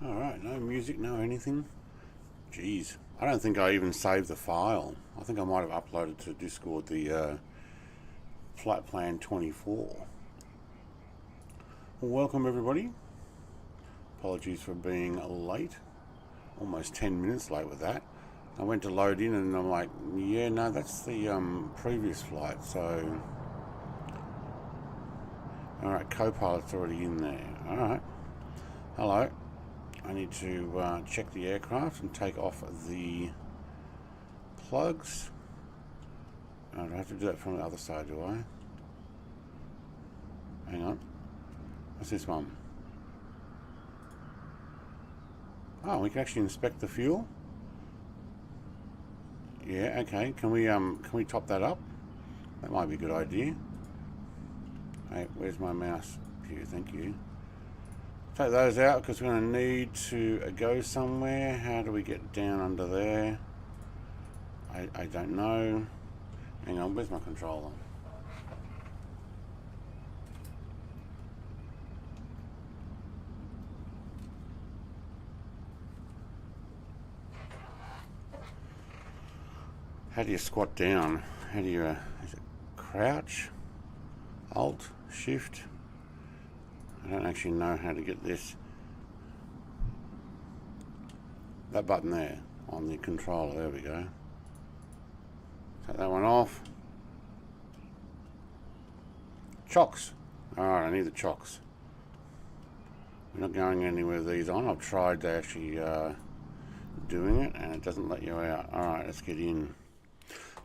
Alright, no music, no anything. Jeez, I don't think I even saved the file. I think I might have uploaded to Discord the flight plan 24. Well, welcome everybody. Apologies for being late. Almost 10 minutes late with that. I went to load in and I'm like, yeah, no, that's the previous flight, so... Alright, co-pilot's already in there. Alright. Hello. I need to check the aircraft and take off the plugs. I don't have to do that from the other side, do I? Hang on. What's this one? Oh, we can actually inspect the fuel. Yeah, okay. Can we top that up? That might be a good idea. Hey, where's my mouse? Here, thank you. Take those out because we're going to need to go somewhere. How do we get down under there? I don't know. Hang on, where's my controller? How do you squat down? How do you, is it crouch? Alt? Shift? I don't actually know how to get this. That button there on the controller, there we go. Take that one off. Chocks. Alright, I need the chocks. We're not going anywhere with these on. I've tried actually doing it and it doesn't let you out. Alright, let's get in.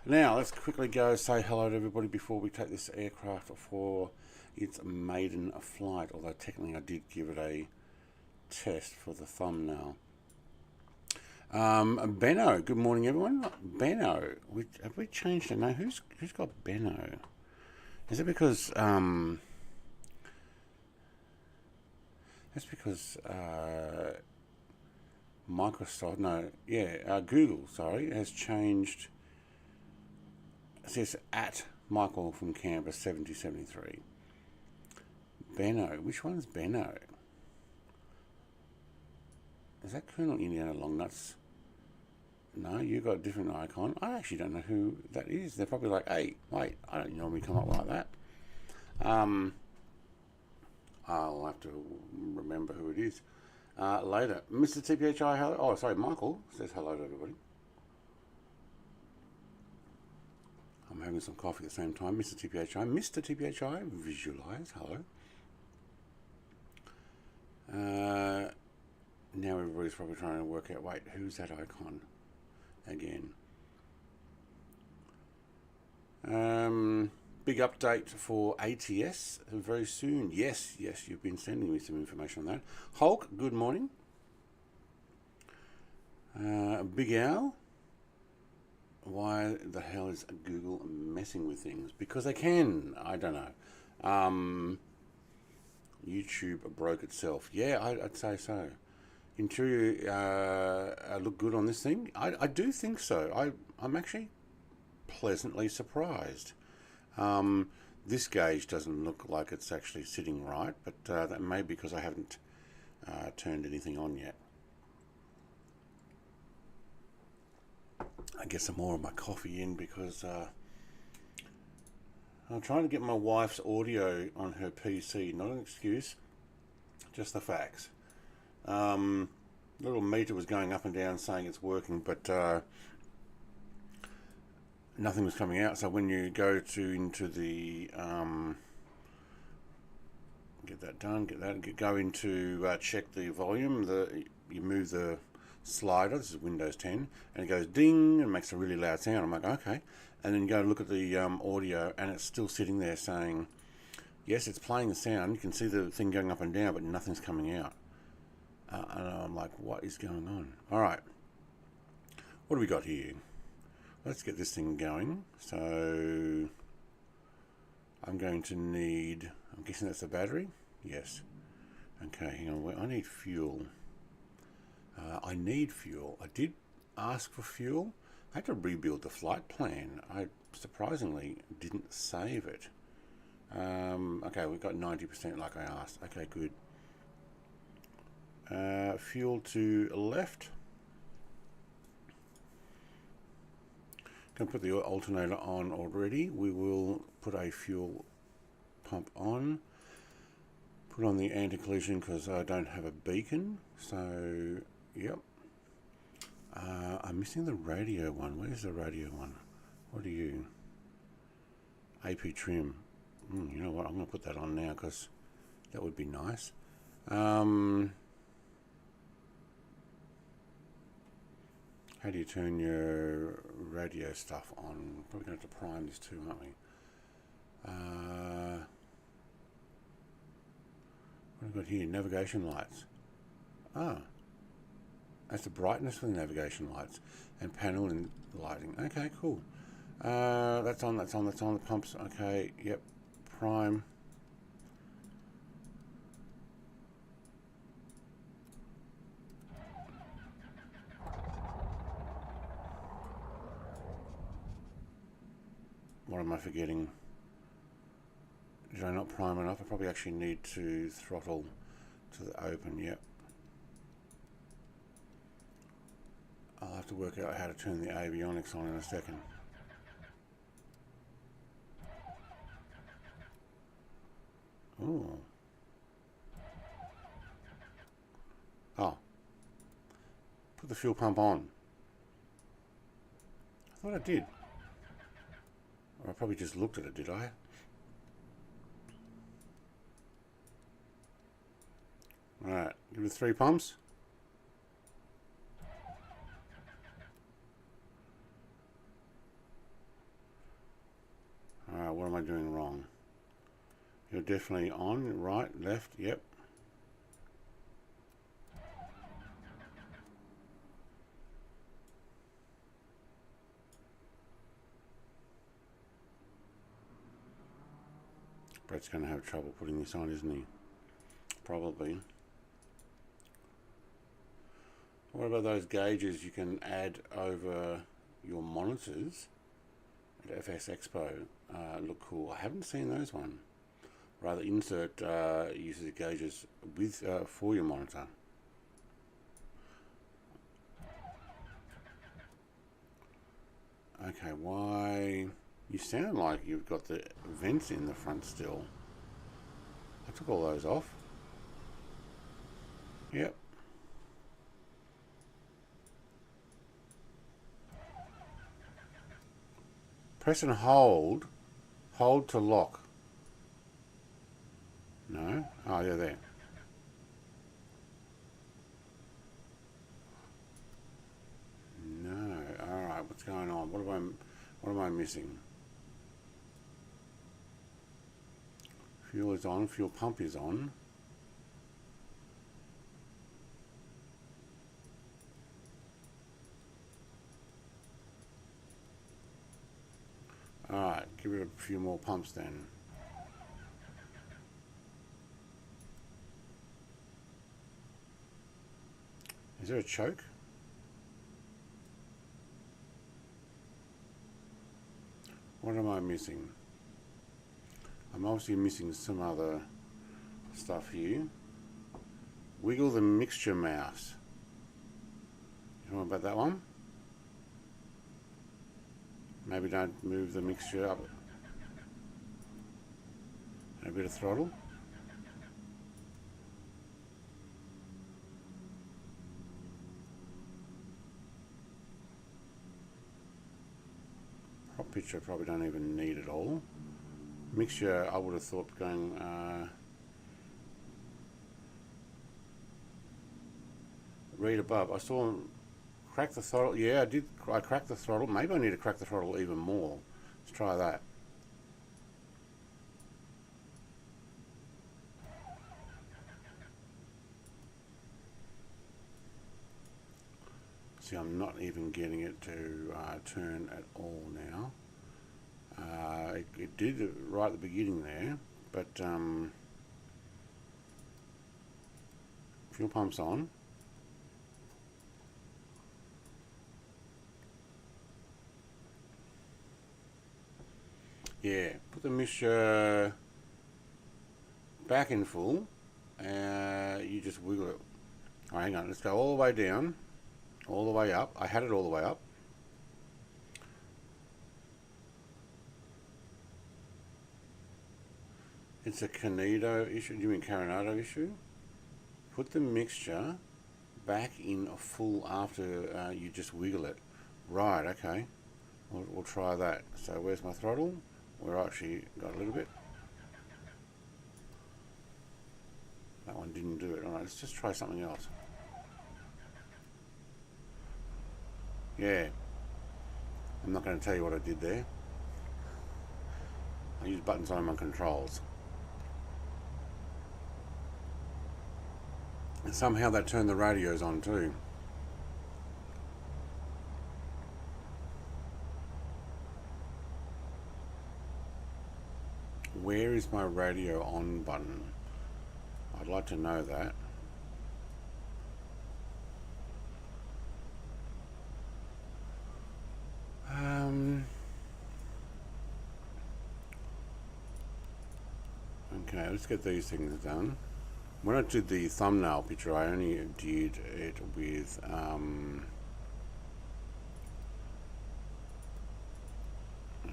Now, let's quickly go say hello to everybody before we take this aircraft for its maiden flight, although technically I did give it a test for the thumbnail. Benno, good morning everyone. Benno, have we changed the name? Who's got Benno? Is it because that's because Microsoft, no, yeah, Google, sorry, has changed. It says at Michael from Canberra 7073. Benno, which one's Benno? Is that Colonel Indiana Longnuts? No, you got a different icon. I actually don't know who that is. They're probably like, hey, wait, I don't normally come up like that. I'll have to remember who it is later. Mr. TPHI, hello. Oh, sorry, Michael says hello to everybody. I'm having some coffee at the same time. Mr. TPHI, Mr. TPHI, visualize, hello. Now everybody's probably trying to work out, wait, who's that icon again? Big update for ATS very soon. Yes, you've been sending me some information on that. Hulk, good morning. Big Al, why the hell is Google messing with things? Because they can, I don't know. YouTube broke itself. Yeah, I'd say so. Interior look good on this thing. I do think so. I'm actually pleasantly surprised. This gauge doesn't look like it's actually sitting right, but that may be because I haven't turned anything on yet. I get some more of my coffee in because I'm trying to get my wife's audio on her PC. Not an excuse, just the facts. Little meter was going up and down saying it's working, but nothing was coming out. So when you go into the get that done, go into check the volume, you move the slider, this is Windows 10, and it goes ding and makes a really loud sound. I'm like, okay. And then you go look at the audio and it's still sitting there saying, yes, it's playing the sound. You can see the thing going up and down, but nothing's coming out. And I'm like, what is going on? All right. What do we got here? Let's get this thing going. So I'm going to need, I'm guessing that's the battery? Yes. Okay, hang on. I need fuel. I need fuel. I did ask for fuel. I had to rebuild the flight plan. I surprisingly didn't save it. Okay, we've got 90% like I asked. Okay, good. Fuel to left. Can put the alternator on already. We will put a fuel pump on. Put on the anti-collision because I don't have a beacon. So, yep. I'm missing the radio one. Where's the radio one? What are you? AP trim. You know what? I'm going to put that on now because that would be nice. How do you turn your radio stuff on? Probably going to have to prime this too, aren't we? What have we got here? Navigation lights. Ah. That's the brightness for the navigation lights. And panel and lighting. Okay, cool. That's on. The pumps. Okay, yep. Prime. What am I forgetting? Did I not prime enough? I probably actually need to throttle to the open, yep. I'll have to work out how to turn the avionics on in a second. Ooh. Oh. Put the fuel pump on. I thought I did. Or I probably just looked at it, did I? Alright, give it 3 pumps. Alright, what am I doing wrong? You're definitely on, right, left, yep. Brett's going to have trouble putting this on, isn't he? Probably. What about those gauges you can add over your monitors at FS Expo? Look cool. I haven't seen those one. Rather, insert uses gauges with for your monitor. Okay, why? You sound like you've got the vents in the front still. I took all those off. Yep. Press and hold. Hold to lock. No? Oh, they're there. No. Alright, what's going on? What am I missing? Fuel is on, fuel pump is on. Alright, give it a few more pumps then. Is there a choke? What am I missing? I'm obviously missing some other stuff here. Wiggle the mixture mouse. You know about that one? Maybe don't move the mixture up. And a bit of throttle. Prop picture probably don't even need it all. Mixture, I would have thought going read above. I saw him crack the throttle. Yeah, I did. I cracked the throttle. Maybe I need to crack the throttle even more. Let's try that. See, I'm not even getting it to turn at all now. It did right at the beginning there, but fuel pump's on. Yeah, put the mixture back in full. You just wiggle it. Oh, hang on, let's go all the way down, all the way up. I had it all the way up. It's a Canado issue. Do you mean Coronado issue? Put the mixture back in a full after you just wiggle it. Right, okay. We'll try that. So where's my throttle? We're actually got a little bit. That one didn't do it. Alright, let's just try something else. Yeah. I'm not going to tell you what I did there. I use buttons on my controls. And somehow that turned the radios on too. Where is my radio on button? I'd like to know that. Okay, let's get these things done. When I did the thumbnail picture, I only did it with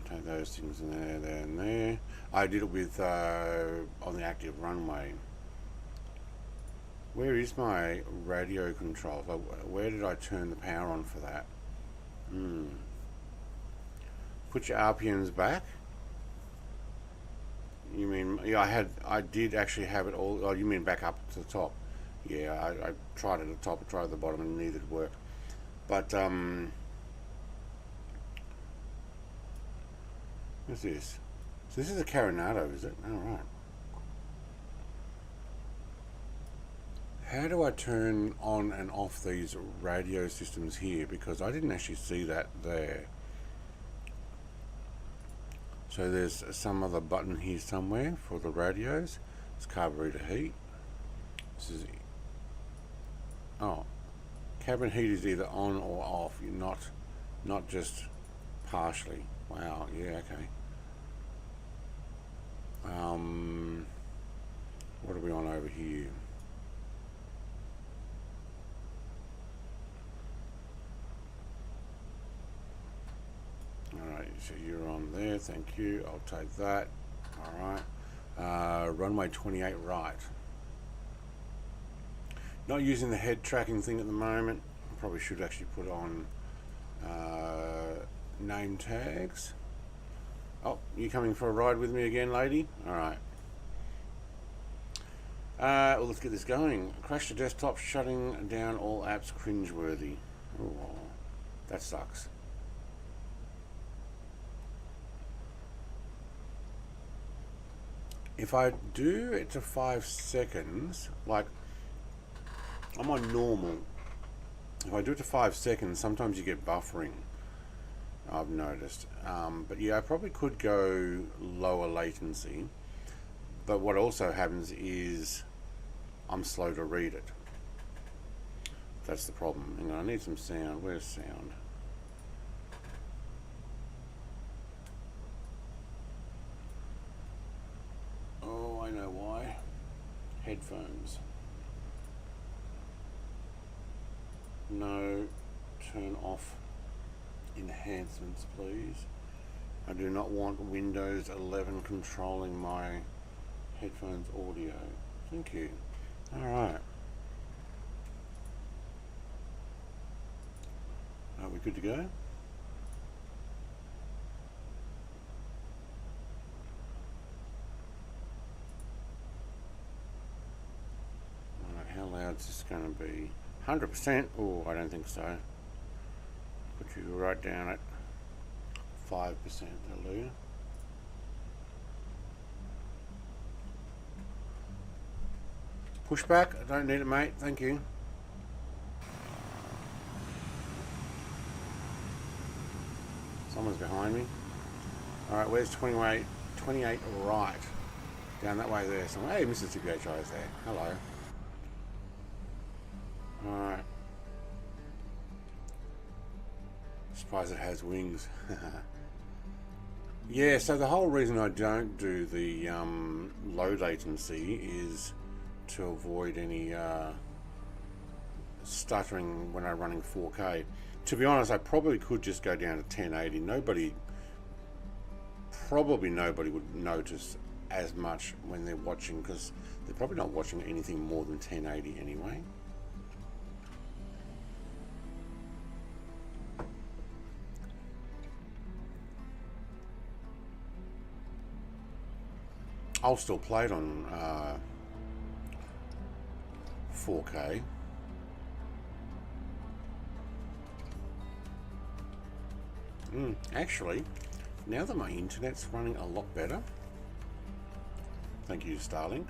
take those things in there, there, and there. I did it with on the active runway. Where is my radio control? Where did I turn the power on for that? Put your RPMs back. You mean, yeah, I did actually have it all. Oh, you mean back up to the top? Yeah, I tried at the top, I tried at the bottom, and neither worked. But what's this? So this is a Coronado, is it? All right. How do I turn on and off these radio systems here? Because I didn't actually see that there. So there's some other button here somewhere for the radios. It's carburetor heat. This is, oh, cabin heat is either on or off. You're not just partially. Wow. Yeah. Okay. What are we on over here? Alright, so you're on there, thank you, I'll take that. Alright, runway 28 right. Not using the head tracking thing at the moment. Probably should actually put on name tags. Oh, you coming for a ride with me again, lady? Alright. Well, let's get this going. Crash the desktop, shutting down all apps, cringeworthy. Oh, that sucks. If I do it to 5 seconds, like I'm on normal, if I do it to 5 seconds, sometimes you get buffering, I've noticed. But yeah, I probably could go lower latency. But what also happens is I'm slow to read it. That's the problem. Hang on, I need some sound. Where's sound? Oh, I know why. Headphones. No, turn off enhancements, please. I do not want Windows 11 controlling my headphones audio. Thank you. Alright. Are we good to go? Alright, how loud is this going to be? 100%? Oh, I don't think so. Put you right down at 5%, hallelujah. Pushback, I don't need it, mate, thank you. Someone's behind me. Alright, where's 28 right? Down that way there. Someone, hey, Mississippi HI is there. Hello. Alright. Surprised it has wings. Yeah, so the whole reason I don't do the low latency is to avoid any stuttering when I'm running 4K. To be honest, I probably could just go down to 1080. Probably nobody would notice as much when they're watching, because they're probably not watching anything more than 1080 anyway. I'll still play it on 4K. Actually, now that my internet's running a lot better, thank you to Starlink,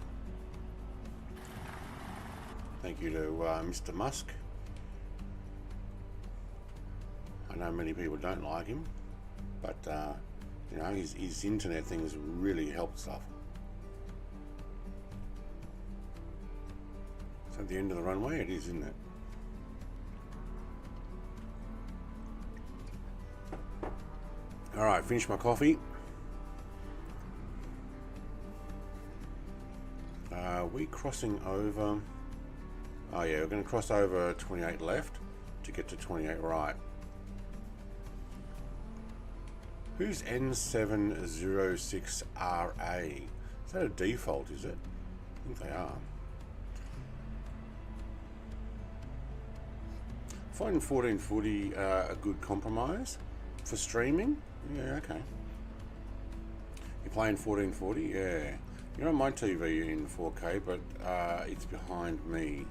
thank you to Mr. Musk. I know many people don't like him, but you know, his internet thing has really helped stuff. At the end of the runway, it is, isn't it? All right, finished my coffee. We crossing over. Oh yeah, we're going to cross over 28 left to get to 28 right. Who's N706RA? Is that a default? Is it? I think they are. Finding 1440 a good compromise for streaming. Yeah, okay. You're playing 1440? Yeah. You're on my TV in 4K, but it's behind me.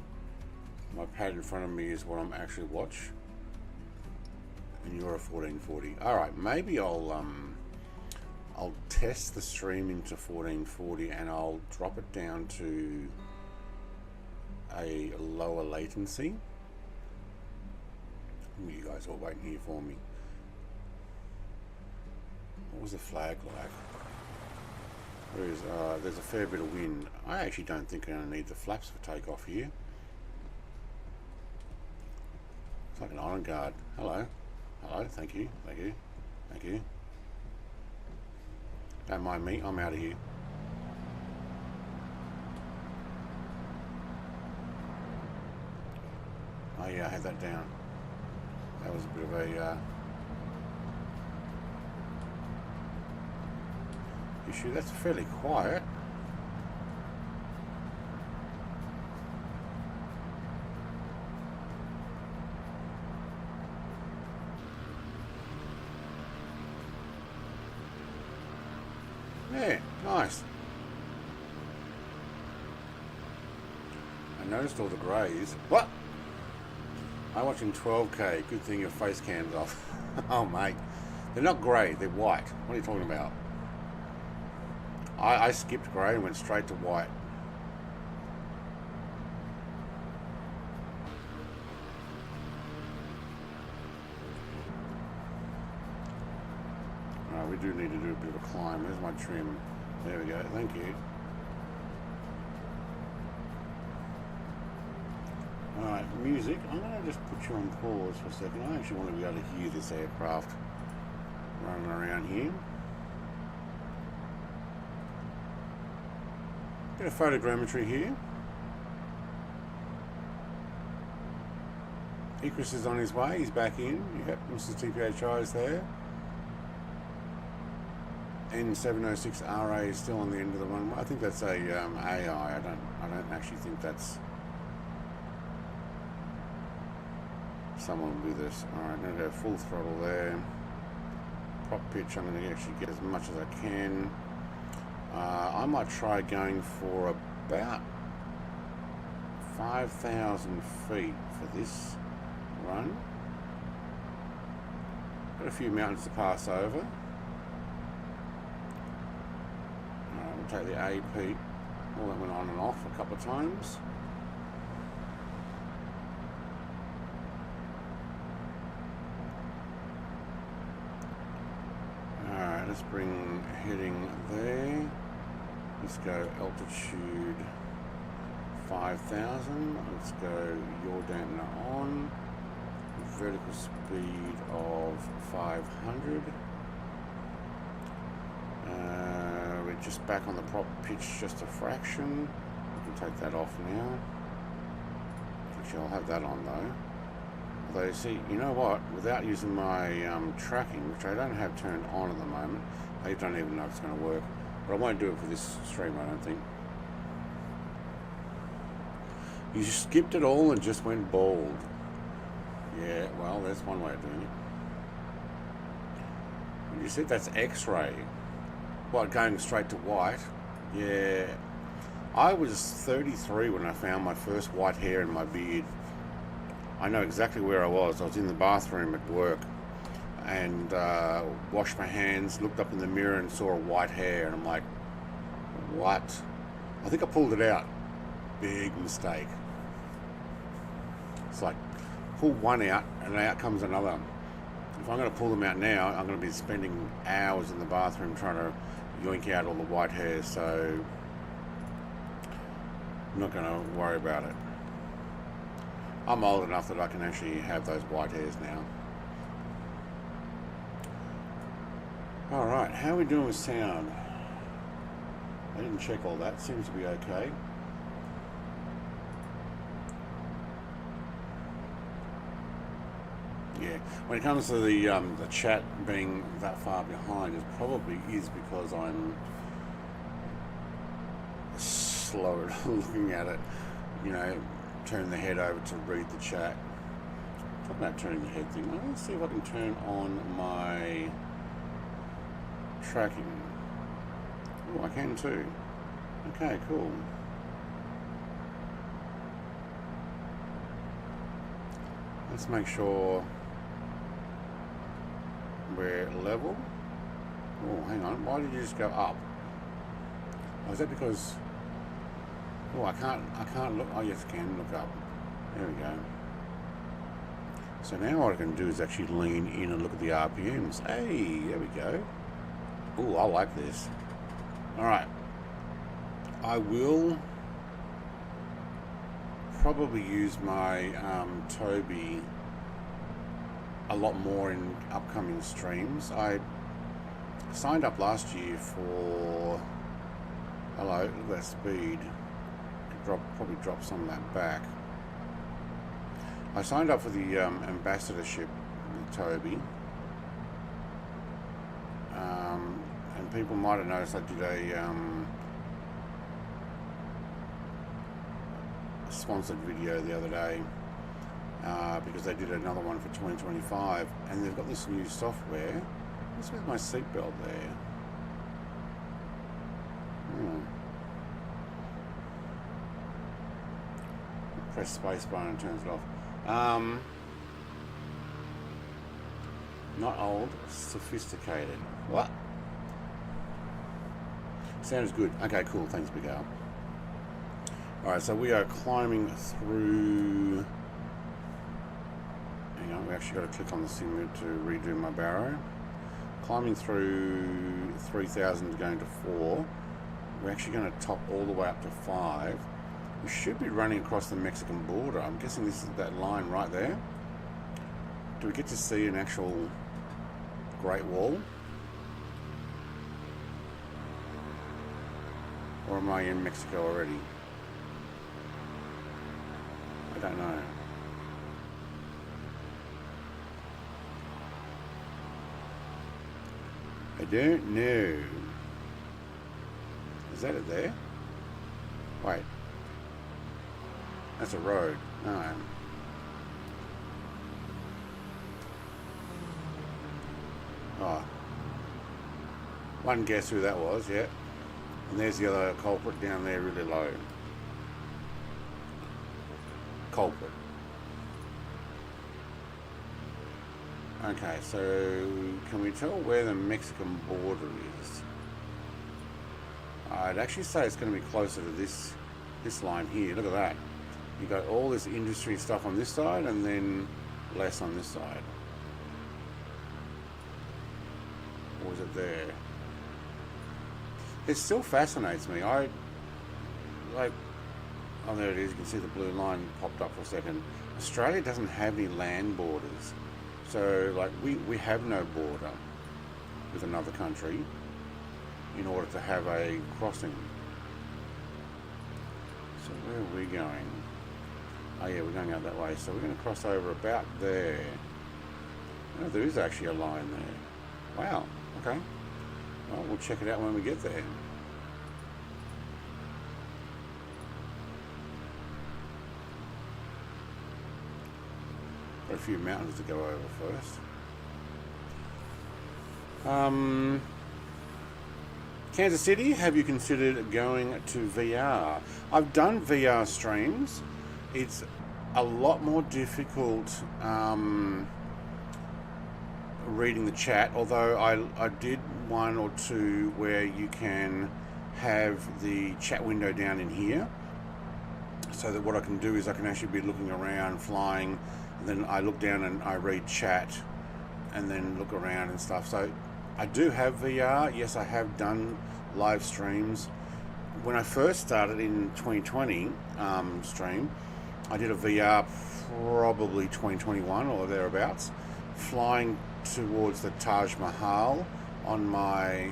My pad in front of me is what I'm actually watching. And you're a 1440. Alright, maybe I'll test the streaming to 1440 and I'll drop it down to a lower latency. You guys all waiting here for me. What was the flag like? There's a fair bit of wind. I actually don't think I'm going to need the flaps for takeoff here. It's like an iron guard. Hello. Hello. Thank you. Thank you. Thank you. Don't mind me. I'm out of here. Oh yeah, I had that down. That was a bit of a issue. That's fairly quiet. Yeah, nice. I noticed all the greys. What? I'm watching 12K. Good thing your face cam's off. Oh, mate. They're not grey. They're white. What are you talking about? I skipped grey and went straight to white. We do need to do a bit of a climb. There's my trim. There we go. Thank you. Alright, music. I'm going to just put you on pause for a second. I actually want to be able to hear this aircraft running around here. Bit of photogrammetry here. Ecris is on his way. He's back in. Yep, Mrs. TPHI is there. N706RA is still on the end of the runway. I think that's a AI. I don't actually think that's someone with us. Alright, I'm going to go full throttle there. Prop pitch, I'm going to actually get as much as I can. I might try going for about 5,000 feet for this run. Got a few mountains to pass over. We'll take the AP. All that went on and off a couple of times. Alright, let's bring heading there. Let's go altitude 5,000. Let's go yaw dampener on. Vertical speed of 500. We're just back on the prop pitch just a fraction. We can take that off now. Actually, I'll have that on though. Although, see, you know what? Without using my tracking, which I don't have turned on at the moment, I don't even know if it's going to work. But I won't do it for this stream, I don't think. You skipped it all and just went bald. Yeah, well, that's one way of doing it. You said that's X-ray. What, going straight to white? Yeah. I was 33 when I found my first white hair in my beard. I know exactly where I was. I was in the bathroom at work and washed my hands, looked up in the mirror and saw a white hair, and I'm like, what? I think I pulled it out. Big mistake. It's like, pull one out and out comes another. If I'm going to pull them out now, I'm going to be spending hours in the bathroom trying to yoink out all the white hair, so I'm not going to worry about it. I'm old enough that I can actually have those white hairs now. Alright, how are we doing with sound? I didn't check all that, seems to be okay. Yeah, when it comes to the chat being that far behind, it probably is because I'm slow at looking at it. You know, turn the head over to read the chat. Talking about turning the head thing, let's see if I can turn on my tracking. Oh, I can too. Okay, cool. Let's make sure we're level. Oh, hang on. Why did you just go up? Oh, is that because? Oh, I can't look. Oh, yes, I can look up. There we go. So now what I can do is actually lean in and look at the RPMs. Hey, there we go. Oh, I like this. All right. I will probably use my Toby a lot more in upcoming streams. I signed up last year for, hello, look at that speed. Could probably drop some of that back. I signed up for the ambassadorship with Toby. And people might have noticed I did a sponsored video the other day because they did another one for 2025, and they've got this new software. What's with my seatbelt there? Press spacebar and turns it off. Not old, sophisticated. What? Sounds good. Okay, cool. Thanks, Big Al. Alright, so we are climbing through. Hang on, we actually got to click on the sim to redo my barrow. Climbing through 3,000 going to 4. We're actually going to top all the way up to 5. We should be running across the Mexican border. I'm guessing this is that line right there. Do we get to see an actual Great Wall? Or am I in Mexico already? I don't know. I don't know. Is that it there? Wait. That's a road. No. Oh. One guess who that was, yeah. And there's the other culprit down there really low. Culprit. Okay, so can we tell where the Mexican border is? I'd actually say it's going to be closer to this line here. Look at that. You got all this industry stuff on this side and then less on this side. Or is it there? It still fascinates me. Oh, there it is. You can see the blue line popped up for a second. Australia doesn't have any land borders. So, like, we have no border with another country in order to have a crossing. So where are we going? Oh yeah, we're going out that way, so we're going to cross over about there. Oh, there is actually a line there. Wow, okay. Well, we'll check it out when we get there. Got a few mountains to go over first. Kansas City, have you considered going to VR? I've done VR streams. It's a lot more difficult reading the chat, although I did one or two where you can have the chat window down in here, so that what I can do is I can actually be looking around, flying, and then I look down and I read chat and then look around and stuff. So I do have VR. Yes, I have done live streams. When I first started in 2020 stream, I did a VR probably 2021 or thereabouts, flying towards the Taj Mahal on my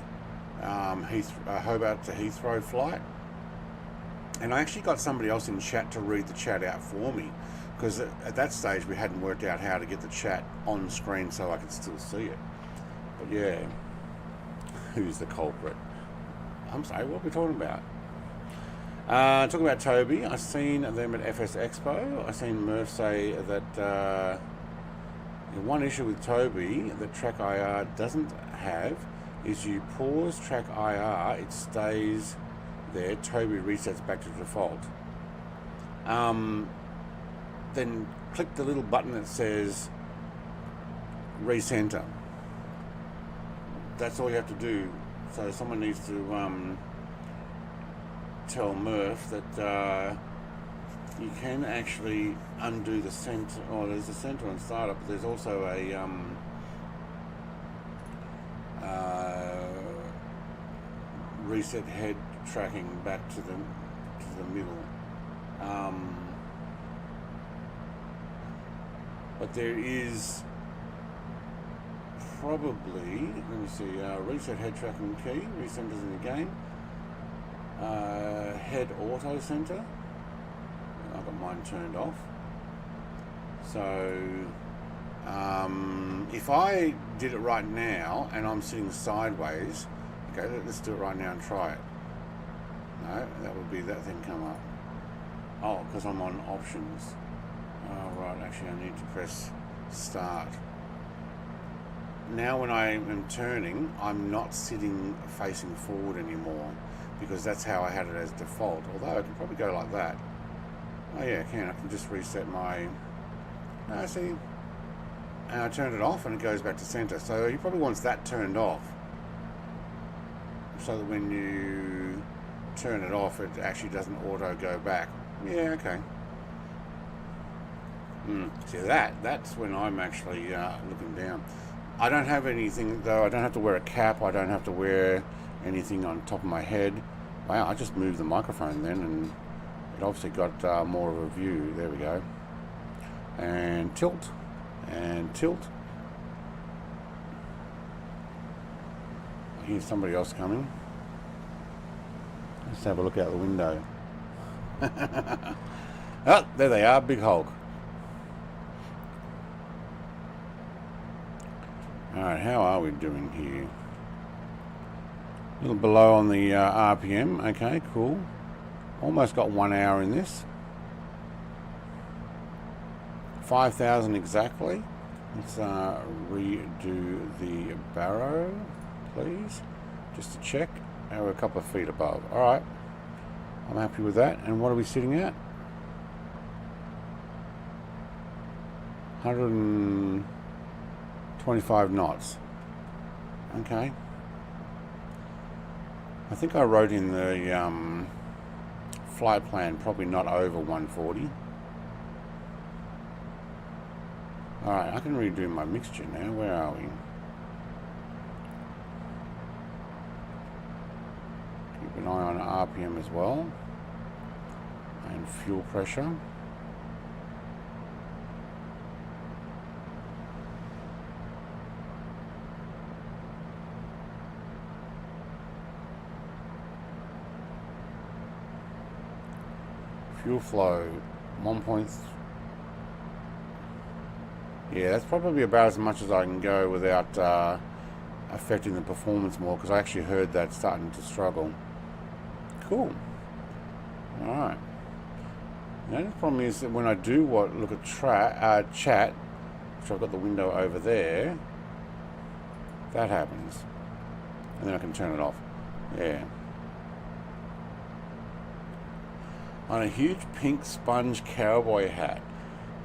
Hobart to Heathrow flight. And I actually got somebody else in chat to read the chat out for me, because at that stage we hadn't worked out how to get the chat on screen so I could still see it. But yeah, who's the culprit? I'm sorry, what are we talking about? Talking about Toby, I've seen them at FS Expo. I've seen Murph say that one issue with Toby that Track IR doesn't have is you pause Track IR, it stays there, Toby resets back to default. Then click the little button that says recenter. That's all you have to do. So someone needs to tell Murph that you can actually undo the center. Oh, there's a center on startup, but there's also a reset head tracking back to the middle. But there is probably, let me see, reset head tracking key, recenters in the game, head auto center. I've got mine turned off. So if I did it right now and I'm sitting sideways, okay, let's do it right now and try it. No, that would be that thing come up. Oh, because I'm on options. Oh, right, actually I need to press start. Now when I am turning, I'm not sitting facing forward anymore, because that's how I had it as default. Although I can probably go like that. Oh yeah, I can just reset my... No, see, and I turned it off and it goes back to center. So he probably wants that turned off, so that when you turn it off, it actually doesn't auto go back. Yeah, okay. See, that's when I'm actually looking down. I don't have anything though. I don't have to wear a cap. I don't have to wear anything on top of my head. Wow, I just moved the microphone then, and it obviously got more of a view. There we go. And tilt, and tilt. I hear somebody else coming. Let's have a look out the window. Oh, there they are, Big Hulk. Alright, how are we doing here? A little below on the RPM. Okay, cool. Almost got 1 hour in this. 5,000 exactly. Let's redo the barrow, please, just to check. Now we're a couple of feet above. Alright, I'm happy with that. And what are we sitting at? 125 knots. Okay. I think I wrote in the flight plan probably not over 140. Alright, I can redo my mixture now. Where are we? Keep an eye on RPM as well. And fuel pressure. Fuel flow 1.3 Yeah, that's probably about as much as I can go without affecting the performance more, because I actually heard that starting to struggle. Cool. Alright. The only problem is that when I do look at chat, which I've got the window over there, that happens. And then I can turn it off. Yeah. On a huge pink sponge cowboy hat.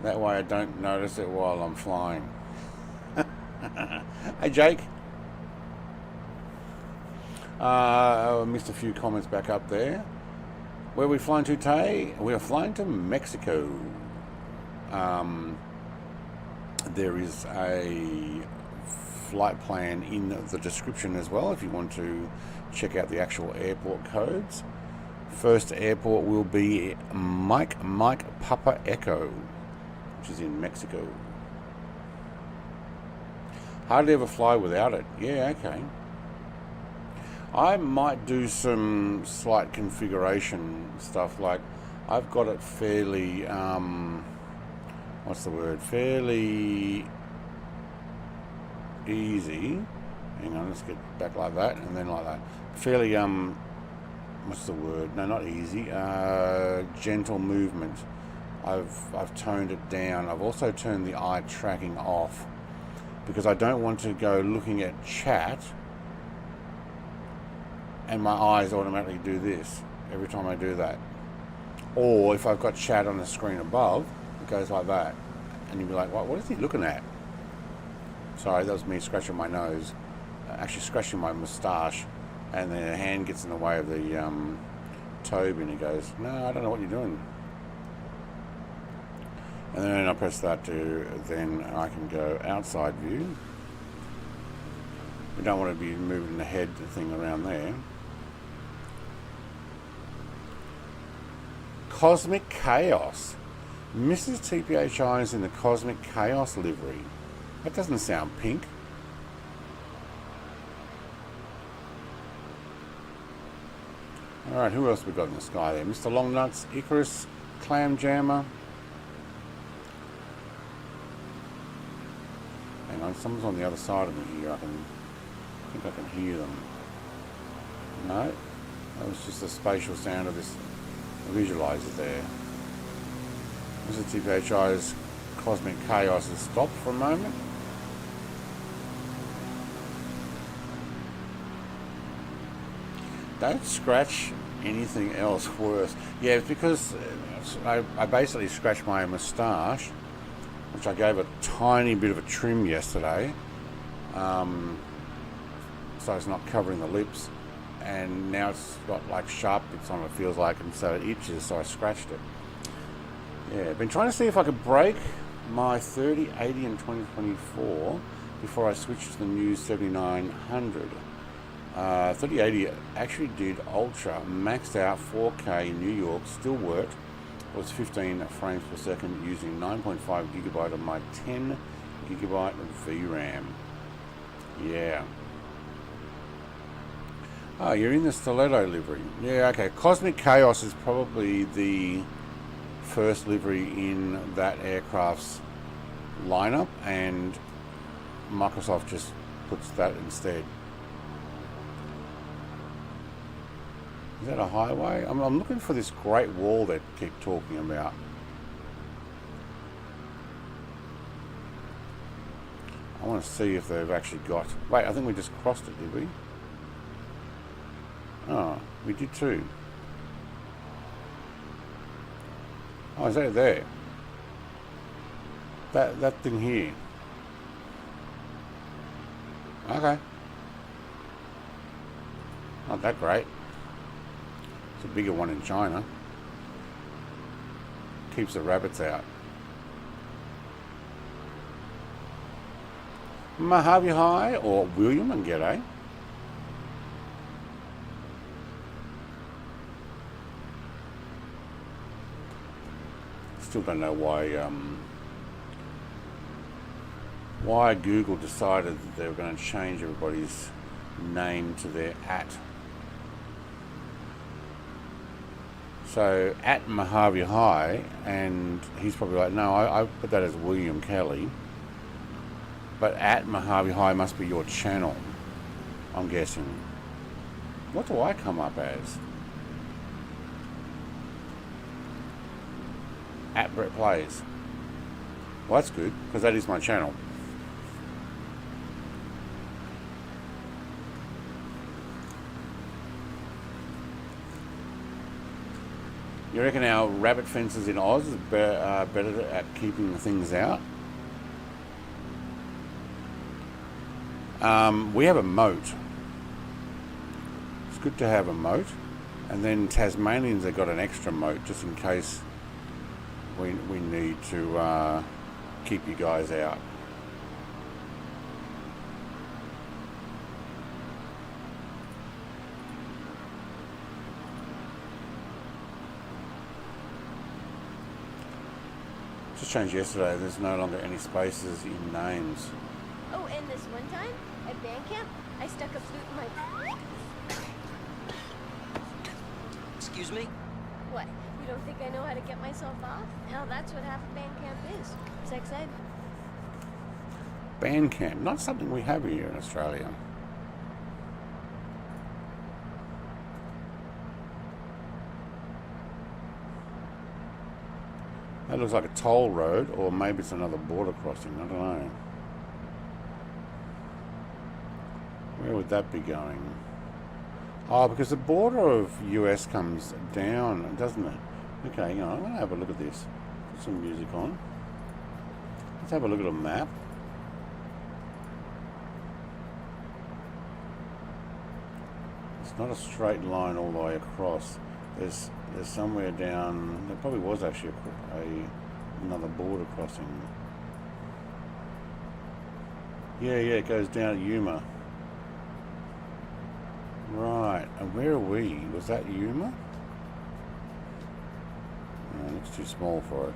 That way I don't notice it while I'm flying. Hey Jake. I missed a few comments back up there. Where are we flying to today? We are flying to Mexico. There is a flight plan in the description as well if you want to check out the actual airport codes. First airport will be Mike Papa Echo, which is in Mexico. Hardly ever fly without it. Yeah, okay. I might do some slight configuration stuff, like I've got it fairly, fairly easy. Hang on, let's get back like that, and then like that. Fairly, no, not easy, gentle movement. I've toned it down. I've also turned the eye tracking off, because I don't want to go looking at chat and my eyes automatically do this every time I do that. Or if I've got chat on the screen above, it goes like that. And you'll be like, what is he looking at? Sorry, that was me scratching my nose. Actually scratching my moustache. And then a hand gets in the way of the tobe, and he goes, no, I don't know what you're doing. And then I press that then I can go outside view. We don't want to be moving the head thing around there. Cosmic Chaos. Mrs. TPHI is in the Cosmic Chaos livery. That doesn't sound pink. Alright, who else we got in the sky there? Mr. Longnuts, Icarus, Clam Jammer. Hang on, someone's on the other side of me here. I think I can hear them. No, that was just the spatial sound of this visualizer there. Mr. TPHI's Cosmic Chaos has stopped for a moment. Don't scratch anything else worse. Yeah, it's because I basically scratched my moustache, which I gave a tiny bit of a trim yesterday, so it's not covering the lips, and now it's got like sharp bits on it, feels like, and so it itches, so I scratched it. Yeah, I've been trying to see if I could break my 3080 in 2024 before I switch to the new 7900. 3080 actually did Ultra, maxed out 4K New York, still worked. It was 15 frames per second using 9.5 gigabyte of my 10 gigabyte VRAM. Yeah. Oh, you're in the Stiletto livery. Yeah, okay. Cosmic Chaos is probably the first livery in that aircraft's lineup, and Microsoft just puts that instead. Is that a highway? I'm looking for this great wall they keep talking about. I want to see if they've actually got... Wait, I think we just crossed it, did we? Oh, we did too. Oh, is that there? That thing here. Okay. Not that great. It's a bigger one in China. Keeps the rabbits out. Mojave High or William and G'day. Still don't know why Google decided that they were going to change everybody's name to their @ So @ Mojave High, and he's probably like, no, I put that as William Kelly. But at Mojave High must be your channel, I'm guessing. What do I come up as? At Brett Plays. Well, that's good, because that is my channel. You reckon our rabbit fences in Oz is better at keeping things out? We have a moat. It's good to have a moat. And then Tasmanians have got an extra moat just in case we need to keep you guys out. Just changed yesterday, there's no longer any spaces in names. Oh, and this one time at band camp, I stuck a flute in my... Excuse me? What? You don't think I know how to get myself off? Hell, that's what half of band camp is. Sex ed. Band camp, not something we have here in Australia. That looks like a toll road, or maybe it's another border crossing, I don't know. Where would that be going? Oh, because the border of US comes down, doesn't it? Okay, hang on, I'm going to have a look at this. Put some music on. Let's have a look at a map. It's not a straight line all the way across. There's somewhere down. There probably was actually another border crossing. Yeah, it goes down at Yuma. Right, and where are we? Was that Yuma? Oh, it looks too small for it.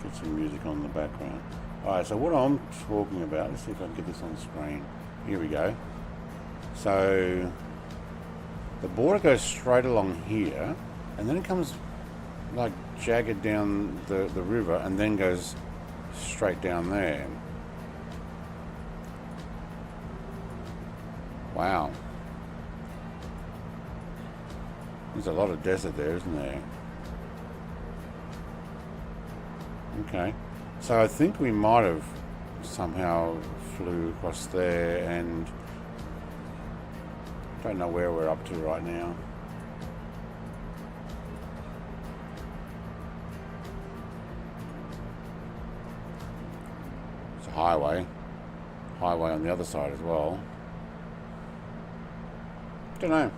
Get some music on in the background. Alright, so what I'm talking about, let's see if I can get this on the screen. Here we go. So the border goes straight along here, and then it comes like jagged down the river, and then goes straight down there. Wow. There's a lot of desert there, isn't there? Okay. So I think we might have somehow flew across there, and don't know where we're up to right now. It's a highway on the other side as well. Don't know.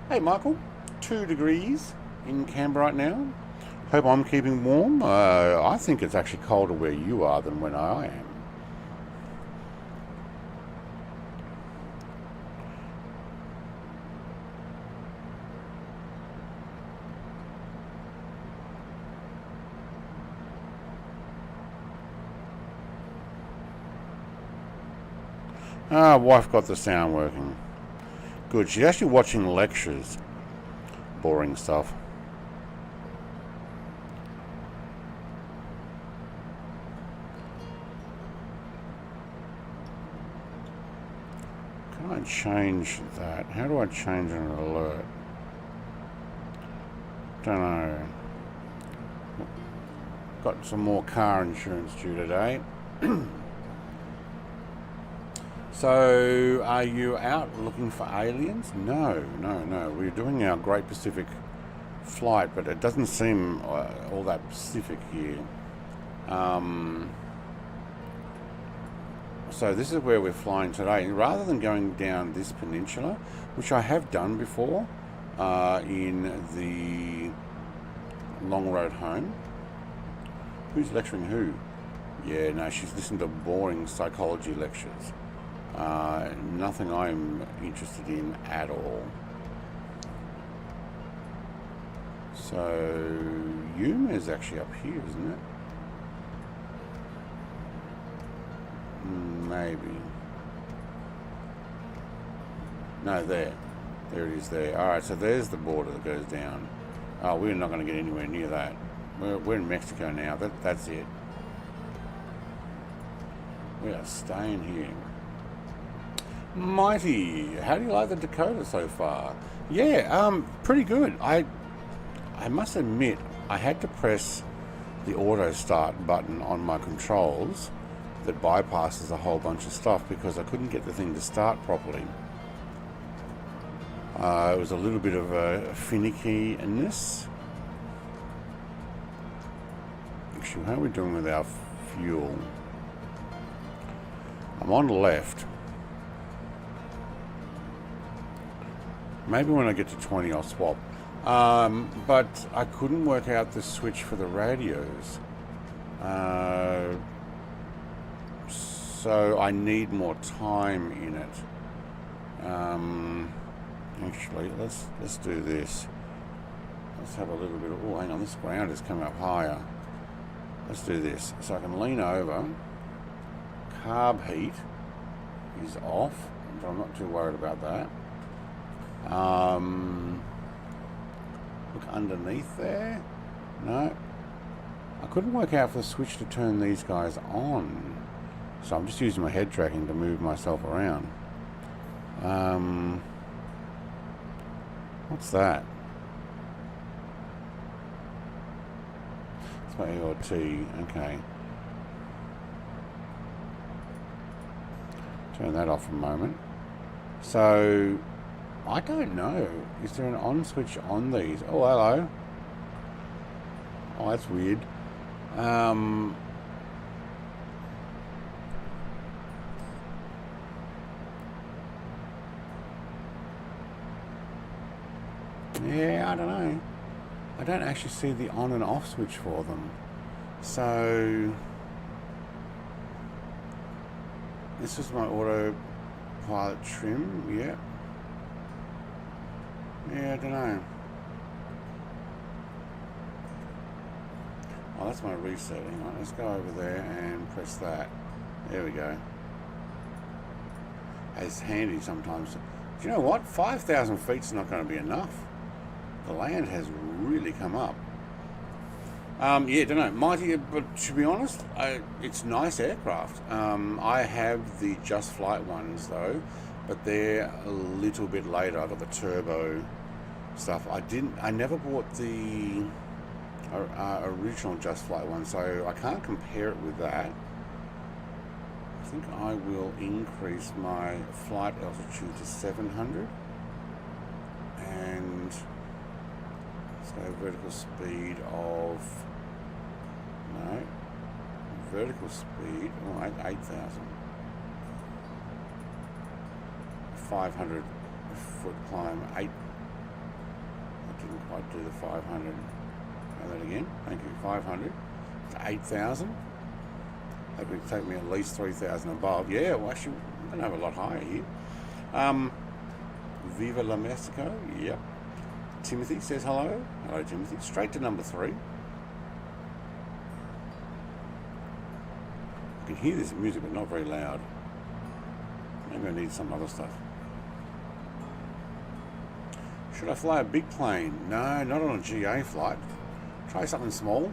Hey Michael, 2 degrees in Canberra right now. Hope I'm keeping warm. I think it's actually colder where you are than when I am. Wife got the sound working. Good. She's actually watching lectures. Boring stuff. Can I change that? How do I change an alert? Don't know. Got some more car insurance due today. So, are you out looking for aliens? No. We're doing our Great Pacific flight, but it doesn't seem all that Pacific here. So this is where we're flying today. Rather than going down this peninsula, which I have done before in the long road home. Who's lecturing who? Yeah, no, she's listening to boring psychology lectures. Nothing I'm interested in at all. So Yuma is actually up here, isn't it? Maybe. No, there. There it is there. Alright, so there's the border that goes down. Oh, we're not going to get anywhere near that. We're in Mexico now. That's it. We are staying here. Mighty, how do you like the Dakota so far? Yeah, pretty good. I must admit, I had to press the auto start button on my controls that bypasses a whole bunch of stuff because I couldn't get the thing to start properly. It was a little bit of a finickiness. Actually, how are we doing with our fuel? I'm on the left. Maybe when I get to 20 I'll swap. But I couldn't work out the switch for the radios. So I need more time in it. Actually, let's do this. Let's have a little bit of... Oh, hang on, this ground is coming up higher. Let's do this. So I can lean over. Carb heat is off, but I'm not too worried about that. Look underneath there. No. I couldn't work out for the switch to turn these guys on. So I'm just using my head tracking to move myself around. What's that? It's my EOT. Okay. Turn that off for a moment. So, I don't know. Is there an on switch on these? Oh, hello. Oh, that's weird. Yeah, I don't know. I don't actually see the on and off switch for them. So this is my autopilot trim, yeah. Yeah, I don't know. Oh, that's my reset. Hang on, let's go over there and press that. There we go. It's handy sometimes. Do you know what? 5,000 feet's not going to be enough. The land has really come up. Yeah, don't know, Mighty, but to be honest, it's nice aircraft. I have the Just Flight ones though, but they're a little bit later. I got the turbo stuff. I never bought the original Just Flight one, so I can't compare it with that. I think I will increase my flight altitude to 700 and let's go vertical speed of, no, vertical speed, oh, 8,000. 500 foot climb, I didn't quite do the 500. Try that again, thank you, 500 to 8,000. That would take me at least 3,000 above. Yeah, well actually, I'm going to have a lot higher here. Viva la Mexico, yep. Timothy says hello. Hello, Timothy. Straight to number 3. I can hear this music, but not very loud. Maybe I need some other stuff. Should I fly a big plane? No, not on a GA flight. Try something small.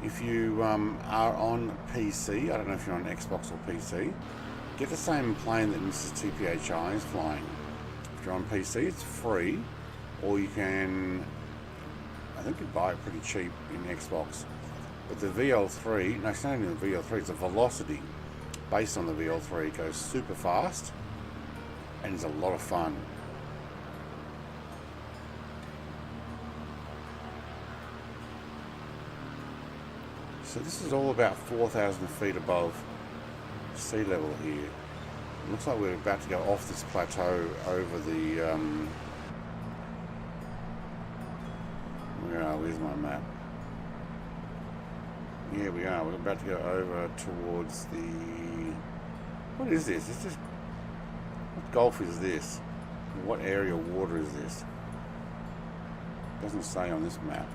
If you are on PC, I don't know if you're on Xbox or PC, get the same plane that Mrs. TPHI is flying. If you're on PC, it's free, or you can, I think you buy it pretty cheap in Xbox. But the VL3, no, it's not even the VL3, it's a Velocity based on the VL3. It goes super fast and it's a lot of fun. So this is all about 4,000 feet above sea level here. It looks like we're about to go off this plateau over the, where's my map? Yeah, we are. We're about to go over towards the, what is this? It's just, what gulf is this? What area of water is this? It doesn't say on this map.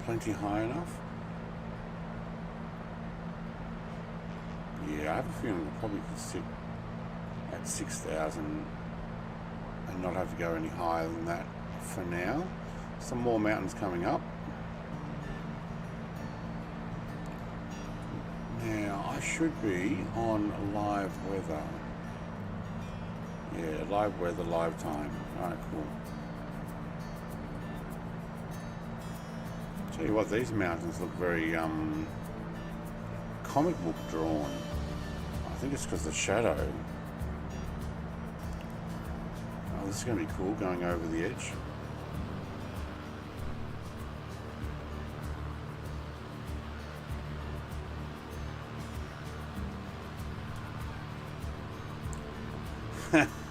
Plenty high enough. Yeah, I have a feeling I probably could sit at 6,000 and not have to go any higher than that for now. Some more mountains coming up. Now, I should be on live weather. Yeah, live weather, live time. Alright, cool. Tell you what, these mountains look very comic book drawn. I think it's because of the shadow. Oh, this is going to be cool, going over the edge.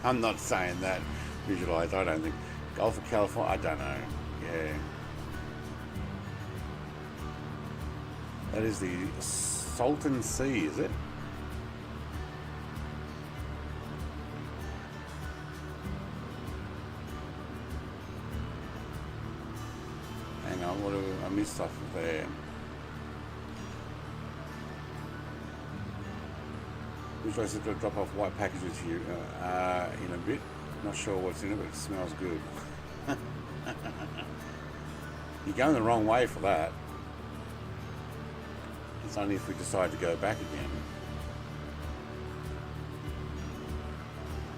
I'm not saying that. Visualize, I don't think. Gulf of California, I don't know. Yeah. That is the Salton Sea, is it? Hang on, what have I missed off of there? Which I said to drop off white packages to you in a bit. Not sure what's in it, but it smells good. You're going the wrong way for that. It's only if we decide to go back again.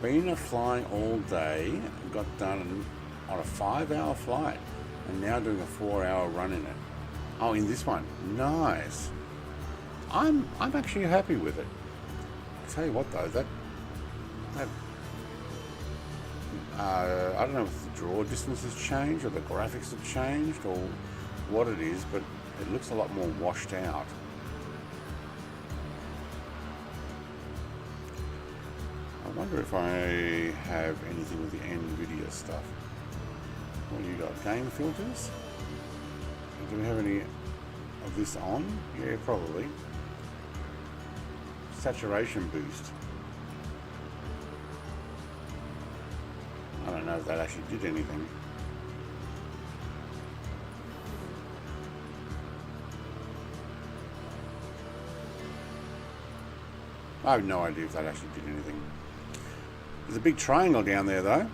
Been flying all day, got done on a 5-hour flight, and now doing a 4-hour run in it. Oh, in this one, nice. I'm actually happy with it. I'll tell you what though, that I don't know if the draw distance has changed or the graphics have changed or what it is, but it looks a lot more washed out. I wonder if I have anything with the Nvidia stuff. What do you got? Game filters? Do we have any of this on? Yeah, probably. Saturation boost. I don't know if that actually did anything. I have no idea if that actually did anything. There's a big triangle down there though.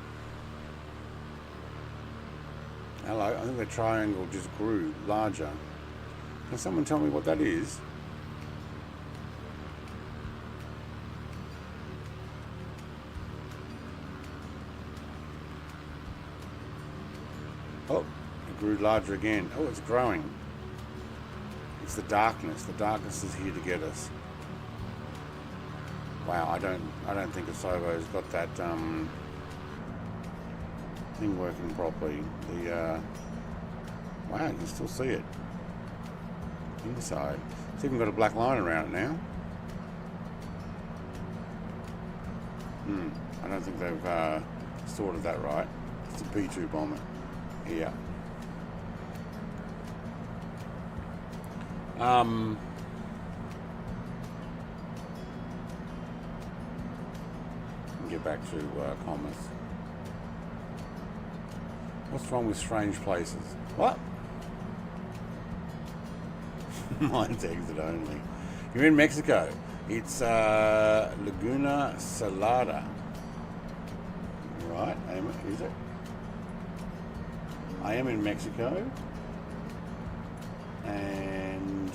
Hello, I think the triangle just grew larger. Can someone tell me what that is? Oh, it grew larger again. Oh, it's growing. It's the darkness. The darkness is here to get us. Wow, I don't think Asobo's got that thing working properly. The wow, you can still see it inside. It's even got a black line around it now. I don't think they've sorted that right. It's a P2 bomber. Yeah. Get back to commerce. What's wrong with strange places? What? Mine's exit only. You're in Mexico. It's Laguna Salada. Right, is it? I am in Mexico. And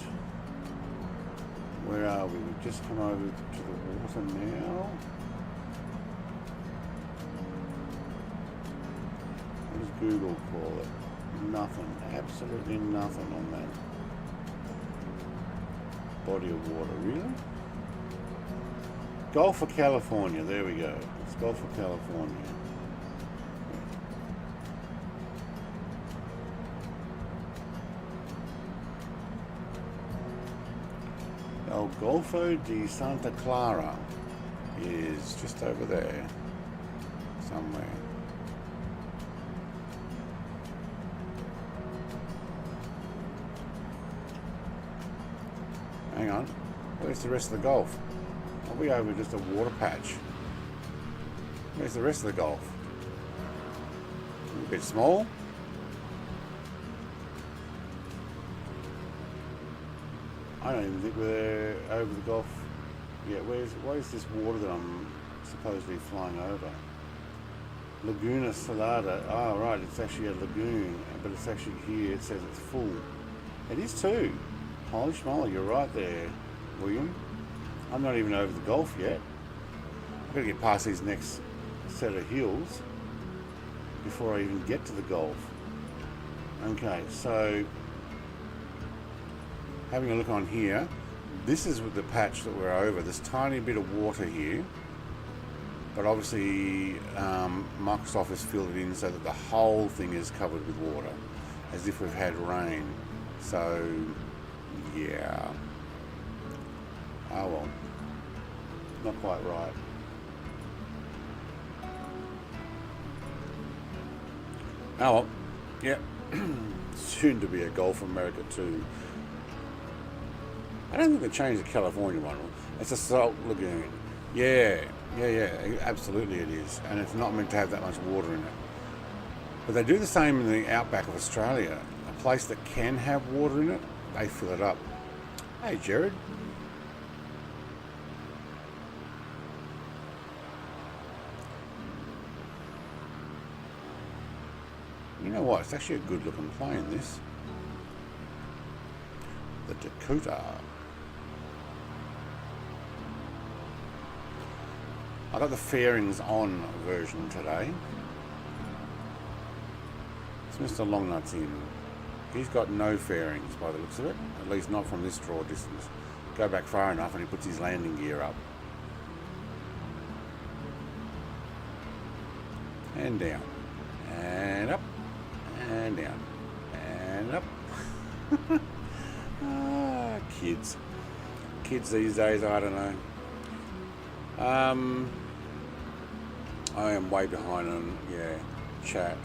where are we? We've just come over to the water now. What does Google call it? Nothing. Absolutely nothing on that body of water. Really? Gulf of California. There we go. It's Gulf of California. El Golfo de Santa Clara is just over there somewhere. Hang on, where's the rest of the Gulf? Are we over just a water patch? Where's the rest of the Gulf? A bit small. I don't even think we're over the Gulf Yeah, where's this water that I'm supposedly flying over? Laguna Salada. Oh, right, it's actually a lagoon, but it's actually here. It says it's full. It is too. Holy schmoly, you're right there, William. I'm not even over the Gulf yet. I've got to get past these next set of hills before I even get to the Gulf. Okay, so having a look on here, this is with the patch that we're over. There's a tiny bit of water here, but obviously Microsoft has filled it in so that the whole thing is covered with water, as if we've had rain. So yeah, oh well, not quite right. Oh well, yeah. Soon to be a Gulf America too. I don't think they changed the California one. It's a salt lagoon. Yeah, absolutely it is. And it's not meant to have that much water in it. But they do the same in the outback of Australia. A place that can have water in it, they fill it up. Hey, Jared. You know what? It's actually a good looking plane, this. The Dakota. I got the fairings on version today. It's Mr. Longnuts in. He's got no fairings by the looks of it, at least not from this draw distance. Go back far enough and he puts his landing gear up. And down. And up. And down. And up. Ah, kids. Kids these days, I don't know. I am way behind on, chat.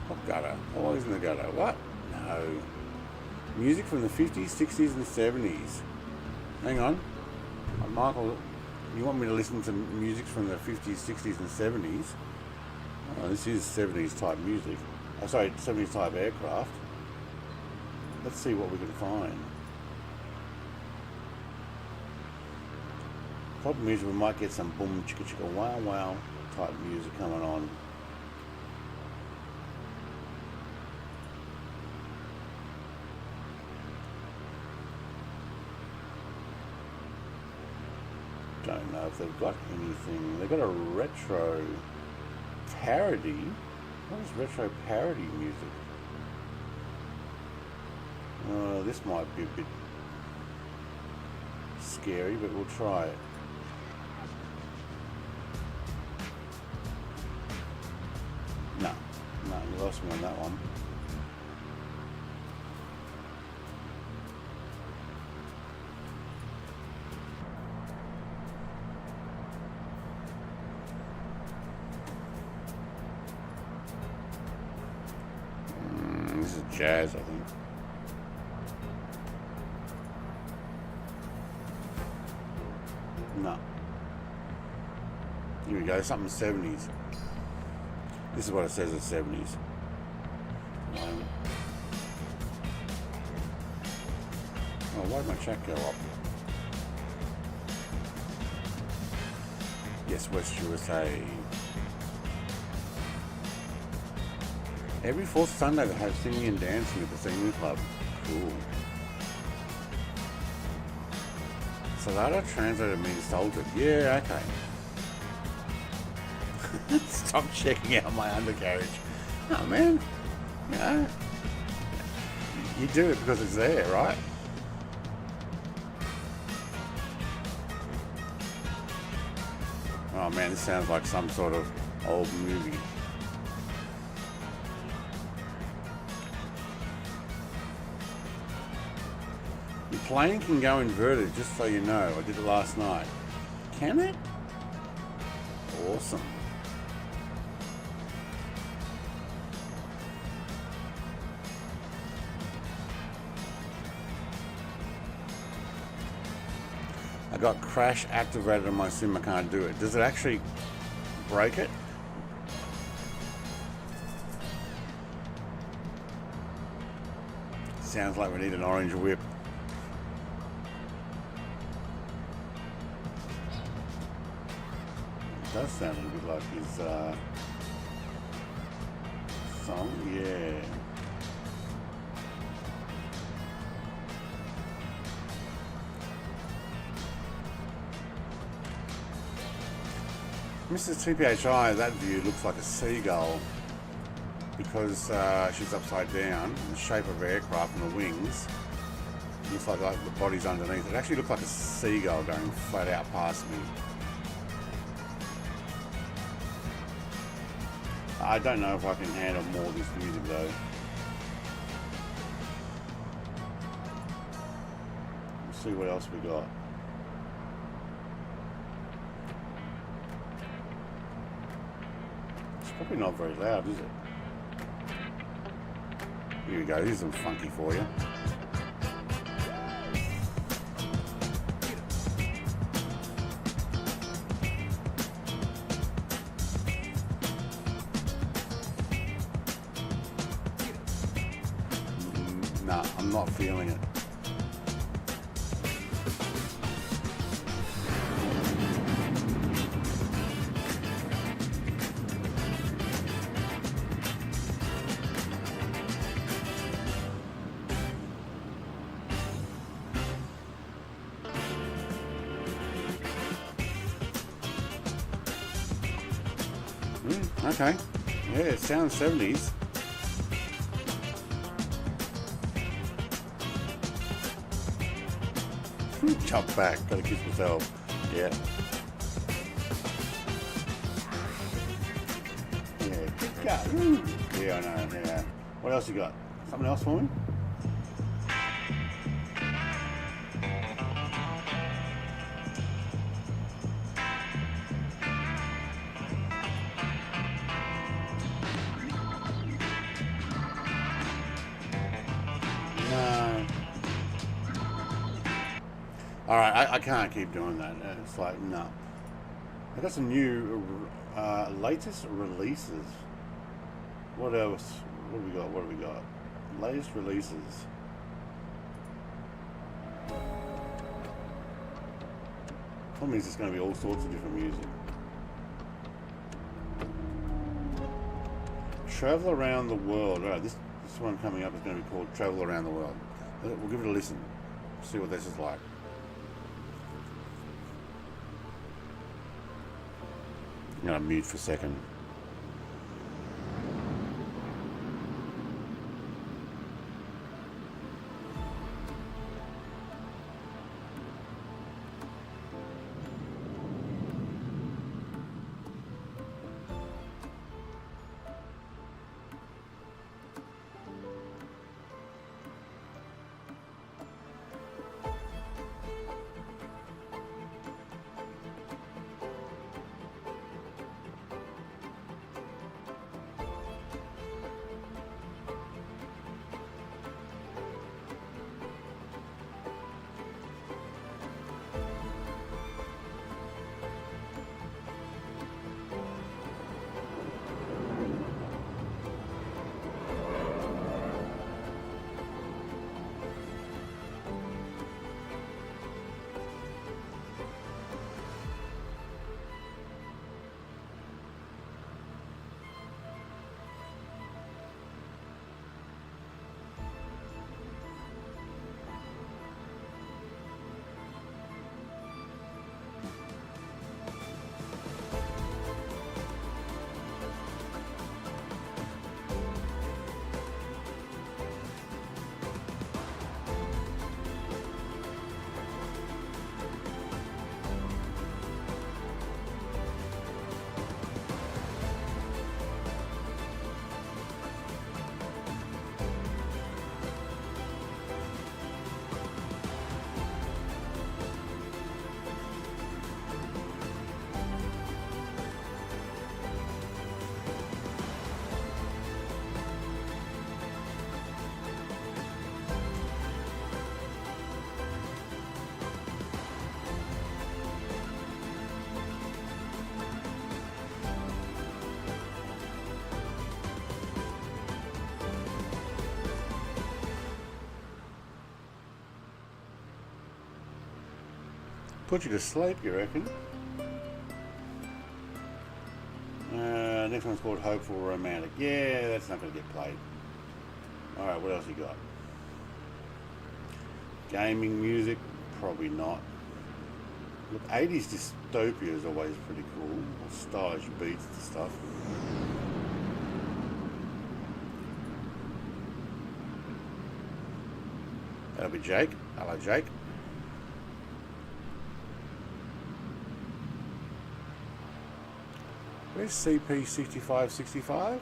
What gutter? Always in the gutter. What? No. Music from the 50s, 60s and 70s. Hang on. Michael, you want me to listen to music from the 50s, 60s and 70s? Oh, this is 70s type music. Oh, sorry, 70s type aircraft. Let's see what we can find. Problem is we might get some boom chicka chicka wow wow type music coming on. Don't know if they've got anything. They've got a retro parody. What is retro parody music? This might be a bit scary, but we'll try it. No, you lost me on that one. This is jazz, I think. No. Here we go, something 70s. This is what it says it's 70s. Oh, why did my chat go up? Yes, West USA. Every fourth Sunday they have singing and dancing at the singing club. Cool. Salada translated means salted. Yeah, okay. Stop checking out my undercarriage. Oh man, you know, you do it because it's there, right? Oh man, this sounds like some sort of old movie. The plane can go inverted, just so you know. I did it last night. Can it? Awesome. I got crash activated on my sim. I can't do it. Does it actually break it? Sounds like we need an orange whip. It does sound a little bit like his song, yeah. Mrs. TPHI, that view looks like a seagull because she's upside down. The shape of her aircraft and the wings looks like the body's underneath. It actually looks like a seagull going flat out past me. I don't know if I can handle more of this music though. Let's see what else we got. Probably not very loud, is it? Here we go, here's some funky for you. Nah, I'm not feeling it. Okay, yeah, it sounds 70s. Jump back, gotta kiss myself. Yeah. Yeah, kick up. Yeah, I know, yeah. What else you got? Something else for me? Alright, I can't keep doing that. It's like, no. I got some new latest releases. What else? What do we got? What do we got? Latest releases. That means it's going to be all sorts of different music. Travel Around the World. Alright, this one coming up is going to be called Travel Around the World. We'll give it a listen. See what this is like. I'm going to mute for a second. Put you to sleep, you reckon? Next one's called Hopeful Romantic. Yeah, that's not going to get played. Alright, what else you got? Gaming music? Probably not. Look, 80s dystopia is always pretty cool. Or stylish beats and stuff. That'll be Jake. Hello, Jake. Where's CP6565?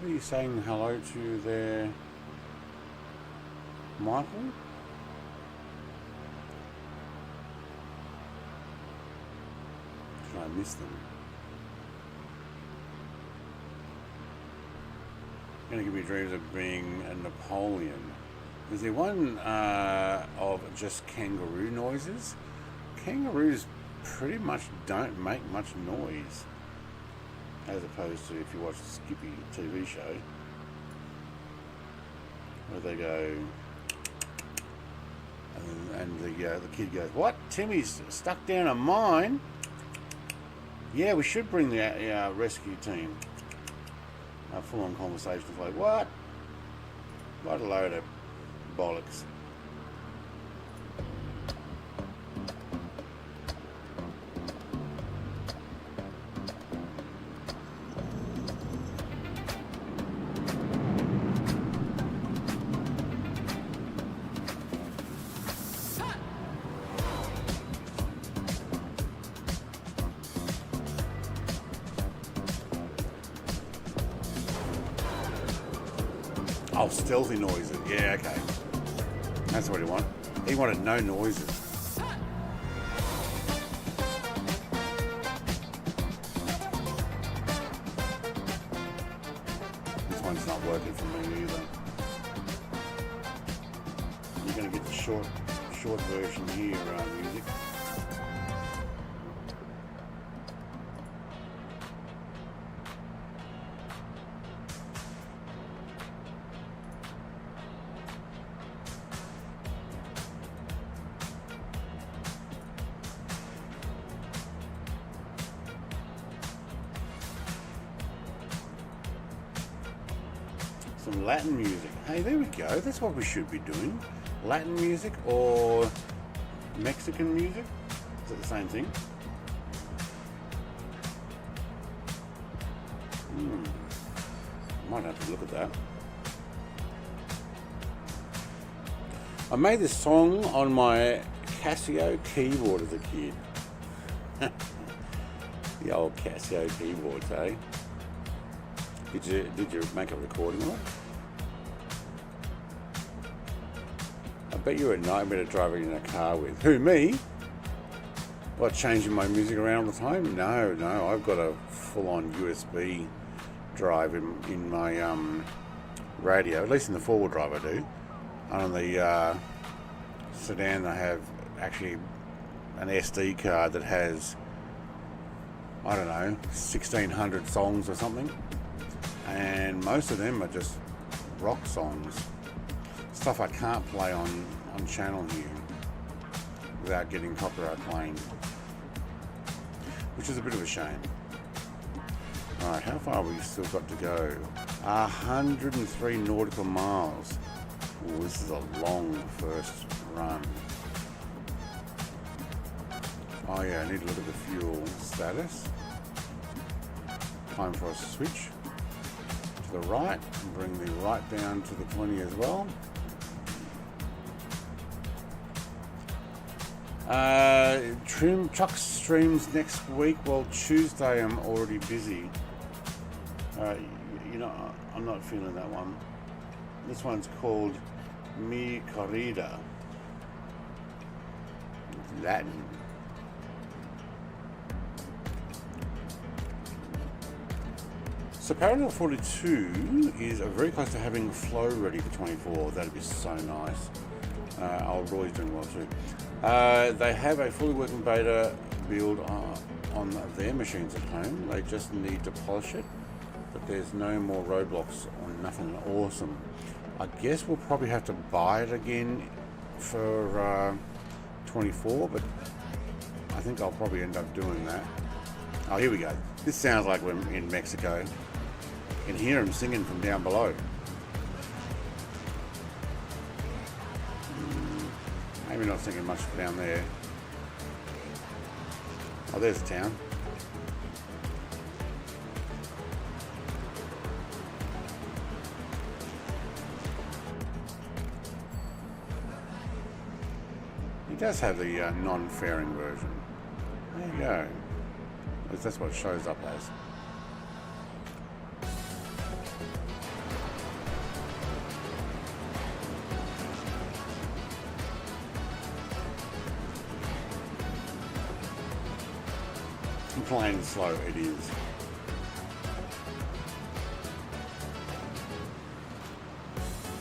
What are you saying hello to there, Michael? Did I miss them? Gonna give me dreams of being a Napoleon. Is there one of just kangaroo noises? Kangaroos pretty much don't make much noise, as opposed to if you watch the Skippy TV show, where they go, and the kid goes, "What? Timmy's stuck down a mine? Yeah, we should bring the rescue team." Full-on conversations like, "What? What a load of bollocks." Oh, stealthy noises. Yeah, okay. That's what he wanted. He wanted no noises. This one's not working for me either. You're going to get the short version here, music. Some Latin music. Hey, there we go. That's what we should be doing. Latin music or Mexican music. Is it the same thing? Might have to look at that. I made this song on my Casio keyboard as a kid. The old Casio keyboards, eh? Did you make a recording of it? I bet you're a nightmare to drive in a car with. Who, me? What, changing my music around all the time? No, I've got a full-on USB drive in my radio, at least in the four-wheel drive I do. On the sedan I have actually an SD card that has, I don't know, 1,600 songs or something. And most of them are just rock songs, stuff I can't play on channel here without getting copyright claimed, which is a bit of a shame. Alright, how far have we still got to go? 103 nautical miles. Ooh, this is a long first run. Oh yeah, I need to look at the fuel status. Time for us to switch to the right and bring the right down to the 20 as well. Truck streams next week. Well, Tuesday I'm already busy. You know, I'm not feeling that one. This one's called Mi Corrida. Latin. So Parallel 42 is very close to having flow ready for 24. That'd be so nice. Roy's doing well too. They have a fully working beta build on their machines at home. They just need to polish it, but there's no more roadblocks or nothing. Awesome. I guess we'll probably have to buy it again for 24, but I think I'll probably end up doing that. Oh, here we go. This sounds like we're in Mexico. You can hear them singing from down below. Maybe not singing much down there. Oh, there's the town. He does have the non-fairing version. There you go. At least that's what it shows up as. Plain and slow it is.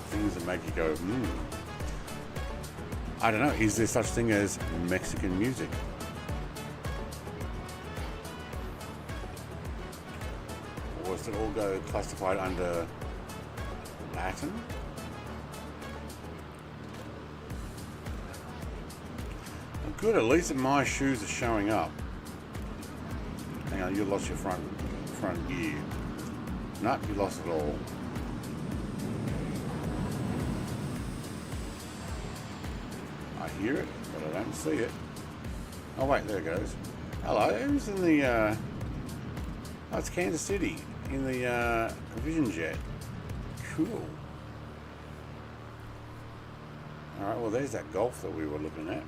Things that make you go, I don't know, is there such thing as Mexican music? Or does it all go classified under Latin? Well, good, at least my shoes are showing up. Hang on, you lost your front gear. Nope, you lost it all. I hear it, but I don't see it. Oh wait, there it goes. Hello, who's in the oh, it's Kansas City in the Vision Jet. Cool. Alright, well there's that Golf that we were looking at.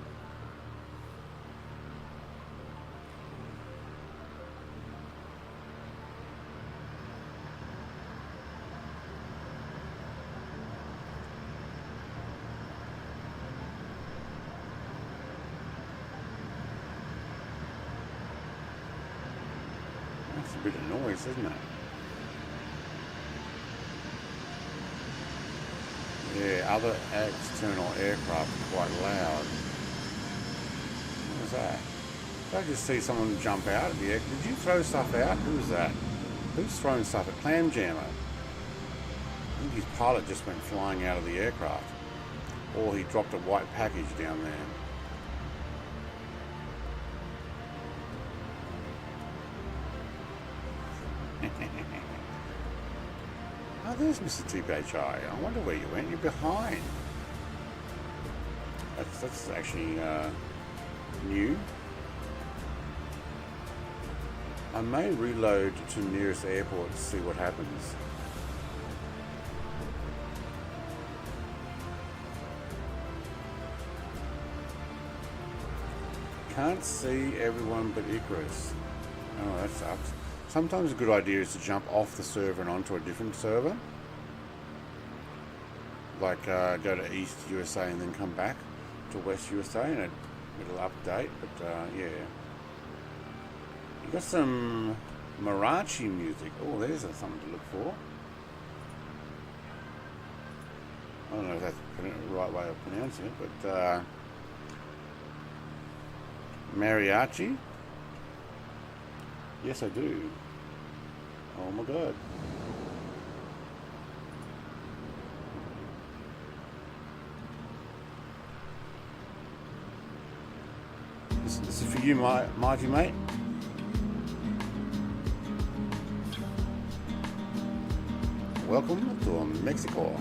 That's a bit of noise, isn't it? Yeah, other external aircraft are quite loud. What was that? Did I just see someone jump out of the air? Did you throw stuff out? Who was that? Who's throwing stuff at Clam Jammer? I think his pilot just went flying out of the aircraft. Or he dropped a white package down there. Oh, there's Mr. TPHI. I wonder where you went. You're behind. That's actually new. I may reload to nearest airport to see what happens. Can't see everyone but Icarus. Oh, that sucks. Sometimes a good idea is to jump off the server and onto a different server. Like go to East USA and then come back to West USA and it'll update. But yeah. You got some Marathi music. Oh, there's something to look for. I don't know if that's the right way of pronouncing it, but mariachi? Yes, I do. Oh my god. This is for you, mighty mate. Welcome to Mexico.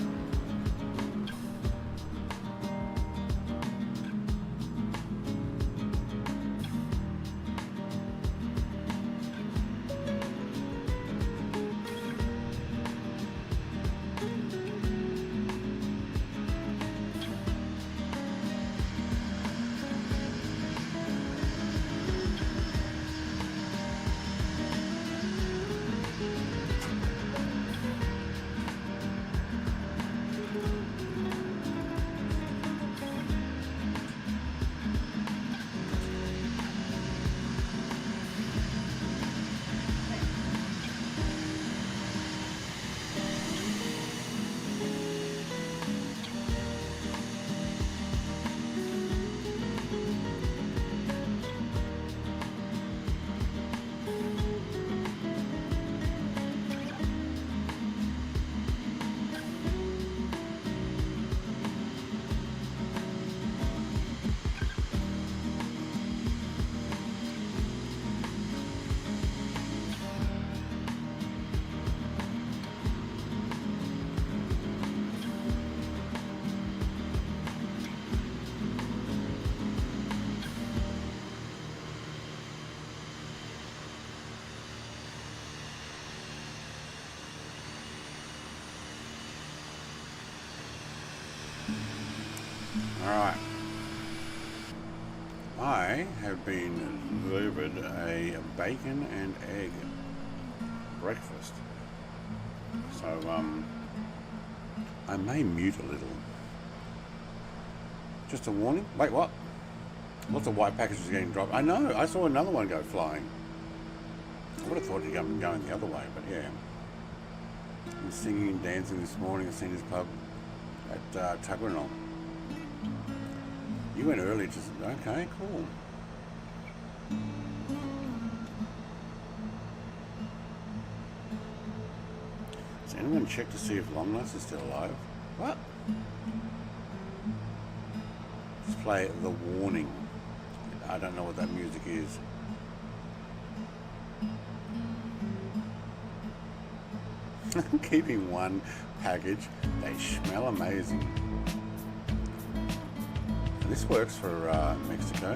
I have been delivered a bacon and egg breakfast. So, I may mute a little. Just a warning. Wait, what? Lots of white packages getting dropped. I know, I saw another one go flying. I would have thought you'd go going the other way, but yeah. I'm singing and dancing this morning at Seniors Club at Tuggeranong. You went early, just okay, cool. Does anyone check to see if Longnose is still alive? What? Let's play the warning. I don't know what that music is. I'm keeping one package. They smell amazing. This works for Mexico.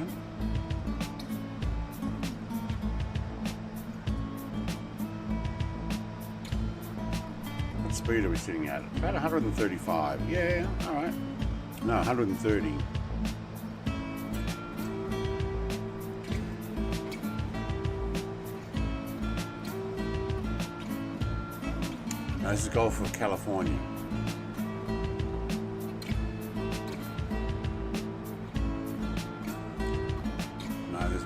What speed are we sitting at? About 135. Yeah, alright. No, 130. No, this is Gulf of California.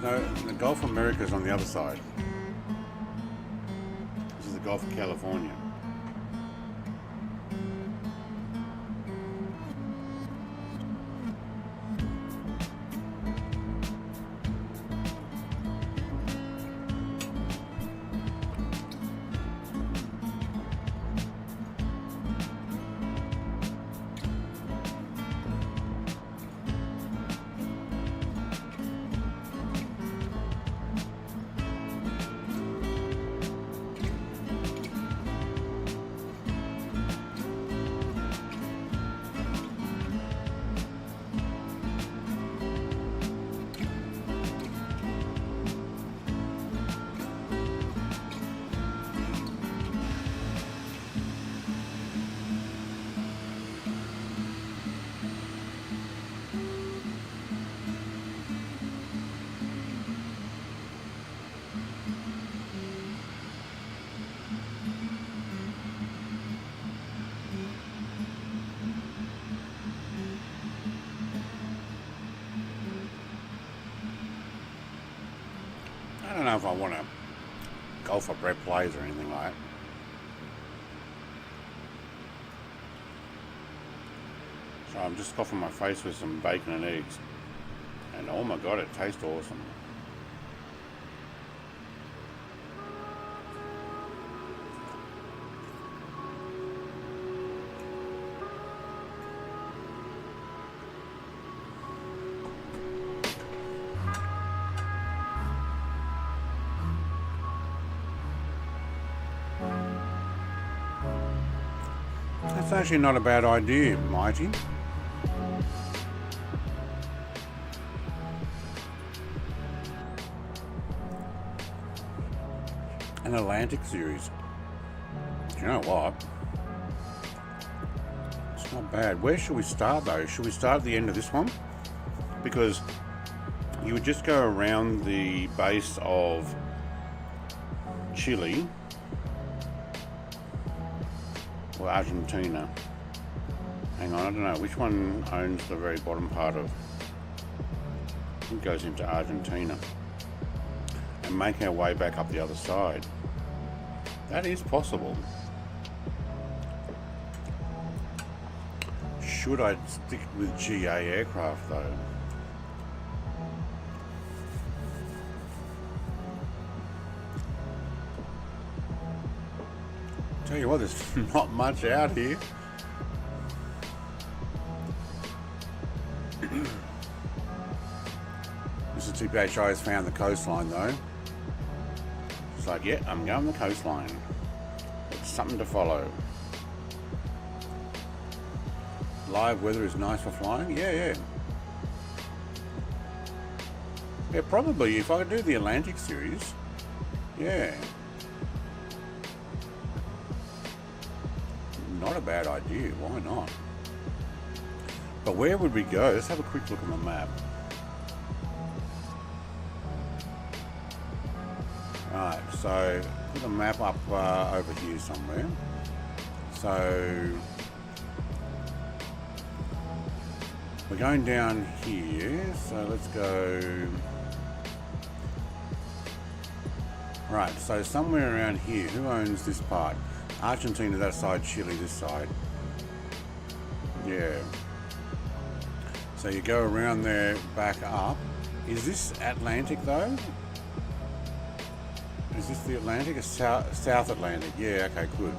No, the Gulf of America is on the other side. This is the Gulf of California. I don't know if I want to go for bread plays or anything like that. So I'm just coughing my face with some bacon and eggs. And oh my god, it tastes awesome. That's actually not a bad idea, Mighty. An Atlantic series. Do you know what? It's not bad. Where should we start though? Should we start at the end of this one? Because you would just go around the base of Chile. Or Argentina. Hang on, I don't know which one owns the very bottom part of. I think it goes into Argentina. And make our way back up the other side. That is possible. Should I stick with GA aircraft though? Tell you what, there's not much out here. Mr. TPHI has found the coastline though. It's like, yeah, I'm going the coastline. It's something to follow. Live weather is nice for flying? Yeah. Yeah, probably if I could do the Atlantic series. Yeah. Not a bad idea, why not? But where would we go? Let's have a quick look at the map. Right, so put a map up over here somewhere. So we're going down here, so let's go. Right, so somewhere around here, who owns this part? Argentina that side, Chile this side. Yeah. So you go around there, back up. Is this Atlantic though? Is this the Atlantic or South Atlantic? Yeah, okay, good.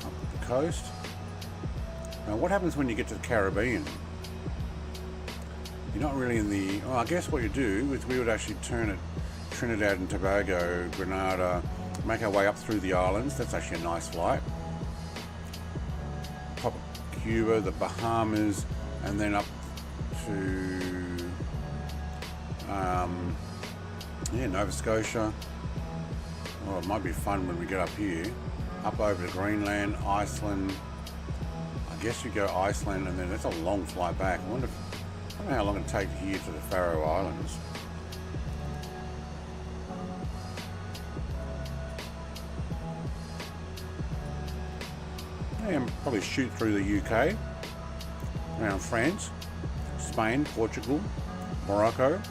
Up the coast. Now what happens when you get to the Caribbean? You're not really in the... Well, I guess what you do is we would actually turn it Trinidad and Tobago, Grenada, make our way up through the islands. That's actually a nice flight. Pop Cuba, the Bahamas, and then up to Nova Scotia. Oh, it might be fun when we get up here. Up over to Greenland, Iceland. I guess you go Iceland, and then that's a long flight back. I wonder how long it takes here to the Faroe Islands. Yeah, probably shoot through the UK, around France, Spain, Portugal, Morocco.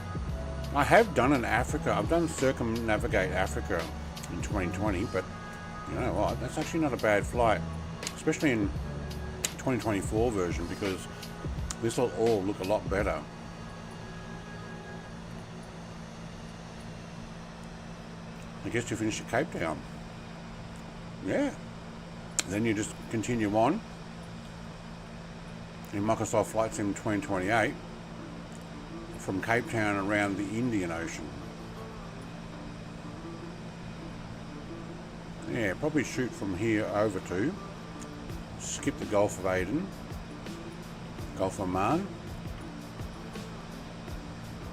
I have done in Africa. I've done circumnavigate Africa in 2020, but you know what? That's actually not a bad flight, especially in 2024 version, because this will all look a lot better. I guess you finish at Cape Town. Yeah. Then you just continue on in Microsoft Flight Sim 2028 from Cape Town around the Indian Ocean. Yeah, probably shoot from here over to, skip the Gulf of Aden, Gulf of Oman,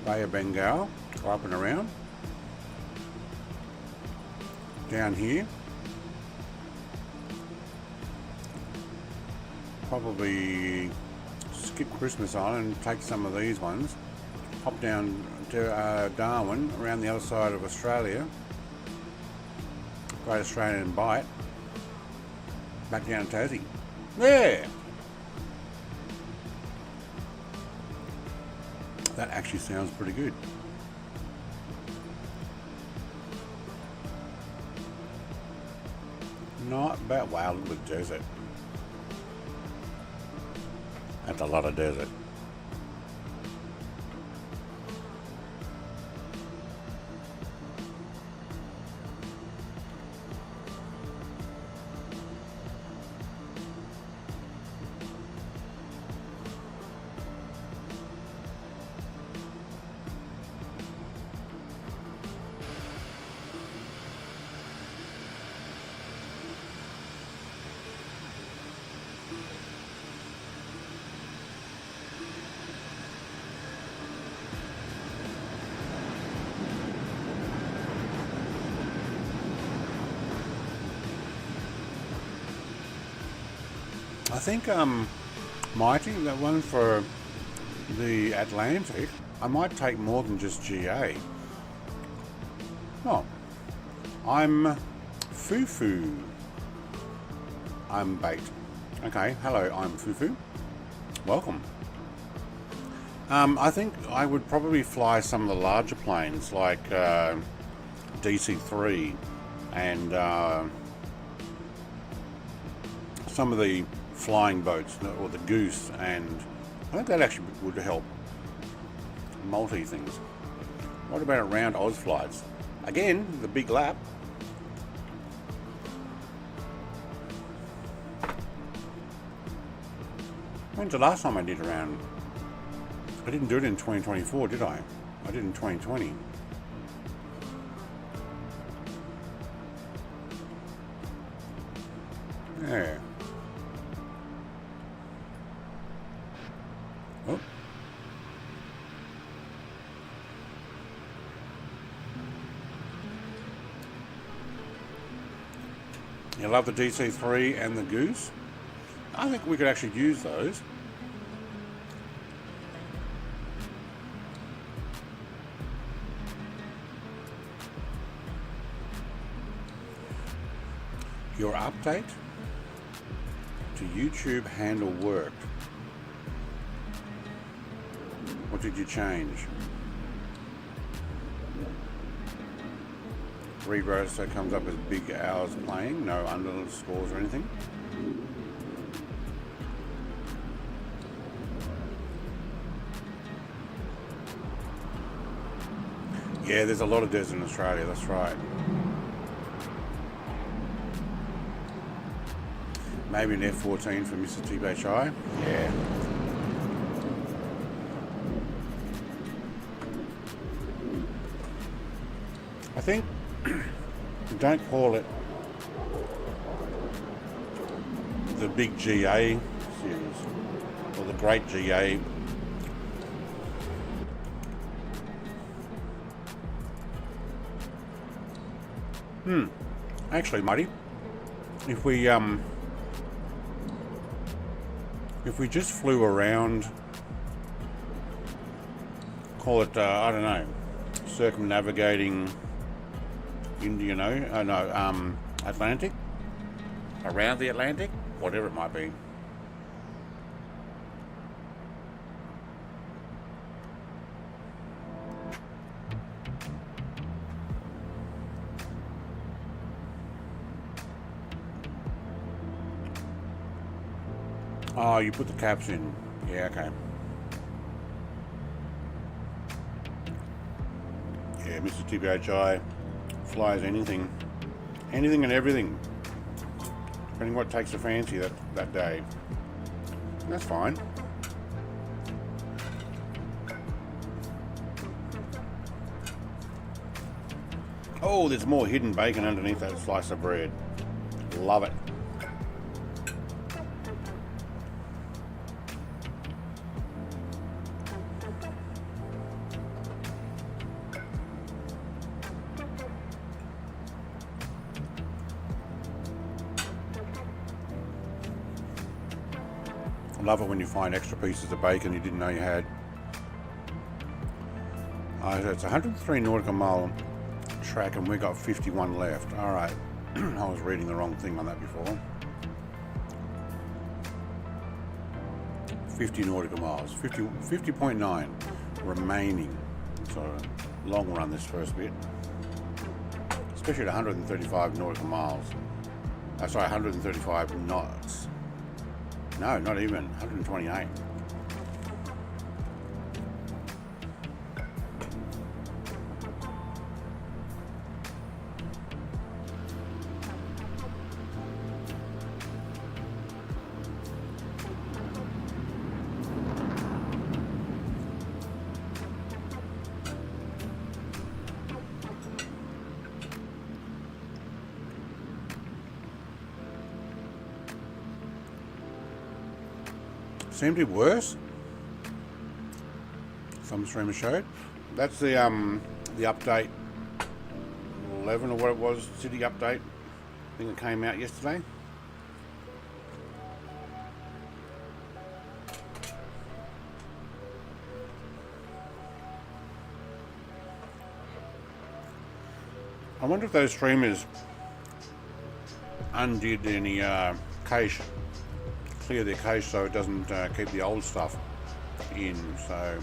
Bay of Bengal, go up and around, down here, probably skip Christmas Island, take some of these ones, hop down to Darwin, around the other side of Australia, Great Australian Bight, back down to Tassie. There! That actually sounds pretty good. Not bad. Wow, look at the desert. That's a lot of desert. I think Mighty, that one for the Atlantic, I might take more than just GA. Oh, I'm Fufu. I'm Bait. Okay, hello, I'm Fufu. Welcome. I think I would probably fly some of the larger planes like DC-3 and some of the flying boats, or the Goose, and I think that actually would help multi things. What about around Oz flights? Again, the big lap. When's the last time I did around? I didn't do it in 2024, did I? I did in 2020. Yeah. Oh. You love the DC-3 and the Goose? I think we could actually use those. Your update to YouTube handle worked. What did you change? Read roster comes up as big hours playing, no underscores or anything. Yeah, there's a lot of desert in Australia, that's right. Maybe an F14 for Mr. TBHI. Yeah. I think, don't call it the big GA series or the great GA. Actually, Muddy, if we just flew around, call it, I don't know, circumnavigating Indian, Atlantic, around the Atlantic, whatever it might be. Oh, you put the caps in. Yeah, okay. Yeah, Mr. TBHI flies anything and everything, depending what takes a fancy that day. That's fine. Oh, there's more hidden bacon underneath that slice of bread. Love it. Love it when you find extra pieces of bacon you didn't know you had. It's 103 nautical mile track and we got 51 left. Alright, I was reading the wrong thing on that before. 50 nautical miles, 50.9 remaining. So long run this first bit. Especially at 135 nautical miles. Sorry, 135 knots. No, not even, 128. Seemed to be worse. Some streamer showed. That's the update 11 or what it was, city update. I think it came out yesterday. I wonder if those streamers undid any cache. Clear their cache so it doesn't keep the old stuff in. So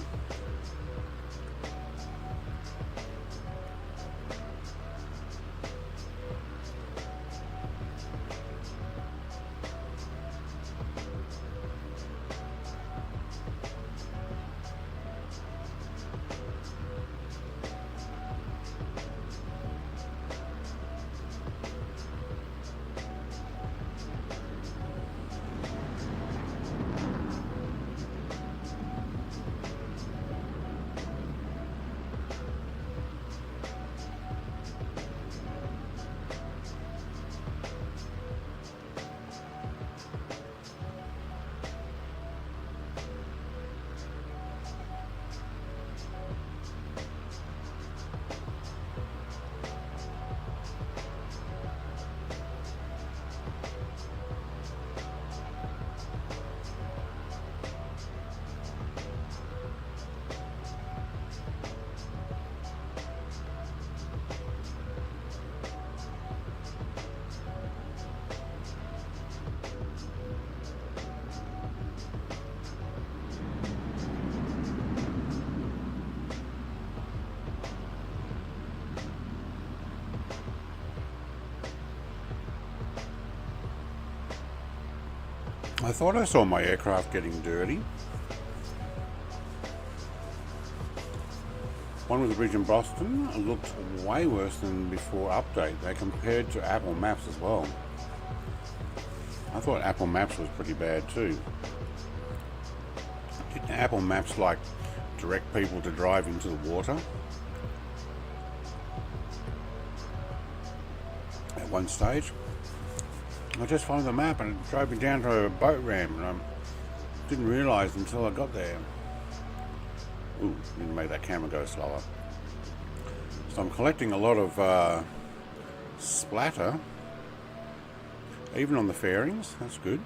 I thought I saw my aircraft getting dirty. One with the bridge in Boston looked way worse than before update. They compared to Apple Maps as well. I thought Apple Maps was pretty bad too. Didn't Apple Maps like direct people to drive into the water? At one stage, I just followed the map and it drove me down to a boat ramp, and I didn't realise until I got there. Ooh, need to make that camera go slower. So I'm collecting a lot of splatter, even on the fairings. That's good.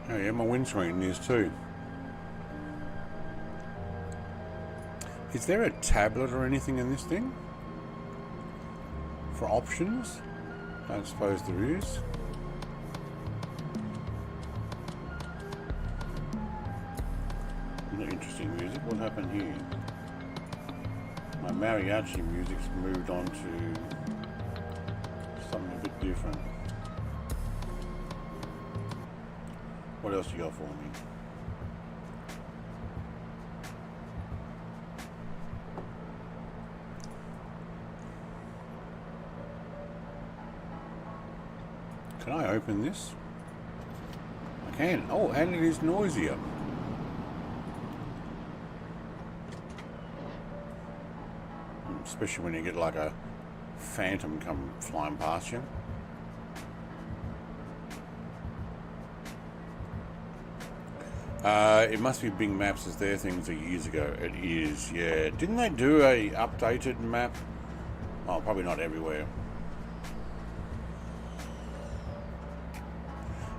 Oh yeah, my windscreen is too. Is there a tablet or anything in this thing? For options? Don't suppose there is. Interesting music. What happened here? My mariachi music's moved on to something a bit different. What else you got for me? Can I open this? I can. Oh, and it is noisier. Especially when you get like a phantom come flying past you. It must be Bing Maps as their things a years ago. It is, yeah. Didn't they do a updated map? Oh, probably not everywhere.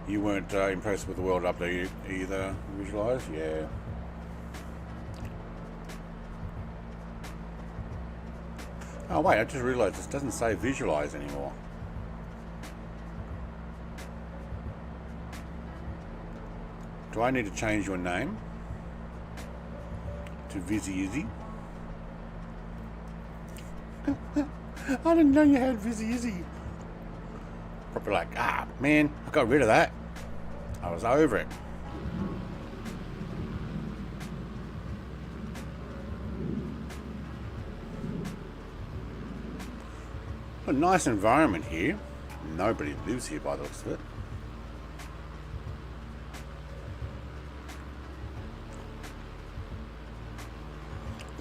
You weren't impressed with the world update either, Visualize? Yeah. Oh wait, I just realised this doesn't say Visualize anymore. Do I need to change your name to Vizzy Izzy? I didn't know you had Vizzy Izzy. Probably like, ah man, I got rid of that. I was over it. A nice environment here. Nobody lives here by the looks of it.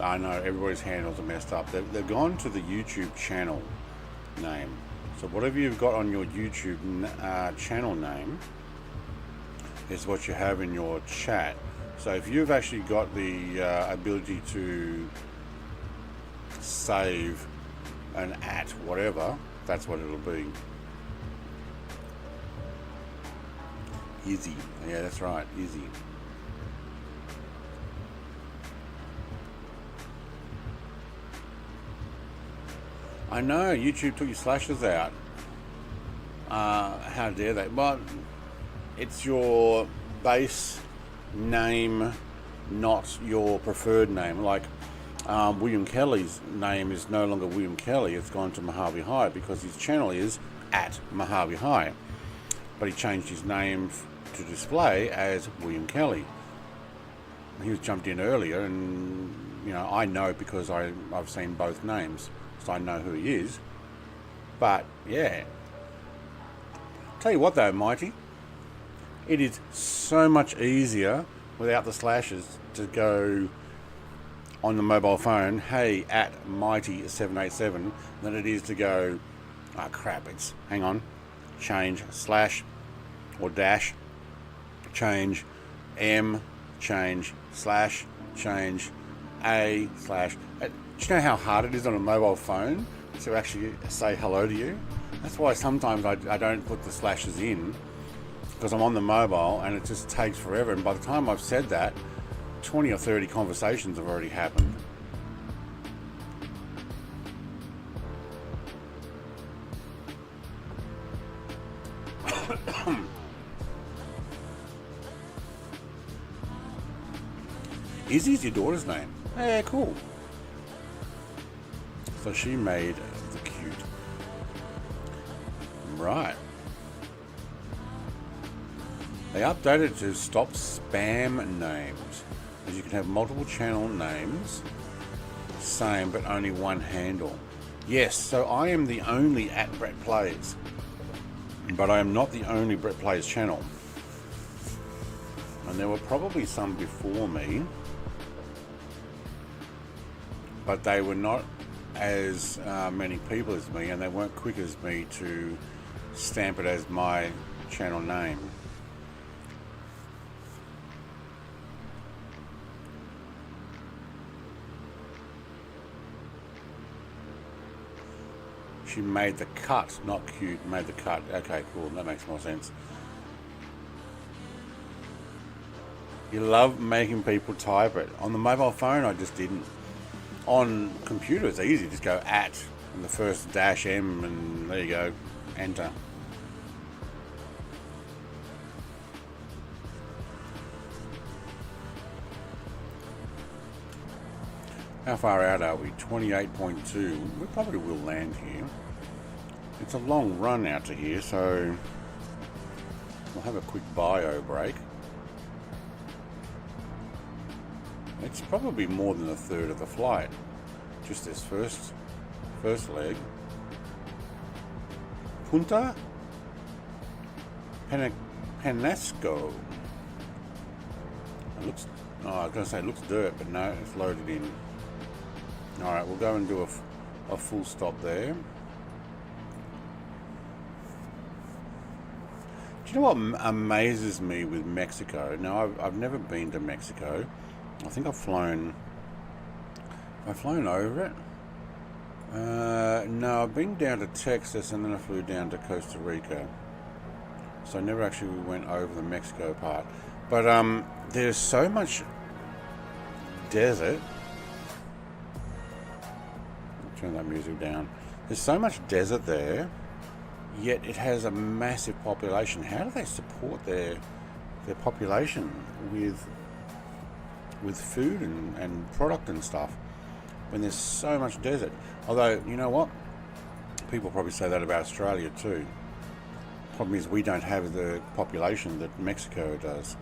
I know everybody's handles are messed up. They've gone to the YouTube channel name. So whatever you've got on your YouTube channel name is what you have in your chat. So if you've actually got the ability to save an at whatever, that's what it'll be. Izzy. Yeah, that's right, Izzy. I know, YouTube took your slashes out. How dare they? But it's your base name, not your preferred name. Like William Kelly's name is no longer William Kelly, it's gone to Mojave High because his channel is at Mojave High. But he changed his name to display as William Kelly. He was jumped in earlier, and you know, I know because I've seen both names. So I know who he is. But yeah, tell you what though, Mighty, it is so much easier without the slashes to go on the mobile phone, hey at Mighty787, than it is to go, oh crap, it's, hang on, change slash or dash, change M, change slash, change A slash. Do you know how hard it is on a mobile phone to actually say hello to you? That's why sometimes I don't put the slashes in, because I'm on the mobile and it just takes forever. And by the time I've said that, 20 or 30 conversations have already happened. Izzy's your daughter's name? Yeah, cool. So she made the cute. Right. They updated to stop spam names, as you can have multiple channel names, same but only one handle. Yes, so I am the only @BrettPlays, but I am not the only Brett Plays channel. And there were probably some before me, but they were not as many people as me, and they weren't quick as me to stamp it as my channel name. She made the cut, not cute, made the cut. Okay, cool, that makes more sense. You love making people type it. On the mobile phone, I just didn't. On computer, it's easy. Just go @ and the first -M, and there you go, enter. How far out are we? 28.2. We probably will land here. It's a long run out to here, so we'll have a quick bio break. It's probably more than a third of the flight. Just this first leg. Punta Penasco. It looks. Oh, I was going to say it looks dirt, but no, it's loaded in. All right, we'll go and do a full stop there. Do you know what amazes me with Mexico? Now, I've never been to Mexico. I think I've flown over it. No, I've been down to Texas and then I flew down to Costa Rica. So I never actually went over the Mexico part. But there's so much desert. Turn that music down. There's so much desert there, yet it has a massive population. How do they support their population with food and product and stuff when there's so much desert? Although, you know what? People probably say that about Australia too. Problem is we don't have the population that Mexico does.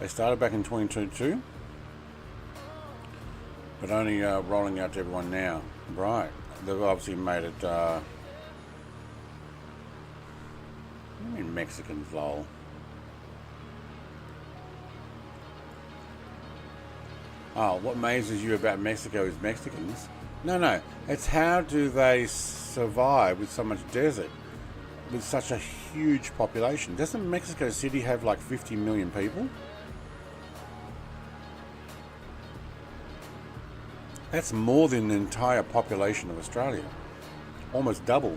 They started back in 2022, but only rolling out to everyone now. Right. They've obviously made it, I mean Mexicans, lol. Oh, what amazes you about Mexico is Mexicans? No, it's how do they survive with so much desert, with such a huge population? Doesn't Mexico City have like 50 million people? That's more than the entire population of Australia. Almost double.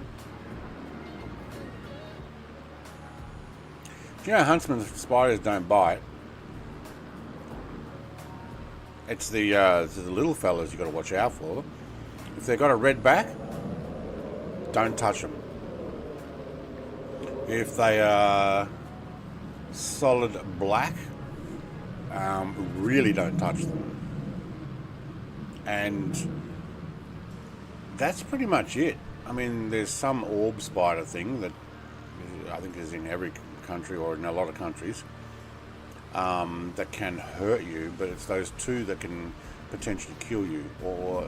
Do you know huntsman spiders don't bite? It's the little fellas you got to watch out for. If they've got a red back, don't touch them. If they are solid black, really don't touch them. And that's pretty much it. I mean, there's some orb spider thing that I think is in every country or in a lot of countries that can hurt you, but it's those two that can potentially kill you or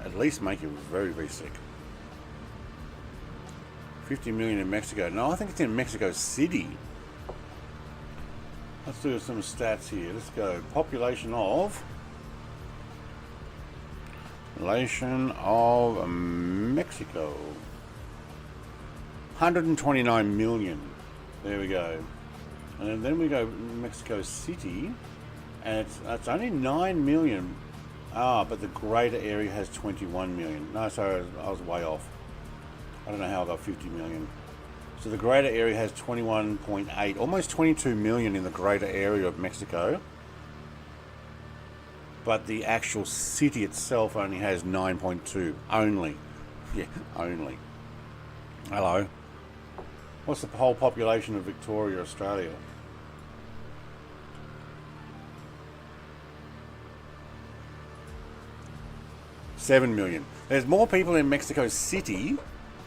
at least make you very, very sick. 50 million in Mexico. No, I think it's in Mexico City. Let's do some stats here. Let's go. Population of Mexico. 129 million. There we go. And then we go Mexico City, and it's only 9 million. But the greater area has 21 million. No, sorry, I was way off. I don't know how I got 50 million. So the greater area has 21.8, almost 22 million in the greater area of Mexico. But the actual city itself only has 9.2. Only. Yeah, only. Hello. What's the whole population of Victoria, Australia? $7 million. There's more people in Mexico City,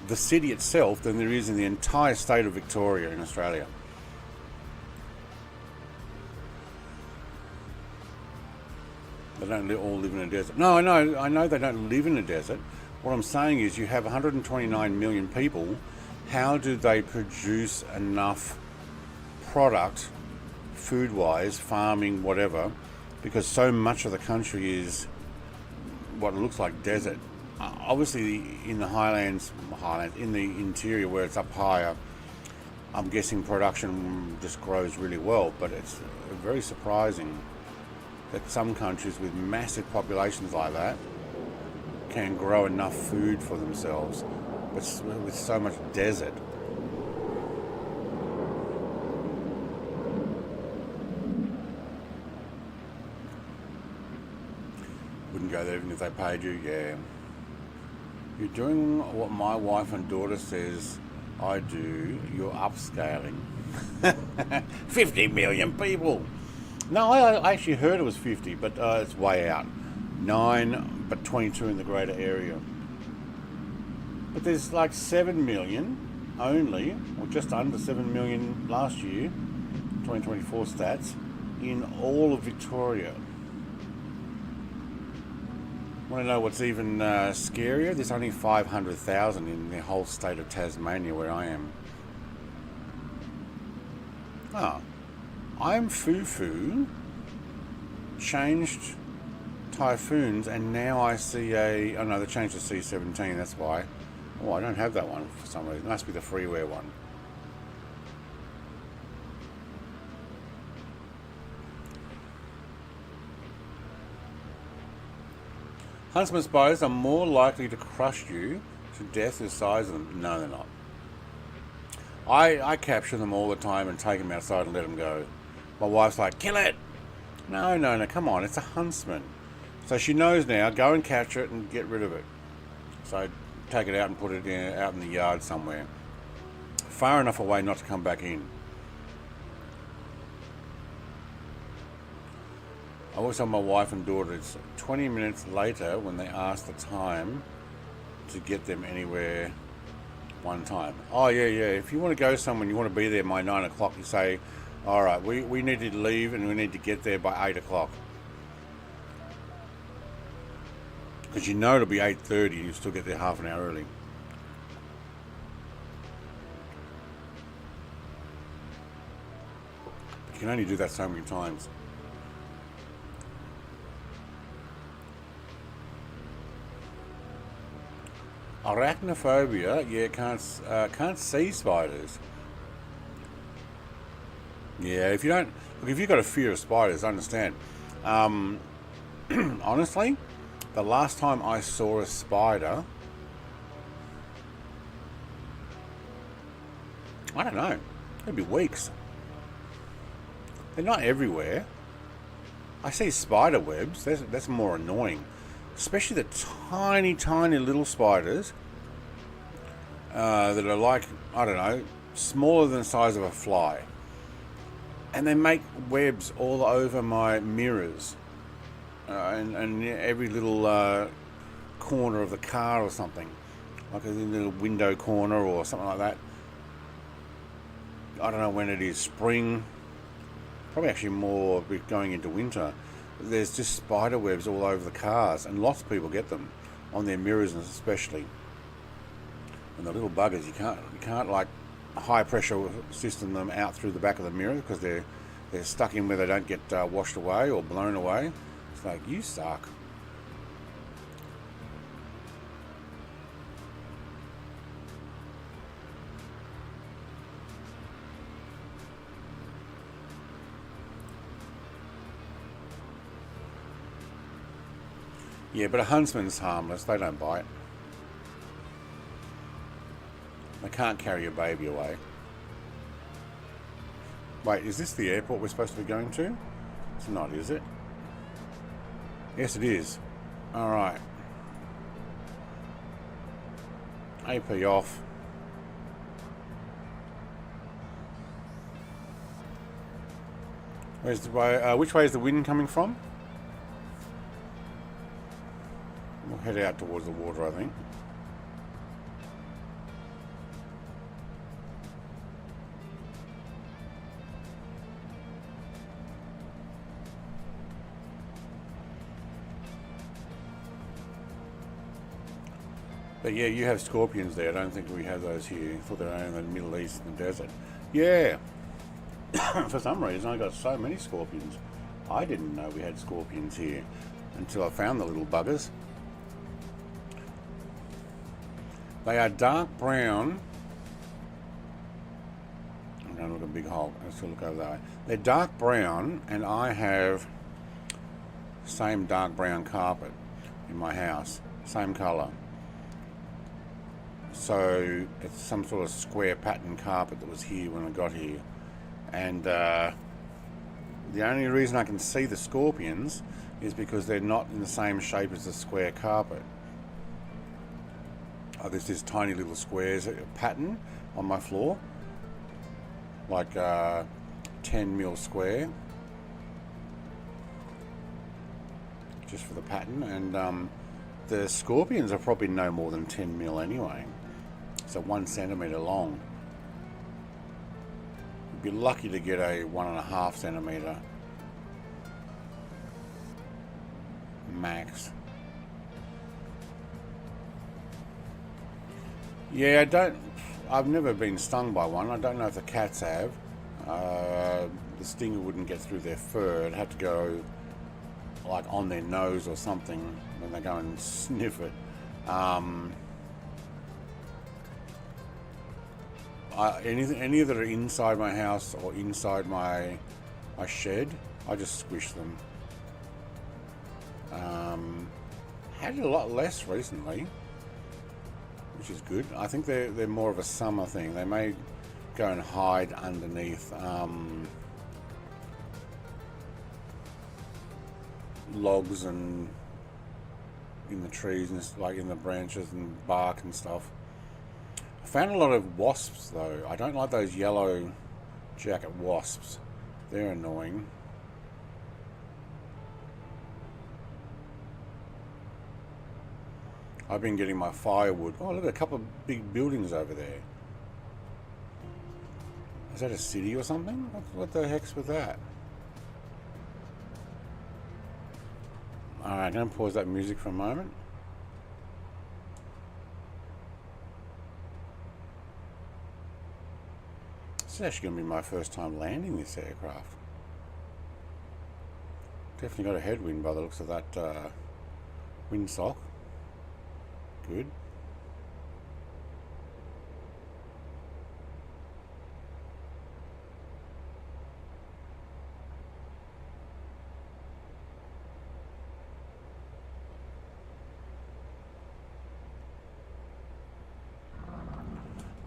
the city itself, than there is in the entire state of Victoria in Australia. They don't all live in a desert. No, I know they don't live in a desert. What I'm saying is you have 129 million people. How do they produce enough product, food-wise, farming, whatever, because so much of the country is what looks like desert. Obviously in the highlands, in the interior where it's up higher, I'm guessing production just grows really well, but it's very surprising that some countries with massive populations like that can grow enough food for themselves, but with so much desert. Wouldn't go there even if they paid you. Yeah, you're doing what my wife and daughter says I do. You're upscaling. 50 million people. No, I actually heard it was 50, but it's way out. 9, but 22 in the greater area. But there's like 7 million only, or just under 7 million last year, 2024 stats, in all of Victoria. Want to know what's even scarier? There's only 500,000 in the whole state of Tasmania where I am. Ah, I'm Fufu, changed typhoons, and now I see oh no, they changed to C17, that's why. Oh, I don't have that one for some reason. It must be the freeware one. Huntsman spiders are more likely to crush you to death the size of them. No, they're not. I capture them all the time and take them outside and let them go. My wife's like, kill it! No, come on, it's a huntsman. So she knows now, go and capture it and get rid of it. So I take it out and put it out in the yard somewhere. Far enough away not to come back in. I always tell my wife and daughter it's 20 minutes later when they ask the time to get them anywhere one time. Oh yeah, if you want to go somewhere and you want to be there by 9 o'clock, you say, alright, we need to leave and we need to get there by 8 o'clock. Because you know it'll be 8:30 and you still get there half an hour early. But you can only do that so many times. Arachnophobia, yeah, can't see spiders. Yeah, if you've got a fear of spiders, I understand. Honestly, the last time I saw a spider, I don't know, it'd be weeks. They're not everywhere. I see spider webs, that's more annoying. Especially the tiny, tiny little spiders that are like, I don't know, smaller than the size of a fly. And they make webs all over my mirrors and every little corner of the car or something. Like a little window corner or something like that. I don't know when it is, spring. Probably actually more going into winter. There's just spider webs all over the cars, and lots of people get them on their mirrors, especially. And the little buggers, you can't like high pressure system them out through the back of the mirror because they're stuck in where they don't get washed away or blown away. It's like, you suck. Yeah, but a huntsman's harmless. They don't bite. They can't carry a baby away. Wait, is this the airport we're supposed to be going to? It's not, is it? Yes, it is. Alright. AP off. Where's the way? Which way is the wind coming from? We'll head out towards the water, I think. But yeah, you have scorpions there. I don't think we have those here. I thought they were only in the Middle East and the desert. Yeah. For some reason, I got so many scorpions. I didn't know we had scorpions here until I found the little buggers. They are dark brown. I'm going to look at a big hole. Let's look over that way. They're dark brown, and I have same dark brown carpet in my house. Same colour. So it's some sort of square pattern carpet that was here when I got here. And the only reason I can see the scorpions is because they're not in the same shape as the square carpet. Oh, there's this tiny little squares pattern on my floor, like 10 mil square, just for the pattern. And the scorpions are probably no more than 10 mil anyway, so 1 centimetre long. You'd be lucky to get a 1.5 centimetre max. Yeah, I've never been stung by one. I don't know if the cats have. The stinger wouldn't get through their fur. It'd have to go like on their nose or something when they go and sniff it. Any that are inside my house or inside my shed, I just squish them. Had a lot less recently, which is good. I think they're more of a summer thing. They may go and hide underneath logs and in the trees and like in the branches and bark and stuff. I found a lot of wasps though. I don't like those yellow jacket wasps. They're annoying. I've been getting my firewood. Oh, look, a couple of big buildings over there. Is that a city or something? What the heck's with that? Alright, I'm going to pause that music for a moment. This is actually going to be my first time landing this aircraft. Definitely got a headwind by the looks of that windsock. Good.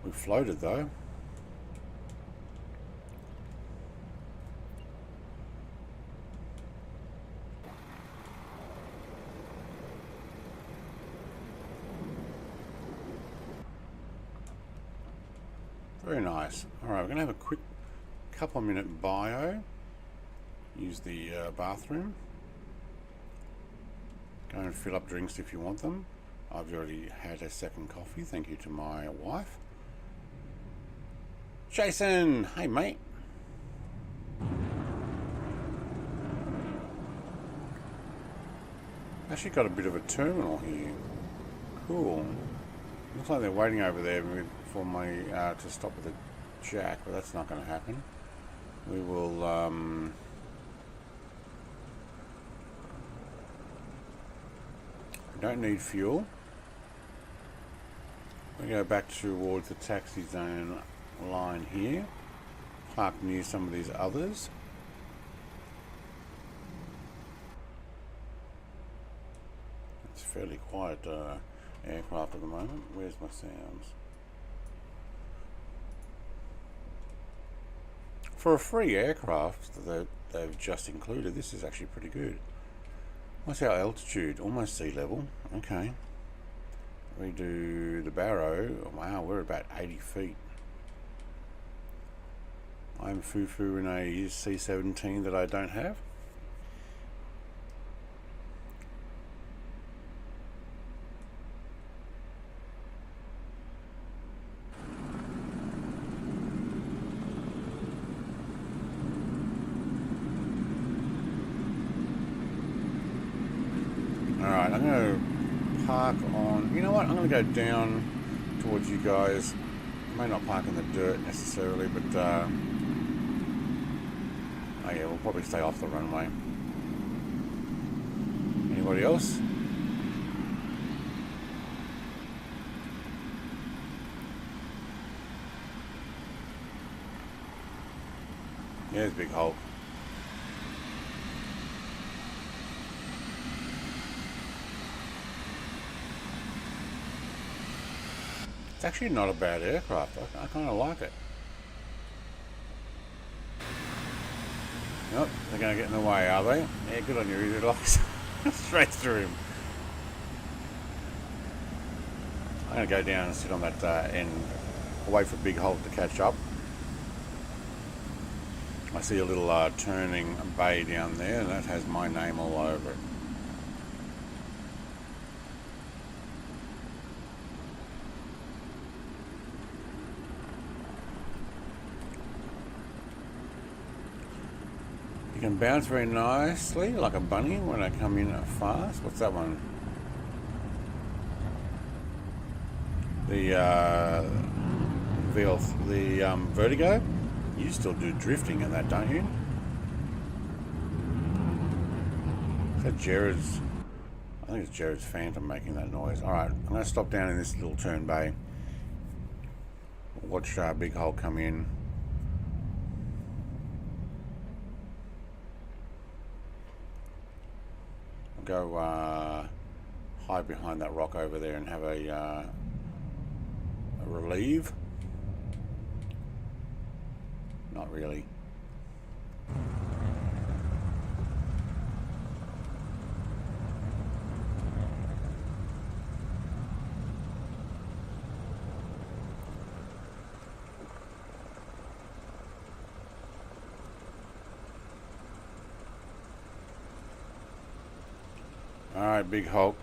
We floated though. Very nice. Alright, we're going to have a quick couple of minute bio. Use the bathroom. Go and fill up drinks if you want them. I've already had a second coffee, thank you to my wife. Jason! Hey mate! Actually got a bit of a terminal here. Cool. Looks like they're waiting over there for me to stop with the jack, but that's not going to happen. We will we don't need fuel. We go back towards the taxi zone line here. Park near some of these others. It's fairly quiet aircraft at the moment. Where's my sounds? For a free aircraft that they've just included, this is actually pretty good. What's our altitude? Almost sea level. Okay. We do the Barrow. Wow, we're about 80 feet. I'm foo-foo in a C17 that I don't have. Alright, I'm going to park on... You know what? I'm going to go down towards you guys. I may not park in the dirt necessarily, but... oh yeah, we'll probably stay off the runway. Anybody else? Yeah, there's Big Hulk. It's actually not a bad aircraft. I kind of like it. Nope, they're going to get in the way, are they? Yeah, good on you, Easy Locks. Straight through him. I'm going to go down and sit on that end. I'll wait for Big Hulk to catch up. I see a little turning bay down there, and that has my name all over it. You can bounce very nicely, like a bunny, when I come in fast. What's that one? The Vertigo? You still do drifting in that, don't you? Is that Jared's? I think it's Jared's Phantom making that noise. Alright, I'm going to stop down in this little turn bay. Watch Big Hulk come in. Go hide behind that rock over there and have a relieve. Not really. Alright, Big Hulk.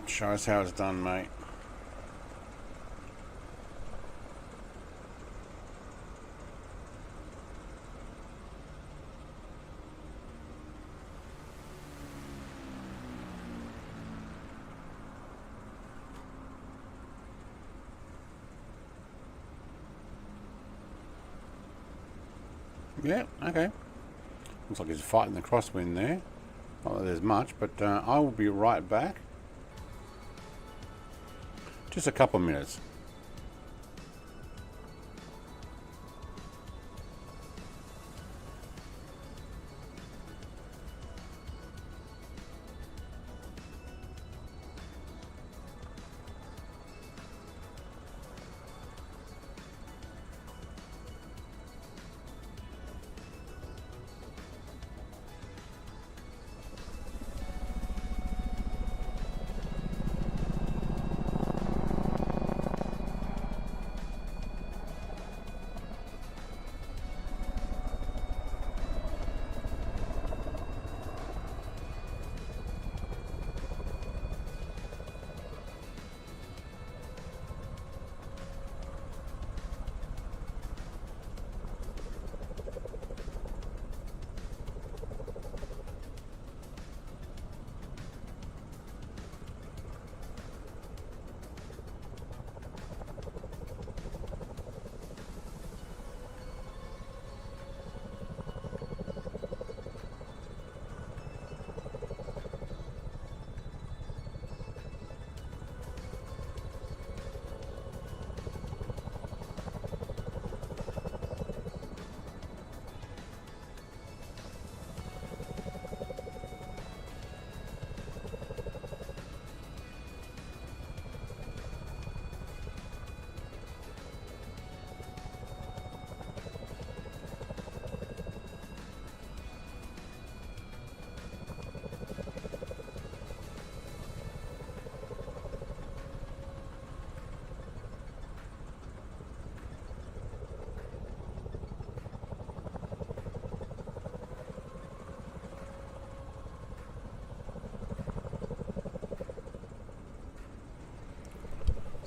Show us how it's done, mate. Yeah, okay. Looks like he's fighting the crosswind there. Not that there's much, but I will be right back. Just a couple of minutes.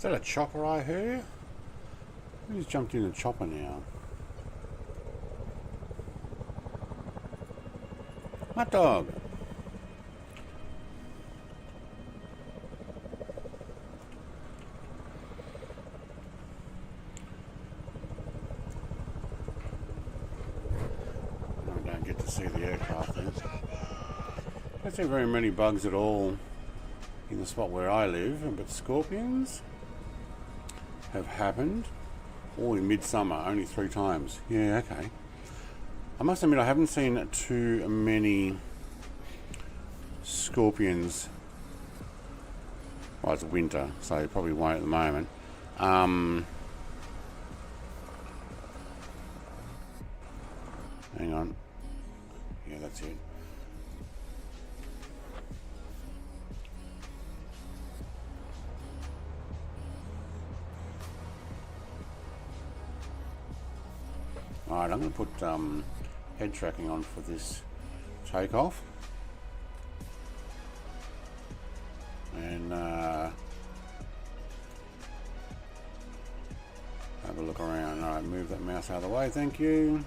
Is that a chopper I heard? Who's jumped in the chopper now? Hot dog. I don't get to see the aircraft then. Don't see very many bugs at all in the spot where I live, but scorpions have happened all in midsummer, only 3 times. Yeah, okay. I must admit I haven't seen too many scorpions. Well, it's winter, so you probably won't at the moment. Hang on. Yeah, that's it. Alright, I'm going to put head tracking on for this takeoff. And have a look around. Alright, move that mouse out of the way, thank you.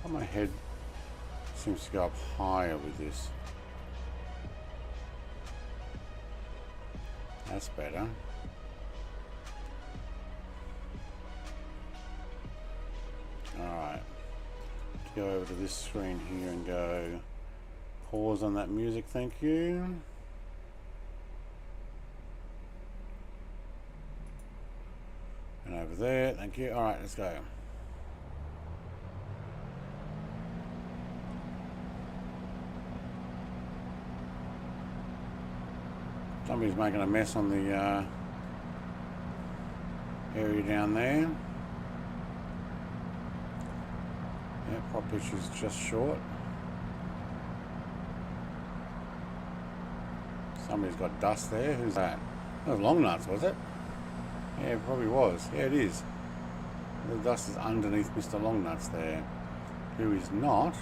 Oh, my head seems to go up higher with this. That's better. Alright, let's go over to this screen here and go pause on that music, thank you. And over there, thank you. Alright, let's go. Somebody's making a mess on the area down there. Yeah, prop pitch is just short. Somebody's got dust there. Who's that? That was Long Nuts, was it? Yeah, it probably was. Yeah, it is. The dust is underneath Mr. Long Nuts there, who is not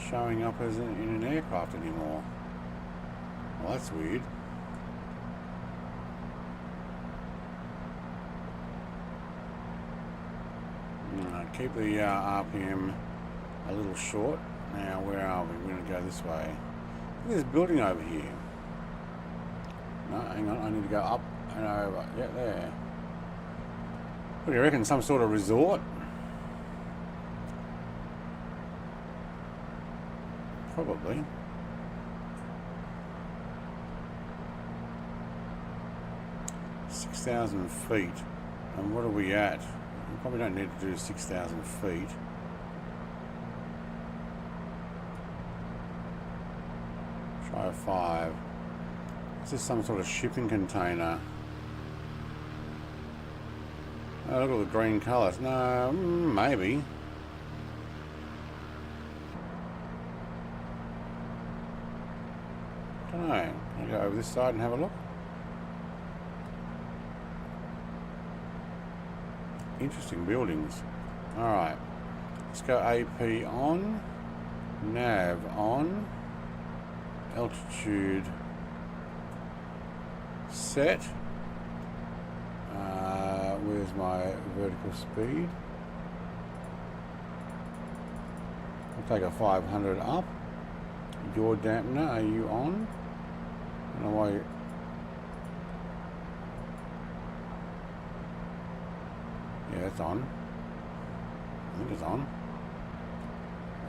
showing up as in an aircraft anymore. Well, that's weird. Keep the RPM a little short. Now, where are we? We're going to go this way. Look at this building over here. No, hang on. I need to go up and over. Yeah, there. What do you reckon? Some sort of resort? Probably. 6,000 feet. And what are we at? We probably don't need to do 6,000 feet. Try a 5. Is this some sort of shipping container? Oh, look at the green colours. No, maybe. Don't know. I'll go over this side and have a look. Interesting buildings. Alright, let's go AP on, nav on, altitude set. Where's my vertical speed? I'll take a 500 up. Yaw dampener, are you on? I don't know why. Yeah, it's on. I think it's on.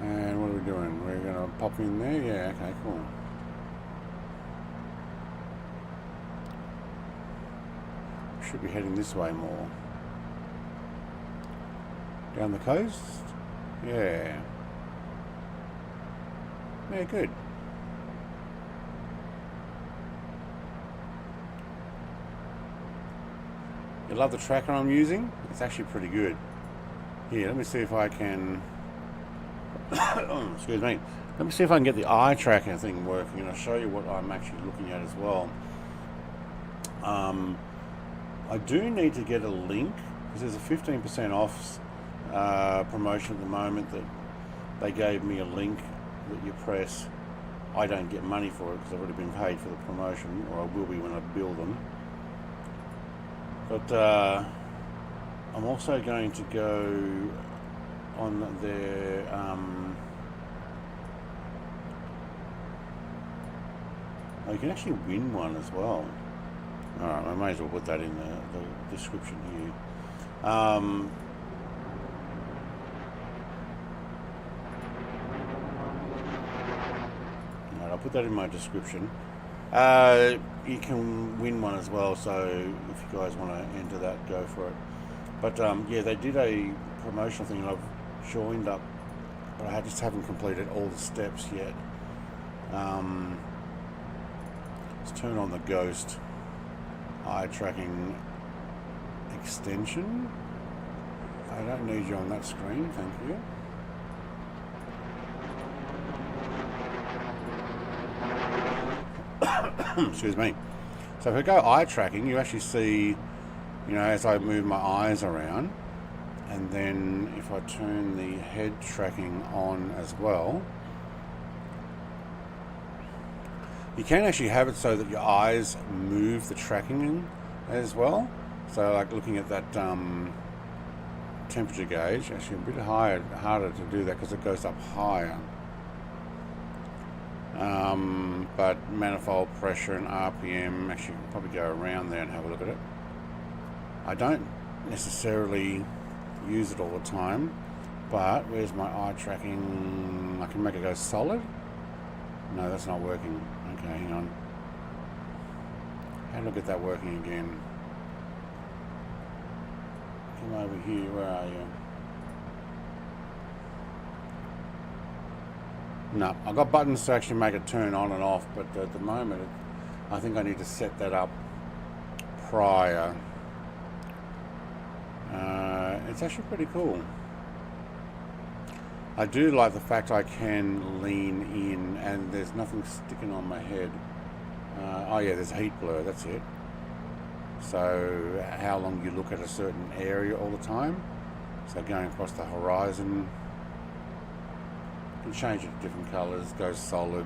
And what are we doing? We're going to pop in there? Yeah, okay, cool. Should be heading this way more. Down the coast? Yeah. Yeah, good. You love the tracker I'm using? It's actually pretty good. Here, let me see if I can... excuse me. Let me see if I can get the eye tracker thing working, and I'll show you what I'm actually looking at as well. I do need to get a link, because there's a 15% off promotion at the moment that they gave me a link that you press I don't get money for it because I've already been paid for the promotion, or I will be when I build them. But I'm also going to go on their oh, you can actually win one as well. Alright, I may as well put that in the description here. I'll put that in my description. You can win one as well, so if you guys want to enter that, go for it. But yeah, they did a promotional thing and I've joined up, but I just haven't completed all the steps yet. Let's turn on the Ghost eye tracking extension. I don't need you on that screen, thank you. Excuse me. So if I go eye tracking, you actually see, you know, as I move my eyes around, and then if I turn the head tracking on as well, you can actually have it so that your eyes move the tracking as well. So like looking at that temperature gauge, actually a bit harder to do that because it goes up higher. But manifold pressure and RPM, actually probably go around there and have a look at it. I don't necessarily use it all the time, but where's my eye tracking? I can make it go solid. No, that's not working. Okay, hang on. How do I get that working again? Come over here, where are you? No, I've got buttons to actually make it turn on and off, but at the moment I think I need to set that up prior. It's actually pretty cool. I do like the fact I can lean in and there's nothing sticking on my head. Oh yeah, there's heat blur, that's it. So how long you look at a certain area all the time. So going across the horizon, you can change it to different colours, goes solid.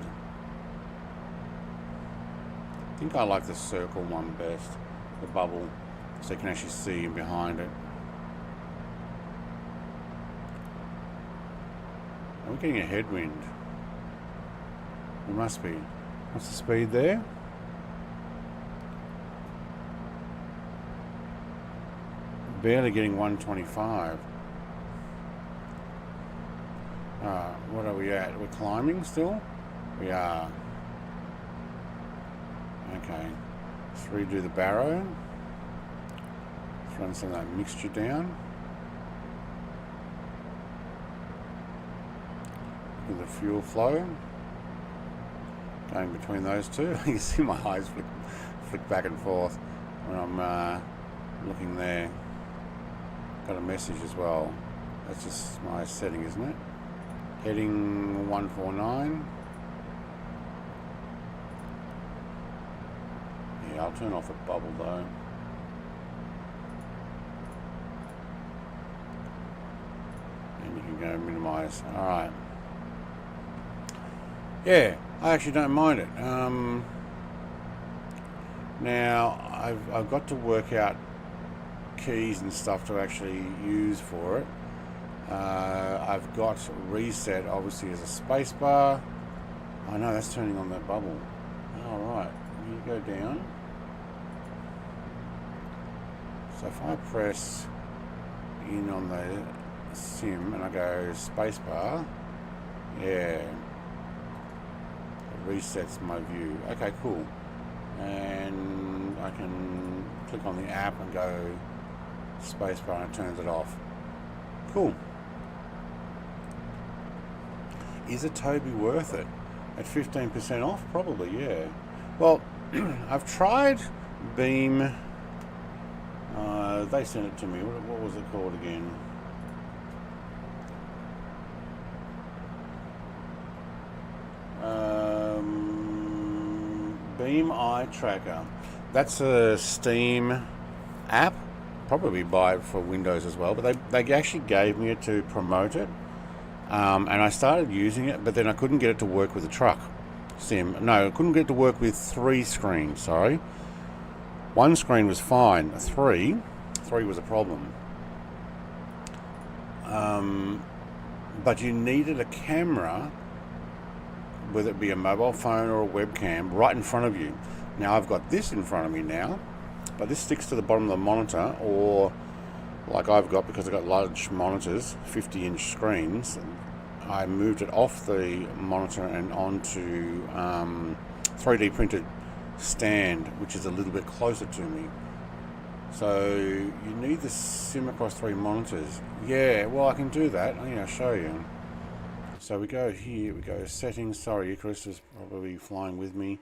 I think I like the circle one best, the bubble, so you can actually see behind it. Are we getting a headwind? We must be. What's the speed there? Barely getting 125. What are we at? We're climbing still? We are. Okay. Let's redo the barrow. Let's run some of that mixture down. Look at the fuel flow. Going between those two. You can see my eyes flick back and forth when I'm looking there. Got a message as well. That's just my setting, isn't it? Heading 149. Yeah, I'll turn off the bubble though. And you can go minimize. Alright. Yeah, I actually don't mind it. Now, I've got to work out keys and stuff to actually use for it. I've got reset obviously as a space bar. I know that's turning on that bubble. Alright, you go down. So if I press in on the sim and I go space bar, yeah, it resets my view. Okay, cool. And I can click on the app and go space bar and it turns it off. Cool. Is a Toby worth it? At 15% off? Probably, yeah. Well, I've tried Beam. They sent it to me. What was it called again? Beam Eye Tracker. That's a Steam app. Probably buy it for Windows as well, but they actually gave me it to promote it. And I started using it, but then I couldn't get it to work with the truck. sim. No, I couldn't get to work with 3 screens, sorry. 1 screen was fine. 3 was a problem. But you needed a camera, whether it be a mobile phone or a webcam, right in front of you. Now I've got this in front of me now, but this sticks to the bottom of the monitor, or like I've got, because I've got large monitors, 50-inch screens, I moved it off the monitor and onto 3D printed stand, which is a little bit closer to me. So you need the sim across 3 monitors. Yeah, well, I can do that. I'll show you. So we go here, we go settings. Sorry, Chris is probably flying with me.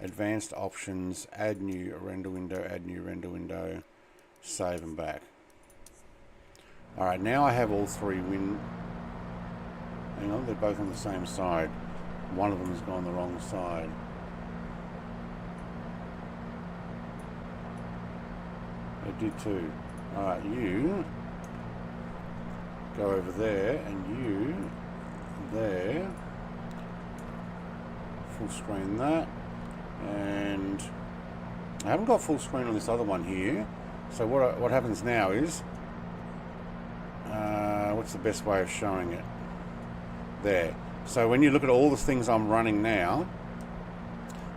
Advanced options, add new render window, add new render window, save and back. Alright, now I have all 3 hang on, they're both on the same side. One of them has gone the wrong side. They did too. Alright, you go over there, and you there. Full screen that. And I haven't got full screen on this other one here. So what happens now is, what's the best way of showing it? There. So when you look at all the things I'm running now,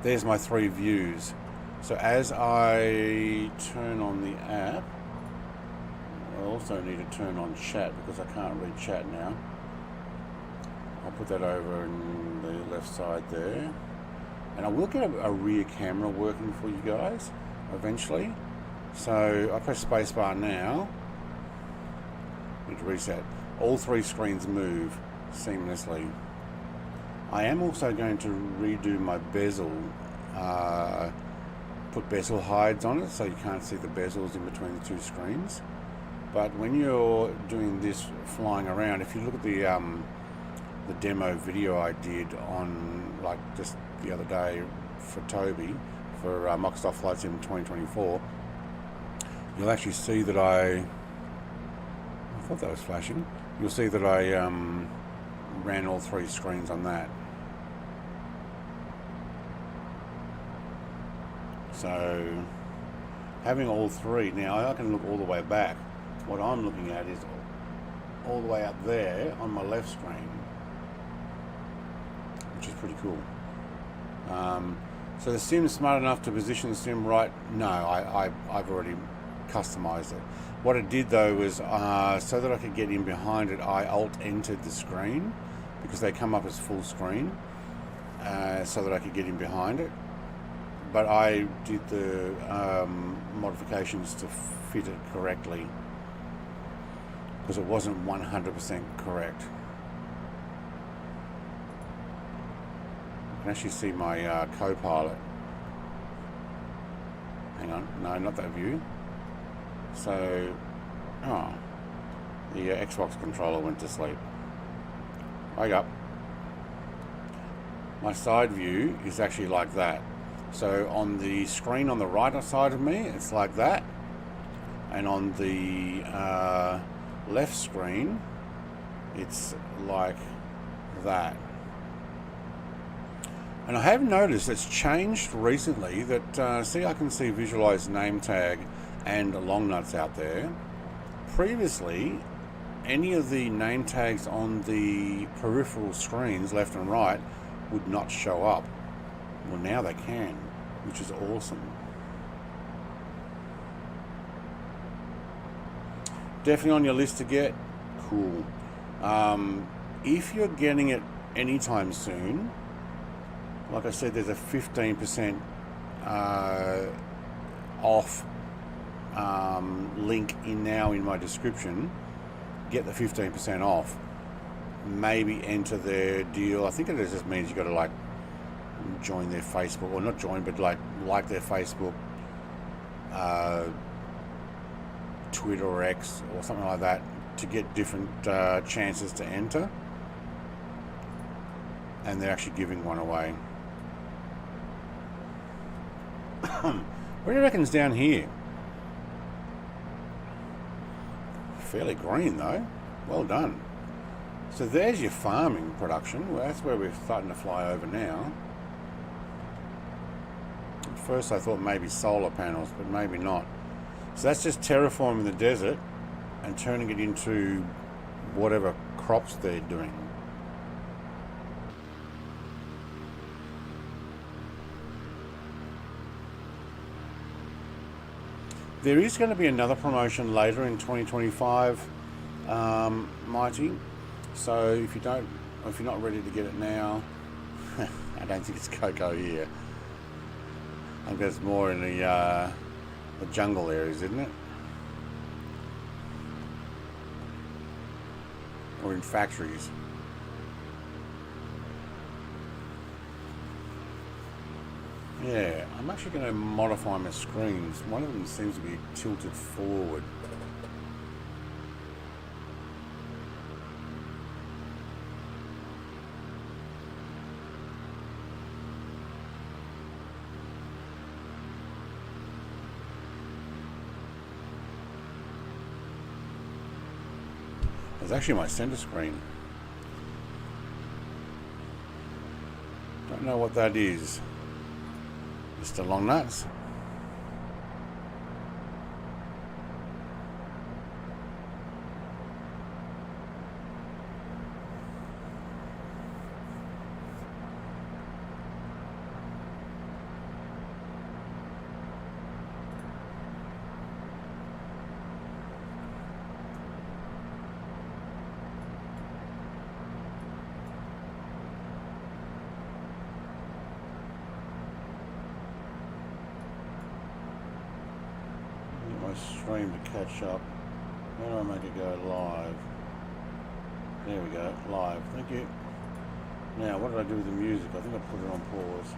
there's my 3 views. So as I turn on the app, I also need to turn on chat because I can't read chat now. I'll put that over in the left side there. And I will get a rear camera working for you guys eventually. So I press spacebar now. Need to reset. All 3 screens move seamlessly. I am also going to redo my bezel. Put bezel hides on it so you can't see the bezels in between the 2 screens. But when you're doing this flying around, if you look at the demo video I did on, like, just the other day for Toby for Microsoft Flight Sim 2024, you'll actually see that I thought that was flashing. You'll see that I ran all 3 screens on that. So having all 3, now I can look all the way back. What I'm looking at is all the way up there on my left screen, which is pretty cool. So the sim's smart enough to position the sim right? No, I've already customized it. What it did though was, so that I could get in behind it, I alt-entered the screen because they come up as full screen, so that I could get in behind it. But I did the modifications to fit it correctly because it wasn't 100% correct. You can actually see my co-pilot. Hang on, no, not that view. So, the Xbox controller went to sleep. Wake up. My side view is actually like that. So on the screen on the right side of me, it's like that. And on the left screen, it's like that. And I have noticed it's changed recently that, see, I can see visualize name tag and long nuts out there. Previously, any of the name tags on the peripheral screens, left and right, would not show up. Well, now they can, which is awesome. Definitely on your list to get. Cool. If you're getting it anytime soon, like I said, there's a 15% off link in my description. Get the 15% off. Maybe enter their deal. I think it just means you got to like join their Facebook, or not join, but like their Facebook, Twitter or X or something like that to get different chances to enter. And they're actually giving one away. What do you reckon's down here? Fairly green though. Well done. So there's your farming production. Well, that's where we're starting to fly over now. first I thought maybe solar panels, but maybe not. So that's just terraforming the desert and turning it into whatever crops they're doing. There is going to be another promotion later in 2025, Mighty. So if you're not ready to get it now, I don't think it's Coco here. I think it's more in the jungle areas, isn't it? Or in factories. Yeah, I'm actually going to modify my screens. One of them seems to be tilted forward. It's actually my center screen. Don't know what that is. Mr. Long Nuts. Stream to catch up. How do I make it go live? There we go, live. Thank you. Now, what did I do with the music? I think I put it on pause.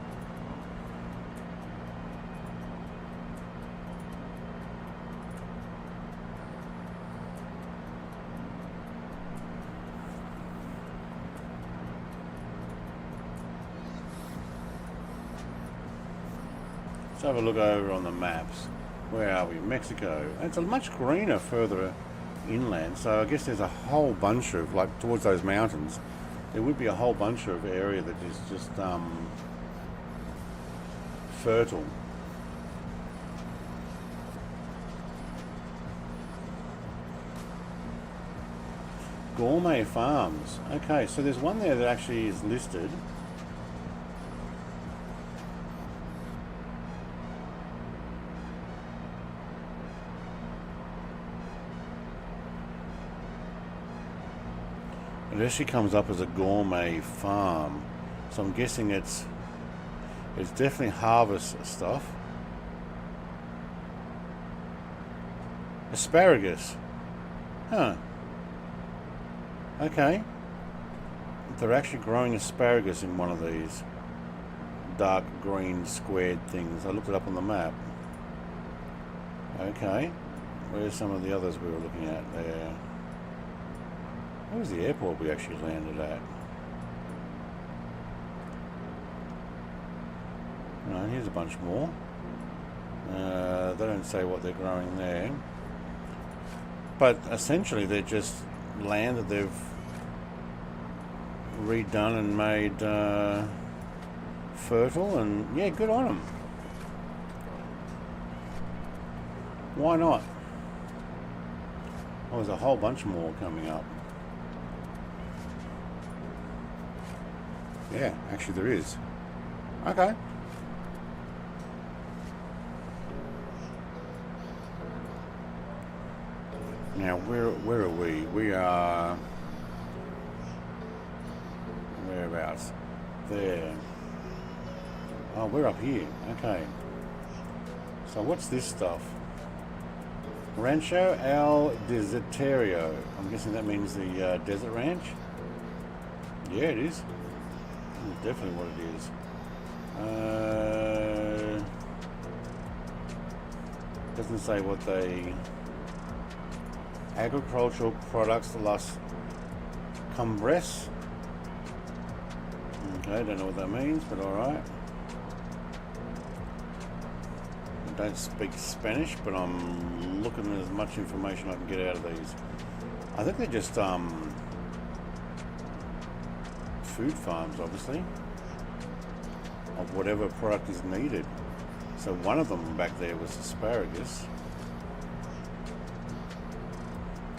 Let's have a look over on the maps. Where are we? Mexico. It's a much greener further inland, so I guess there's a whole bunch of, like towards those mountains, there would be a whole bunch of area that is just fertile. Gourmet farms. Okay, so there's one there that actually is listed. It actually comes up as a gourmet farm, so I'm guessing it's definitely harvest stuff. Asparagus. Huh. Okay. They're actually growing asparagus in one of these dark green squared things. I looked it up on the map. Okay. Where's some of the others we were looking at there? Where was the airport we actually landed at? No, here's a bunch more. They don't say what they're growing there. But essentially they're just land that they've redone and made fertile, and yeah, good on them. Why not? Oh, there's a whole bunch more coming up. Yeah, actually there is. Okay. Now where are we? We are whereabouts? There. Oh, we're up here. Okay. So what's this stuff? Rancho El Desertario. I'm guessing that means the desert ranch. Yeah, it is. Definitely what it is. Doesn't say what they... Agricultural products Las Cumbres. Okay, don't know what that means, but alright. I don't speak Spanish, but I'm looking at as much information I can get out of these. I think they're just food farms, obviously, of whatever product is needed. So one of them back there was asparagus.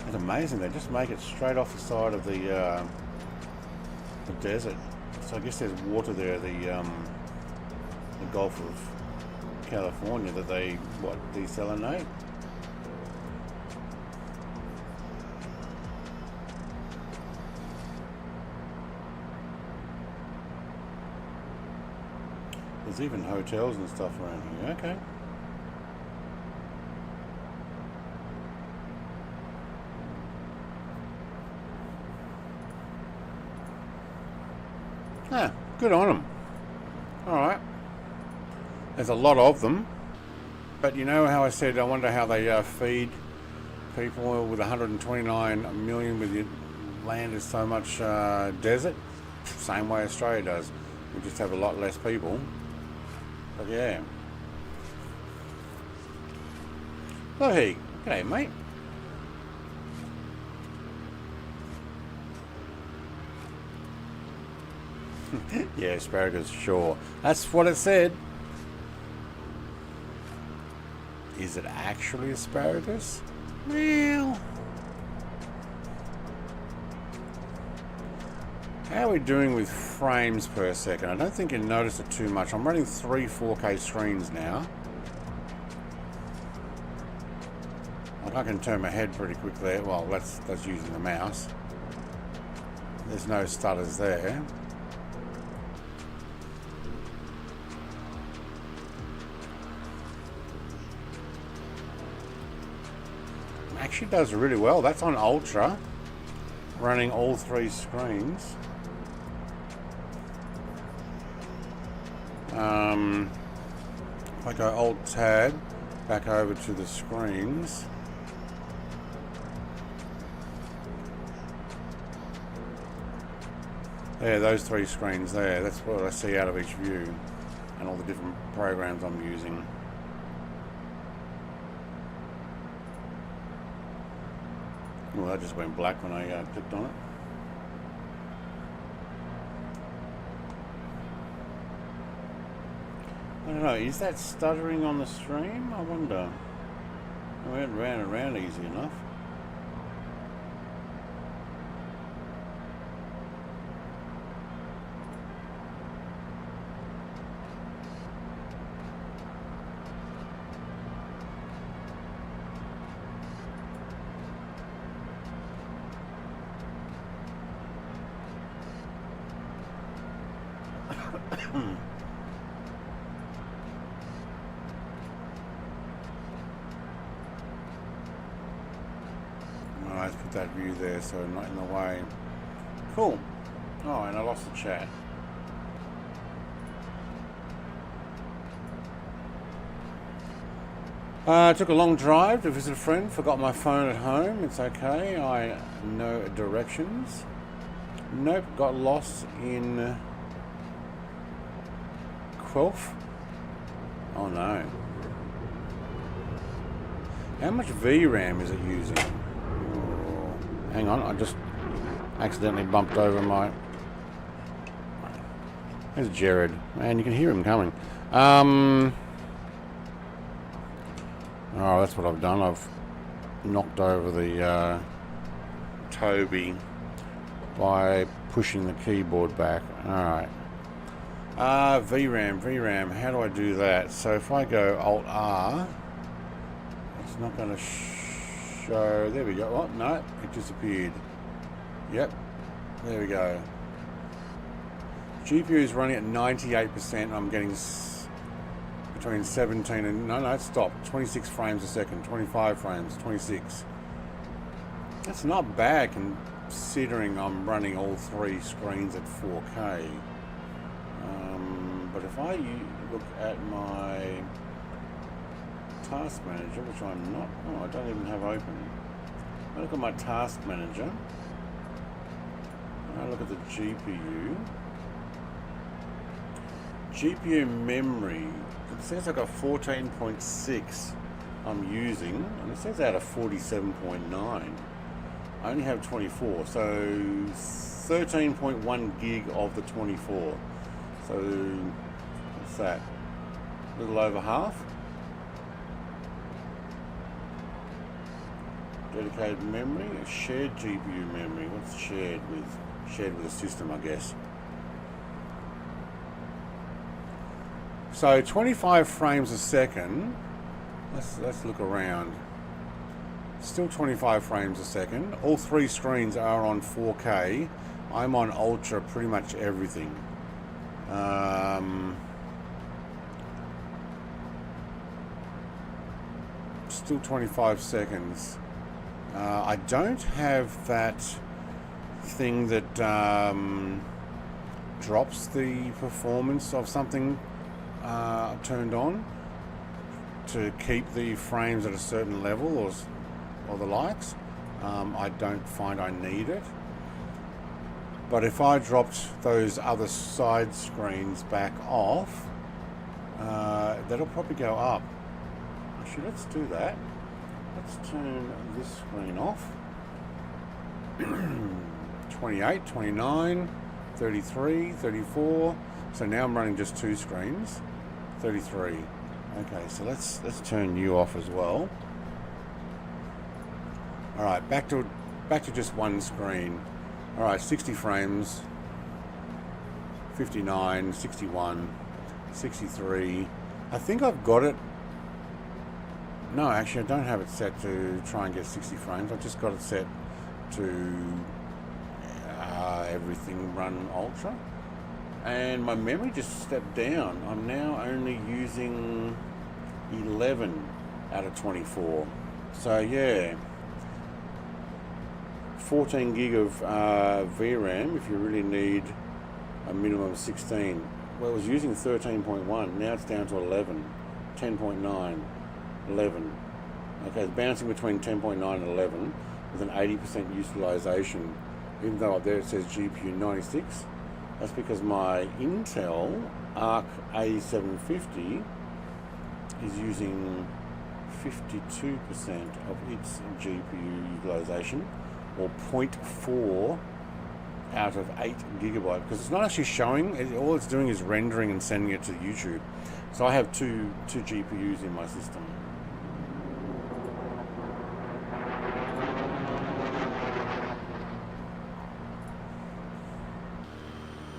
It's amazing, they just make it straight off the side of the desert. So I guess there's water there, the Gulf of California, that they, what, desalinate? There's even hotels and stuff around here. Okay. Ah, good on them. Alright. There's a lot of them. But you know how I said I wonder how they feed people with 129 million with your land is so much desert? Same way Australia does. We just have a lot less people. But yeah. Oh hey, g'day mate. Yeah, asparagus, sure. That's what it said. Is it actually asparagus? Well, how are we doing with frames per second? I don't think you notice it too much. I'm running 3 4K screens now. Like I can turn my head pretty quick there. Well, that's using the mouse. There's no stutters there. Actually does really well. That's on ultra, running all 3 screens. If I go Alt Tab back over to the screens, there, those 3 screens there, that's what I see out of each view, and all the different programs I'm using. Well, that just went black when I clicked on it. I don't know, is that stuttering on the stream? I wonder. I went round and round easy enough. Let's put that view there so not in the way. Cool. Oh, and I lost the chat. Took a long drive to visit a friend. Forgot my phone at home. It's okay. I know directions. Nope. Got lost in Quelf. Oh no. How much VRAM is it using? Hang on, I just accidentally bumped over my... There's Jared. Man, you can hear him coming. Oh, that's what I've done. I've knocked over the Toby by pushing the keyboard back. Alright. VRAM. How do I do that? So if I go Alt-R, it's not going to show. There we go. Oh, no, it disappeared. Yep, there we go. GPU is running at 98%. I'm getting between 17 and... No, it stopped. 26 frames a second, 25 frames, 26. That's not bad considering I'm running all 3 screens at 4K. But if I look at my task manager, which I'm not... Oh, I don't even have open. I look at my task manager. I look at the GPU memory. It says I got 14.6 I'm using, and it says out of 47.9. I only have 24, so 13.1 gig of the 24. So what's that? A little over half. Dedicated memory, a shared GPU memory. What's shared with? Shared with a system, I guess. So 25 frames a second. Let's look around. Still 25 frames a second. All three screens are on 4K. I'm on Ultra pretty much everything. Still 25 seconds. I don't have that thing that drops the performance of something turned on to keep the frames at a certain level or the likes. I don't find I need it. But if I dropped those other side screens back off, that'll probably go up. Actually, let's do that. Let's turn this screen off. 28, 29, 33, 34. So now I'm running just two screens. 33. Okay, so let's turn you off as well. All right, back to just one screen. All right, 60 frames. 59, 61, 63. I think I've got it. No, actually, I don't have it set to try and get 60 frames. I've just got it set to everything run Ultra. And my memory just stepped down. I'm now only using 11 out of 24. So, yeah. 14 gig of VRAM if you really need a minimum of 16. Well, it was using 13.1. Now it's down to 11. 10.9. 11. Okay, it's bouncing between 10.9 and 11 with an 80% utilization, even though up there it says GPU 96. That's because my Intel Arc A750 is using 52% of its GPU utilization, or 0.4 out of 8 gigabyte, because it's not actually showing. All it's doing is rendering and sending it to YouTube. So I have two GPUs in my system.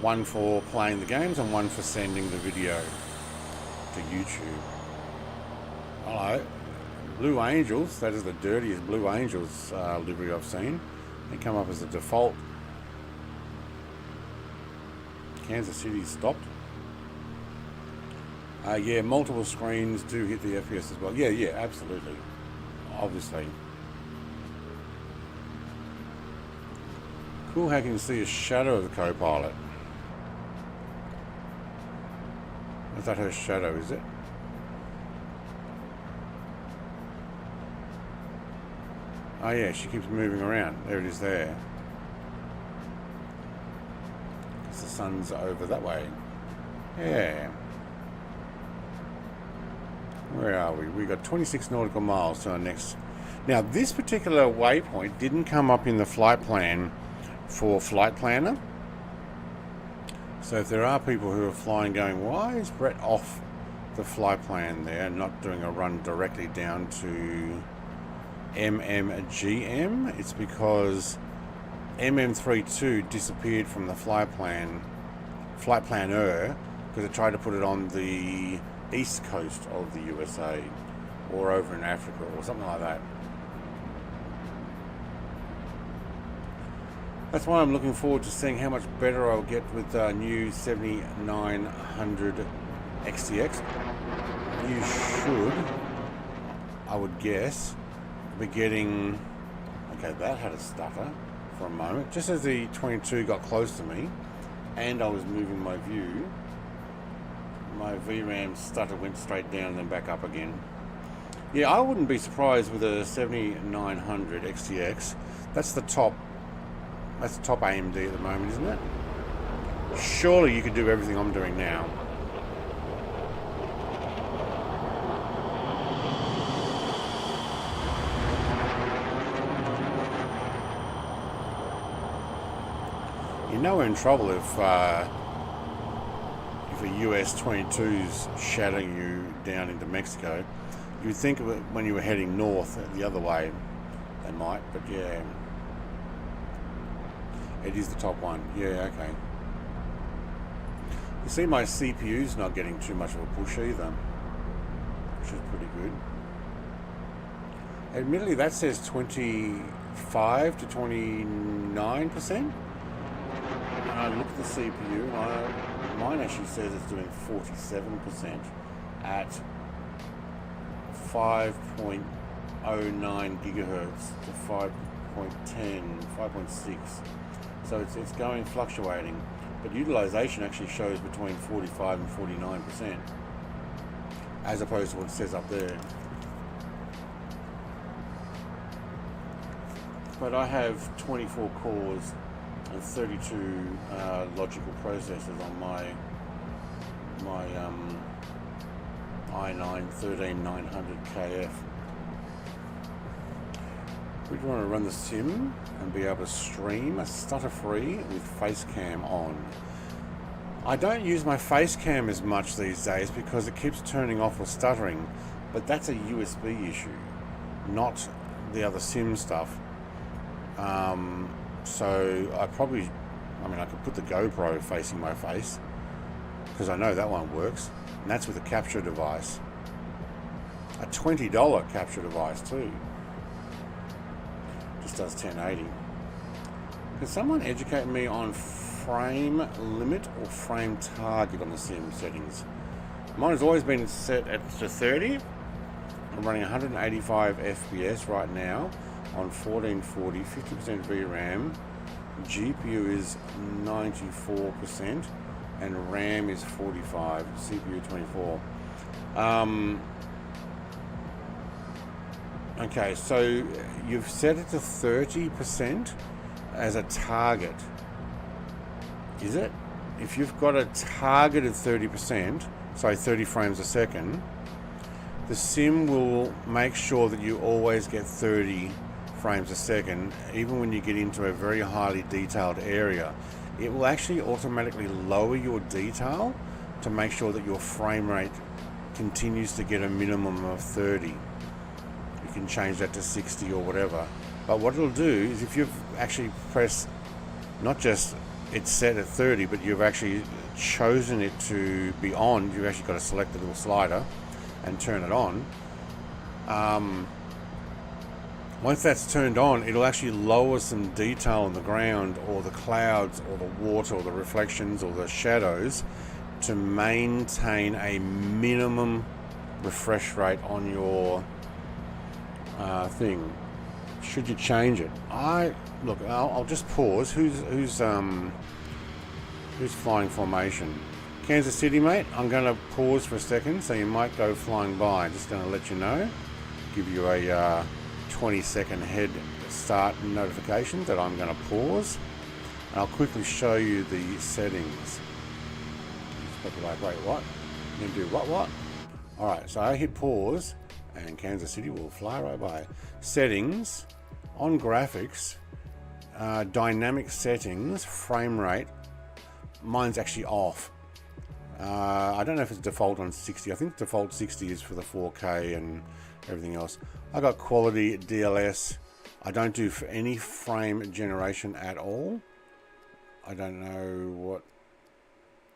One for playing the games and one for sending the video to YouTube. Hello. Blue Angels, that is the dirtiest Blue Angels livery I've seen. They come up as a default. Kansas City stopped. Yeah, multiple screens do hit the FPS as well. Yeah, absolutely. Obviously. Cool how you can see a shadow of the co-pilot. Is that her shadow, is it? Oh yeah, she keeps moving around. There it is there. Because the sun's over that way. Yeah. Where are we? We got 26 nautical miles to our next. Now this particular waypoint didn't come up in the flight plan for Flight Planner. So if there are people who are flying going, why is Brett off the flight plan there and not doing a run directly down to MMGM? It's because MM32 disappeared from the flight planner, because it tried to put it on the east coast of the USA or over in Africa or something like that. That's why I'm looking forward to seeing how much better I'll get with the new 7900 XTX. You should, I would guess, be getting... Okay, that had a stutter for a moment. Just as the 22 got close to me and I was moving my view, my VRAM stutter went straight down and then back up again. Yeah, I wouldn't be surprised with a 7900 XTX. That's the top AMD at the moment, isn't it? Surely you could do everything I'm doing now. You know we're in trouble if if a US 22's shadowing you down into Mexico, you'd think of it when you were heading north the other way, they might, but yeah. It is the top one, yeah, okay. You see my CPU's not getting too much of a push either, which is pretty good. Admittedly, that says 25 to 29%. And I look at the CPU, and mine actually says it's doing 47% at 5.09 gigahertz to 5.10, 5.6. So it's going fluctuating, but utilization actually shows between 45 and 49%, as opposed to what it says up there. But I have 24 cores and 32 logical processors on my i9-13900KF. We want to run the sim and be able to stream stutter-free with face cam on. I don't use my face cam as much these days because it keeps turning off or stuttering, but that's a USB issue, not the other sim stuff. So I could put the GoPro facing my face because I know that one works, and that's with a capture device, a $20 capture device too. Just does 1080. Can someone educate me on frame limit or frame target on the sim settings? Mine has always been set at 30. I'm running 185 FPS right now on 1440, 50% VRAM. GPU is 94% and RAM is 45, CPU 24. Okay, so you've set it to 30% as a target. Is it? If you've got a targeted 30%, so 30 frames a second, the sim will make sure that you always get 30 frames a second, even when you get into a very highly detailed area. It will actually automatically lower your detail to make sure that your frame rate continues to get a minimum of 30. You can change that to 60 or whatever. But what it'll do is if you've actually pressed, not just it's set at 30, but you've actually chosen it to be on, you've actually got to select the little slider and turn it on. Once that's turned on, it'll actually lower some detail on the ground or the clouds or the water or the reflections or the shadows to maintain a minimum refresh rate on your thing. Should you change it? I'll just pause. Who's flying formation? Kansas City, mate. I'm going to pause for a second, so you might go flying by. Just going to let you know, give you a 20-second head start notification that I'm going to pause. And I'll quickly show you the settings. You're like, wait, what? You do what? All right, so I hit pause, and Kansas City will fly right by. Settings on graphics, dynamic settings, frame rate. Mine's actually off. I don't know if it's default on 60. I think default 60 is for the 4K and everything else. I got quality DLS. I don't do any frame generation at all. I don't know what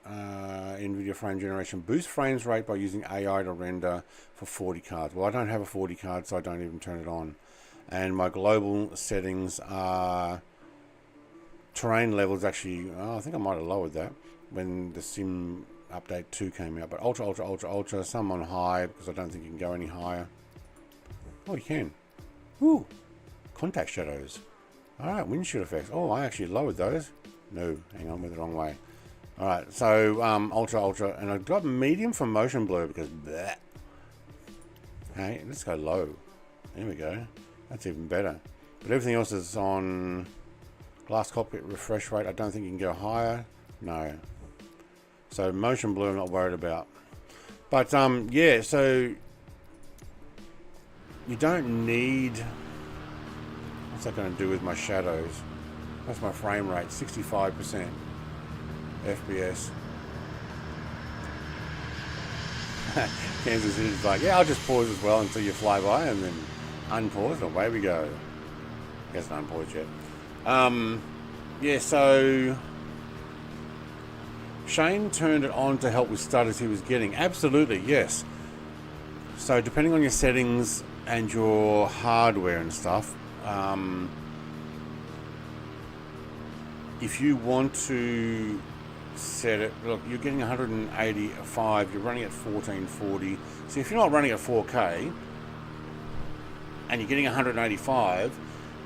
Nvidia frame generation. Boost frames rate by using AI to render for 40 cards. Well, I don't have a 40 card, so I don't even turn it on. And my global settings are terrain levels. Actually, I think I might have lowered that when the Sim Update 2 came out. But ultra, some on high because I don't think you can go any higher. Oh, you can. Ooh, contact shadows. All right, windshield effects. Oh, I actually lowered those. No, hang on, went the wrong way. All right, so ultra, and I've got medium for motion blur because bleh. Hey, let's go low. There we go. That's even better. But everything else is on glass cockpit refresh rate. I don't think you can go higher. No. So motion blur, I'm not worried about. But yeah, so you don't need. What's that going to do with my shadows? That's my frame rate, 65% FPS. Kansas City's like, yeah, I'll just pause as well until you fly by, and then unpause, and away we go. He hasn't unpaused yet. Yeah, so Shane turned it on to help with stutters he was getting. Absolutely, yes. So depending on your settings and your hardware and stuff, if you want to set it, look, you're getting 185, you're running at 1440. So if you're not running at 4K and you're getting 185,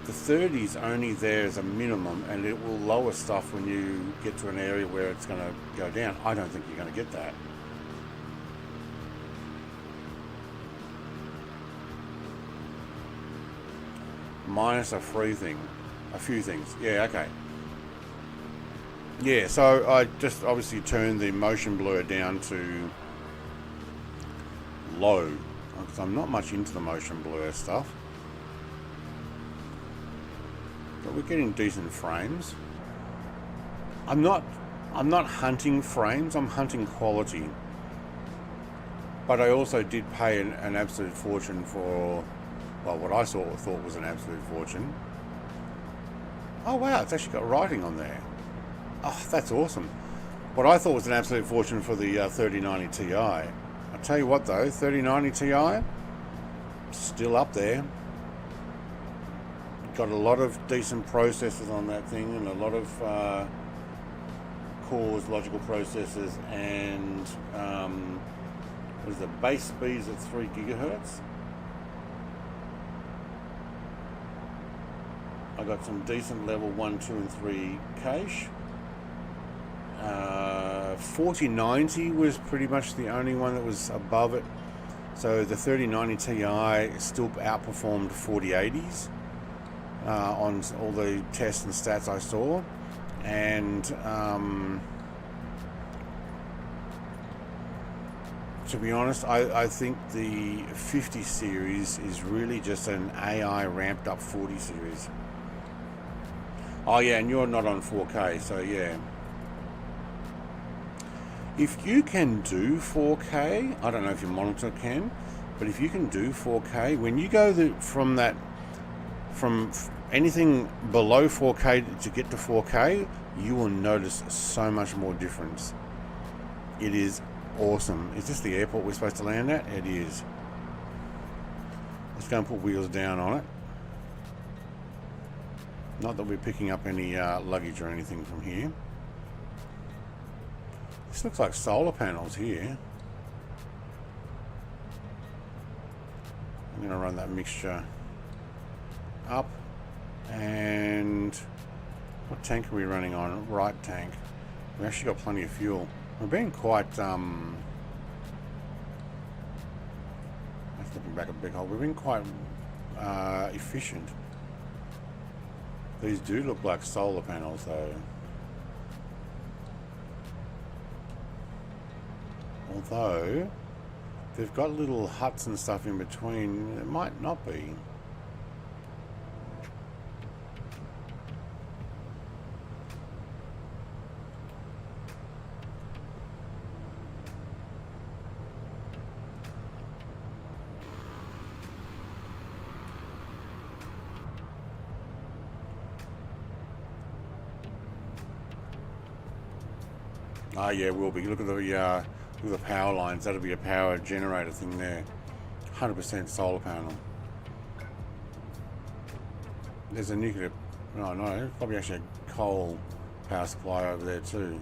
the 30 is only there as a minimum, and it will lower stuff when you get to an area where it's going to go down. I don't think you're going to get that. Minus a free thing, a few things. Yeah, okay. Yeah, so I just obviously turned the motion blur down to low, because I'm not much into the motion blur stuff. But we're getting decent frames. I'm not hunting frames, I'm hunting quality. But I also did pay an absolute fortune for, well, what I thought was an absolute fortune. Oh wow, it's actually got writing on there. Oh, that's awesome. What I thought was an absolute fortune for the 3090 Ti. I tell you what though, 3090 Ti, still up there. Got a lot of decent processors on that thing, and a lot of cores, logical processors, and what is the base speeds at 3 gigahertz. I got some decent level 1, 2 and 3 cache. 4090 was pretty much the only one that was above it. So the 3090 Ti still outperformed 4080s on all the tests and stats I saw. And to be honest, I think the 50 series is really just an AI ramped up 40 series. Oh yeah, and you're not on 4K, so yeah. If you can do 4K, I don't know if your monitor can, but if you can do 4K, when you go from anything below 4K to get to 4K, you will notice so much more difference. It is awesome. Is this the airport we're supposed to land at? It is. Let's go and put wheels down on it. Not that we're picking up any luggage or anything from here. This looks like solar panels here. I'm going to run that mixture up. And what tank are we running on? Right tank. We actually got plenty of fuel. We're being quite let's looking back at the big hole. We're being quite efficient. These do look like solar panels though. Although they've got little huts and stuff in between, it might not be. Ah, yeah, will be. Look at the power lines. That'll be a power generator thing there. 100% solar panel. There's a nuclear. Oh no, probably actually a coal power supply over there too.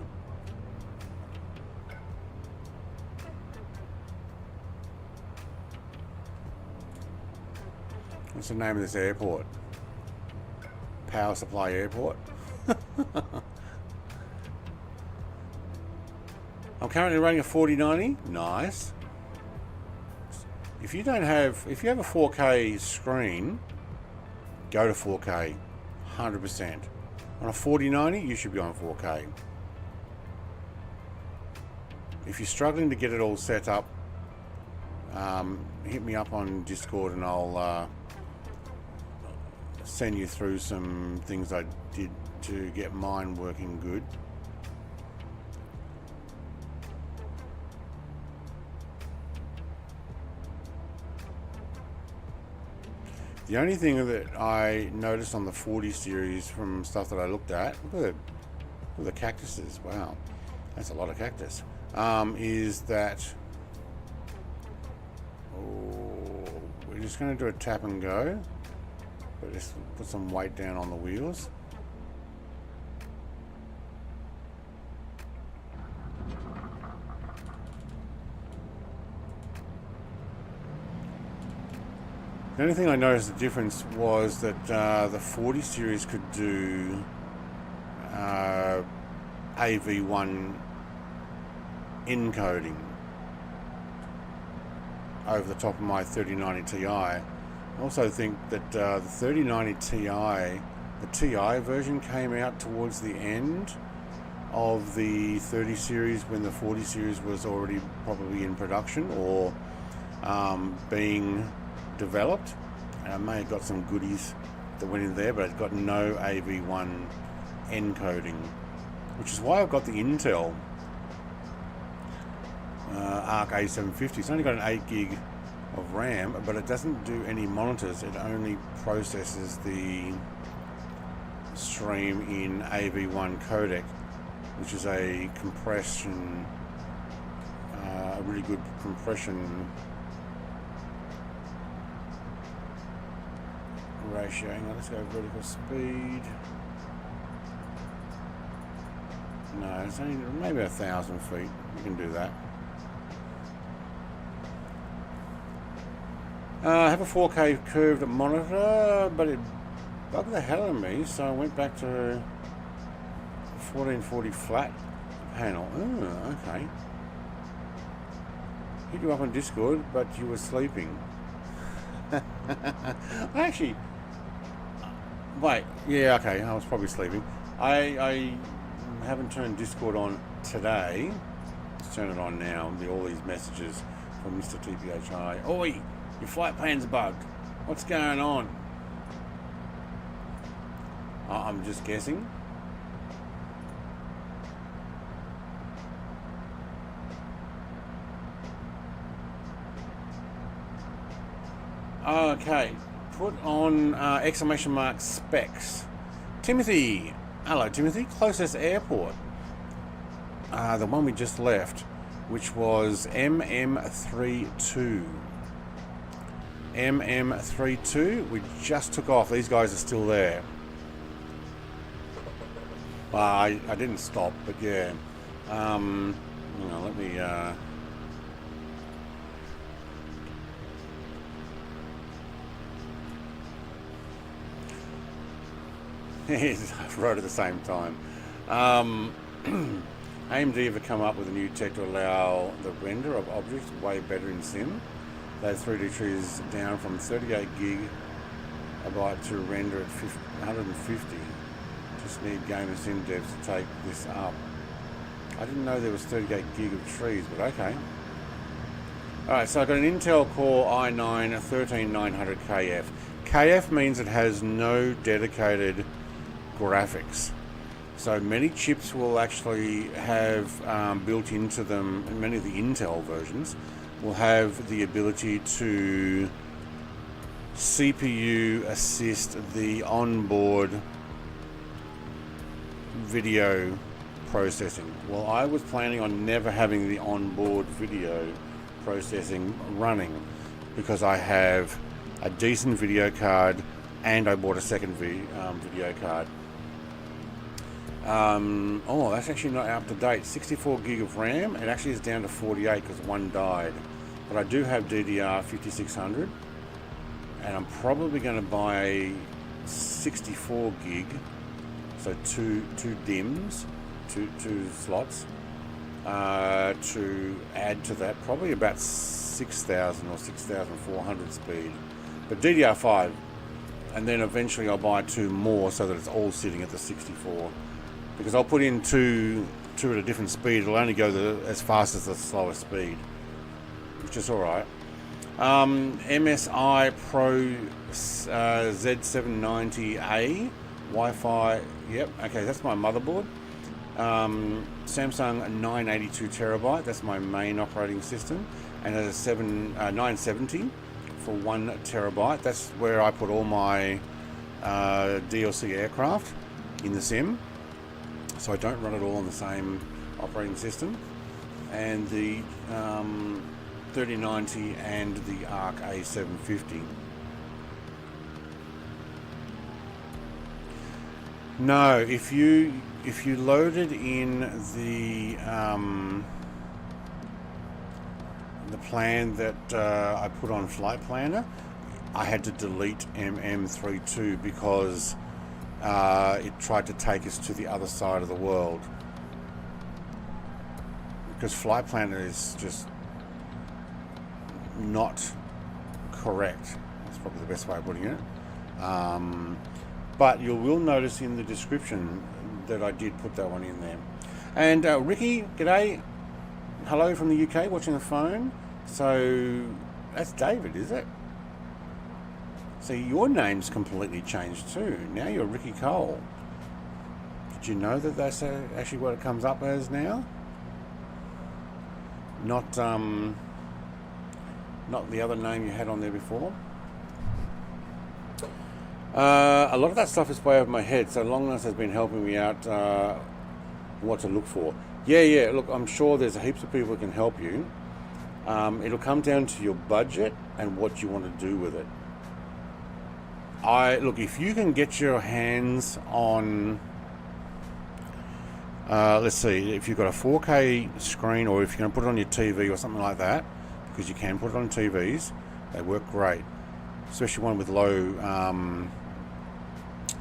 What's the name of this airport? Power Supply Airport. I'm currently running a 4090. Nice. If you have a 4K screen, go to 4K. 100%. On a 4090, you should be on 4K. If you're struggling to get it all set up, hit me up on Discord and I'll send you through some things I did to get mine working good. The only thing that I noticed on the 40 series from stuff that I looked at, look at the cactuses, wow, that's a lot of cactus, is that, we're just going to do a tap and go, but just put some weight down on the wheels. The only thing I noticed the difference was that the 40 series could do AV1 encoding over the top of my 3090 Ti. I also think that the 3090 Ti, the Ti version came out towards the end of the 30 series when the 40 series was already probably in production or being developed, and I may have got some goodies that went in there, but it's got no AV1 encoding, which is why I've got the Intel Arc A750. It's only got an 8 gig of RAM, but it doesn't do any monitors. It only processes the stream in AV1 codec, which is a compression, a really good compression ratio. Hang on, let's go vertical speed. No, it's only maybe 1,000 feet. You can do that. I have a 4K curved monitor, but it bugged the hell out of me, so I went back to 1440 flat panel. Oh, okay. Hit you up on Discord, but you were sleeping. Wait, yeah, okay, I was probably sleeping. I haven't turned Discord on today. Let's turn it on now. All these messages from Mr. TPHI. Oi, your flight plan's bugged. What's going on? I'm just guessing. Okay, put on exclamation mark specs. Timothy, hello Timothy, closest airport. The one we just left, which was MM32. MM32, we just took off. These guys are still there. I didn't stop, but yeah. Hang on, let me... I wrote at the same time. AMD have come up with a new tech to allow the render of objects way better in sim. They have 3D trees down from 38 gigabyte to render at 150. Just need gamer sim devs to take this up. I didn't know there was 38 gig of trees, but okay. Alright, so I've got an Intel Core i9 13900 KF. KF means it has no dedicated graphics. So many chips will actually have built into them, and many of the Intel versions will have the ability to CPU assist the onboard video processing. Well, I was planning on never having the onboard video processing running because I have a decent video card and I bought a second video card. Oh, that's actually not up to date. 64 gig of RAM. It actually is down to 48 because one died. But I do have DDR5600, and I'm probably going to buy 64 gig, so two DIMMs, two slots, to add to that. Probably about 6,000 or 6,400 speed. But DDR5, and then eventually I'll buy two more so that it's all sitting at the 64. Because I'll put in two at a different speed. It'll only go as fast as the slowest speed, which is alright. MSI Pro Z790A Wi-Fi. Yep, okay, that's my motherboard. Samsung 982 terabyte. That's my main operating system, and it has a 970 for 1 terabyte. That's where I put all my DLC aircraft in the sim, so I don't run it all on the same operating system. And the 3090 and the ARC A750. No, if you loaded in the plan that I put on Flight Planner, I had to delete MM32 because it tried to take us to the other side of the world. Because Flight Planner is just not correct. That's probably the best way of putting it. But you will notice in the description that I did put that one in there. And Ricky, g'day. Hello from the UK, watching the phone. So that's David, is it? So your name's completely changed too. Now you're Ricky Cole. Did you know that that's actually what it comes up as now? Not the other name you had on there before. A lot of that stuff is way over my head, so Longness has been helping me out what to look for. Yeah, look, I'm sure there's heaps of people who can help you. It'll come down to your budget and what you want to do with it. Look, if you can get your hands on, let's see, if you've got a 4K screen, or if you're going to put it on your TV or something like that, because you can put it on TVs, they work great. Especially one with low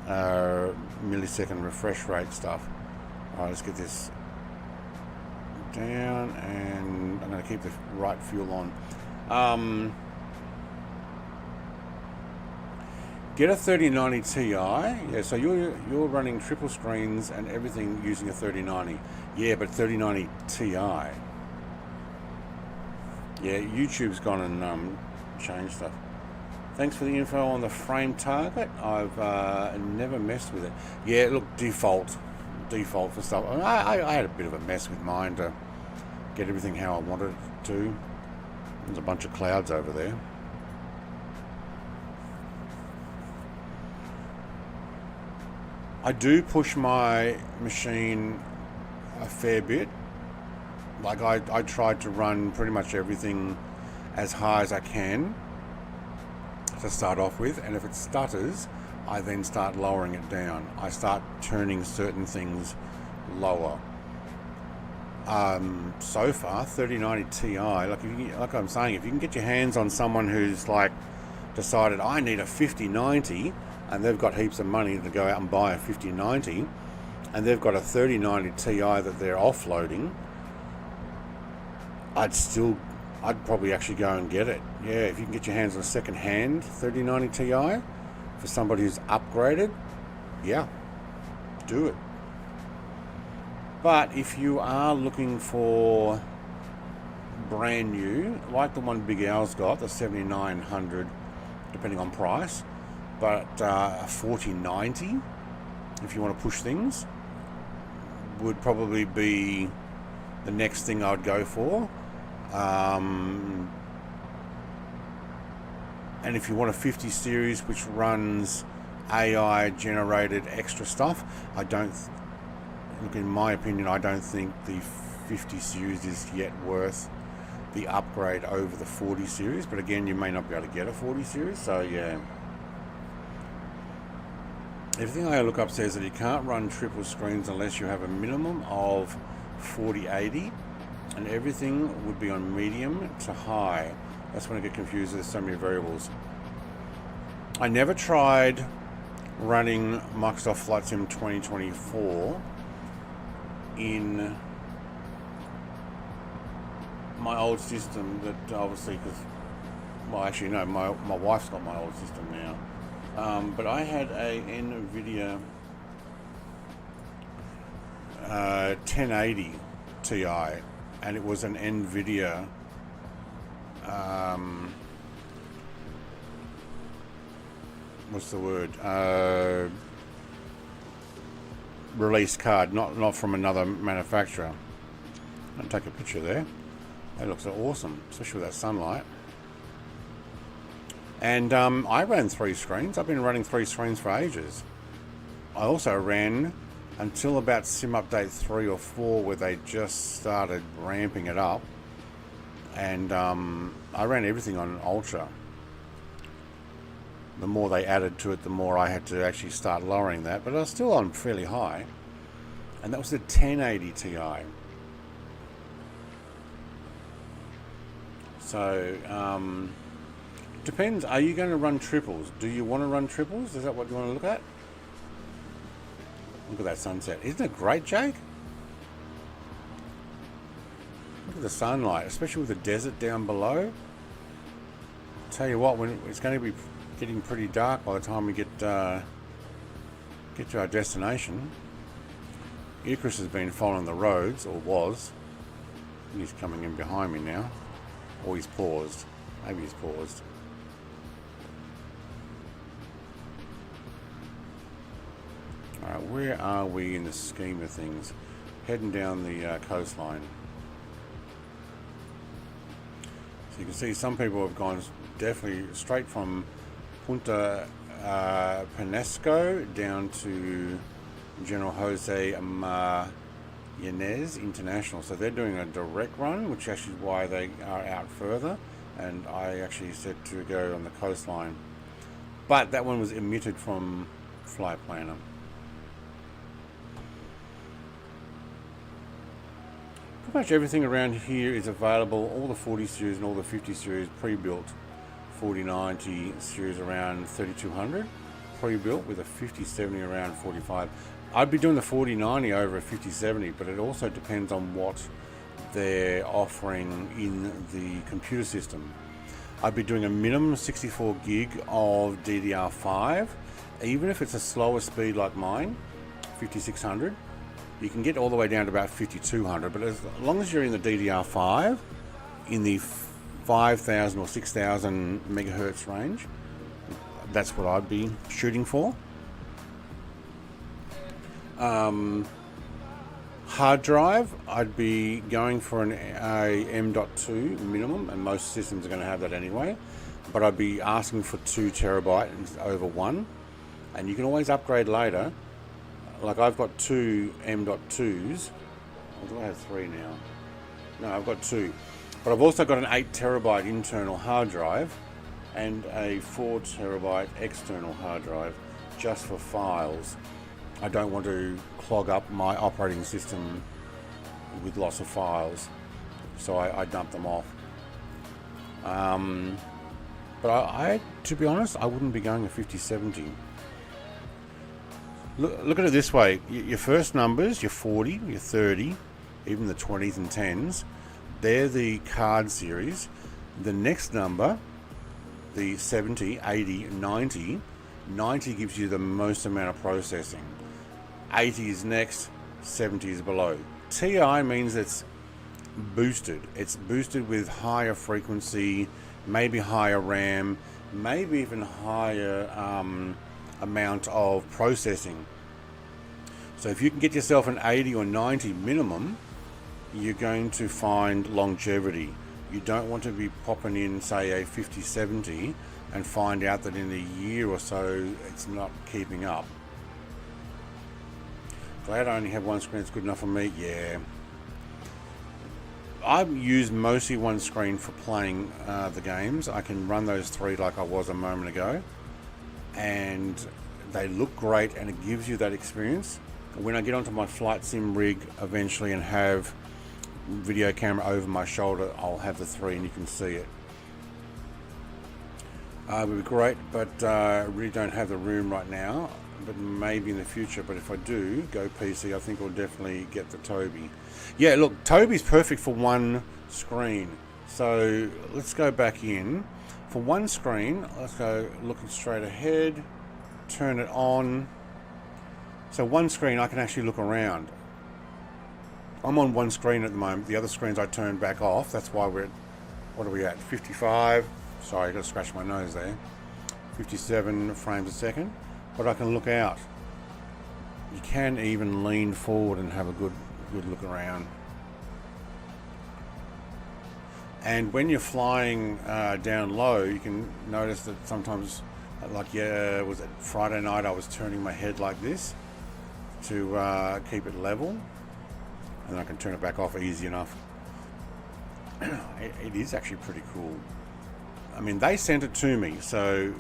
millisecond refresh rate stuff. Alright, let's get this down, and I'm going to keep the right fuel on. Get a 3090 Ti. Yeah, so you're running triple screens and everything using a 3090. Yeah, but 3090 Ti. Yeah, YouTube's gone and changed stuff. Thanks for the info on the frame target. I've never messed with it. Yeah, look, default for stuff. I had a bit of a mess with mine to get everything how I wanted it to. There's a bunch of clouds over there. I do push my machine a fair bit. Like I tried to run pretty much everything as high as I can to start off with, and if it stutters, I then start lowering it down. I start turning certain things lower. So far, 3090 Ti, like I'm saying, if you can get your hands on someone who's like decided I need a 5090, and they've got heaps of money to go out and buy a 5090, and they've got a 3090 Ti that they're offloading, I'd probably actually go and get it. Yeah, if you can get your hands on a second-hand 3090 Ti for somebody who's upgraded, yeah, do it. But if you are looking for brand new, like the one Big Al's got, the 7900, depending on price, but a 4090, if you want to push things, would probably be the next thing I'd go for. And if you want a 50 series which runs AI generated extra stuff, look, in my opinion, I don't think the 50 series is yet worth the upgrade over the 40 series, but again, you may not be able to get a 40 series, so yeah. Everything I look up says that you can't run triple screens unless you have a minimum of 4080, and everything would be on medium to high. That's when I get confused. There's so many variables. I never tried running Microsoft Flight Sim 2024 in my old system, that obviously, because, well, actually no, my wife's got my old system now. But I had a Nvidia 1080 Ti, and it was an Nvidia what's the word? Release card, not from another manufacturer. I'll take a picture there. That looks awesome, especially with that sunlight. And I ran 3 screens. I've been running 3 screens for ages. I also ran until about Sim Update 3 or 4, where they just started ramping it up. And I ran everything on Ultra. The more they added to it, the more I had to actually start lowering that. But I was still on fairly high. And that was the 1080 Ti. So, depends. Are you going to run triples? Do you want to run triples? Is that what you want to look at? Look at that sunset. Isn't it great, Jake? Look at the sunlight, especially with the desert down below. Tell you what, when it's going to be getting pretty dark by the time we get to our destination. Icarus has been following the roads, or was. He's coming in behind me now. Or he's paused. Maybe he's paused. Alright, where are we in the scheme of things? Heading down the coastline. So you can see some people have gone definitely straight from Punta Penasco down to General Jose Yanez International. So they're doing a direct run, which is actually why they are out further. And I actually said to go on the coastline. But that one was emitted from Flight Planner. Pretty much everything around here is available. All the 40 series and all the 50 series pre-built. 4090 series around 3200 pre-built, with a 5070 around 45. I'd be doing the 4090 over a 5070, but it also depends on what they're offering in the computer system. I'd be doing a minimum 64 gig of DDR5, even if it's a slower speed like mine, 5600. You can get all the way down to about 5200, but as long as you're in the DDR5 in the 5,000 or 6,000 megahertz range, that's what I'd be shooting for. Hard drive, I'd be going for a M.2 minimum, and most systems are going to have that anyway, but I'd be asking for 2 terabytes over 1, and you can always upgrade later. Like I've got 2 M.2s. Or do I have 3 now? No, I've got 2. But I've also got an 8 terabyte internal hard drive and a 4 terabyte external hard drive just for files. I don't want to clog up my operating system with lots of files, so I dump them off. But I, to be honest, I wouldn't be going a 5070. Look at it this way. Your first numbers, your 40, your 30, even the 20s and 10s, they're the card series. The next number, the 70, 80, 90, 90 gives you the most amount of processing. 80 is next, 70 is below. TI means it's boosted. It's boosted with higher frequency, maybe higher RAM, maybe even higher amount of processing. So if you can get yourself an 80 or 90 minimum, you're going to find longevity. You don't want to be popping in, say, a 5070 and find out that in a year or so it's not keeping up. Glad I only have one screen, it's good enough for me. Yeah. I use mostly one screen for playing the games. I can run those 3 like I was a moment ago, and they look great, and it gives you that experience. When I get onto my flight sim rig eventually and have video camera over my shoulder, I'll have the 3 and you can see it. It would be great, but I really don't have the room right now, but maybe in the future. But if I do go PC, I think I'll definitely get the Toby. Yeah, look, Toby's perfect for one screen. So let's go back in. For one screen, let's go looking straight ahead, turn it on. So one screen, I can actually look around. I'm on one screen at the moment. The other screens I turned back off. That's why we're at, what are we at, 55? Sorry, I got to scratch my nose there. 57 frames a second. But I can look out. You can even lean forward and have a good look around. And when you're flying down low, you can notice that sometimes, like, was it Friday night, I was turning my head like this to keep it level, and I can turn it back off easy enough. It is actually pretty cool. I mean, they sent it to me, so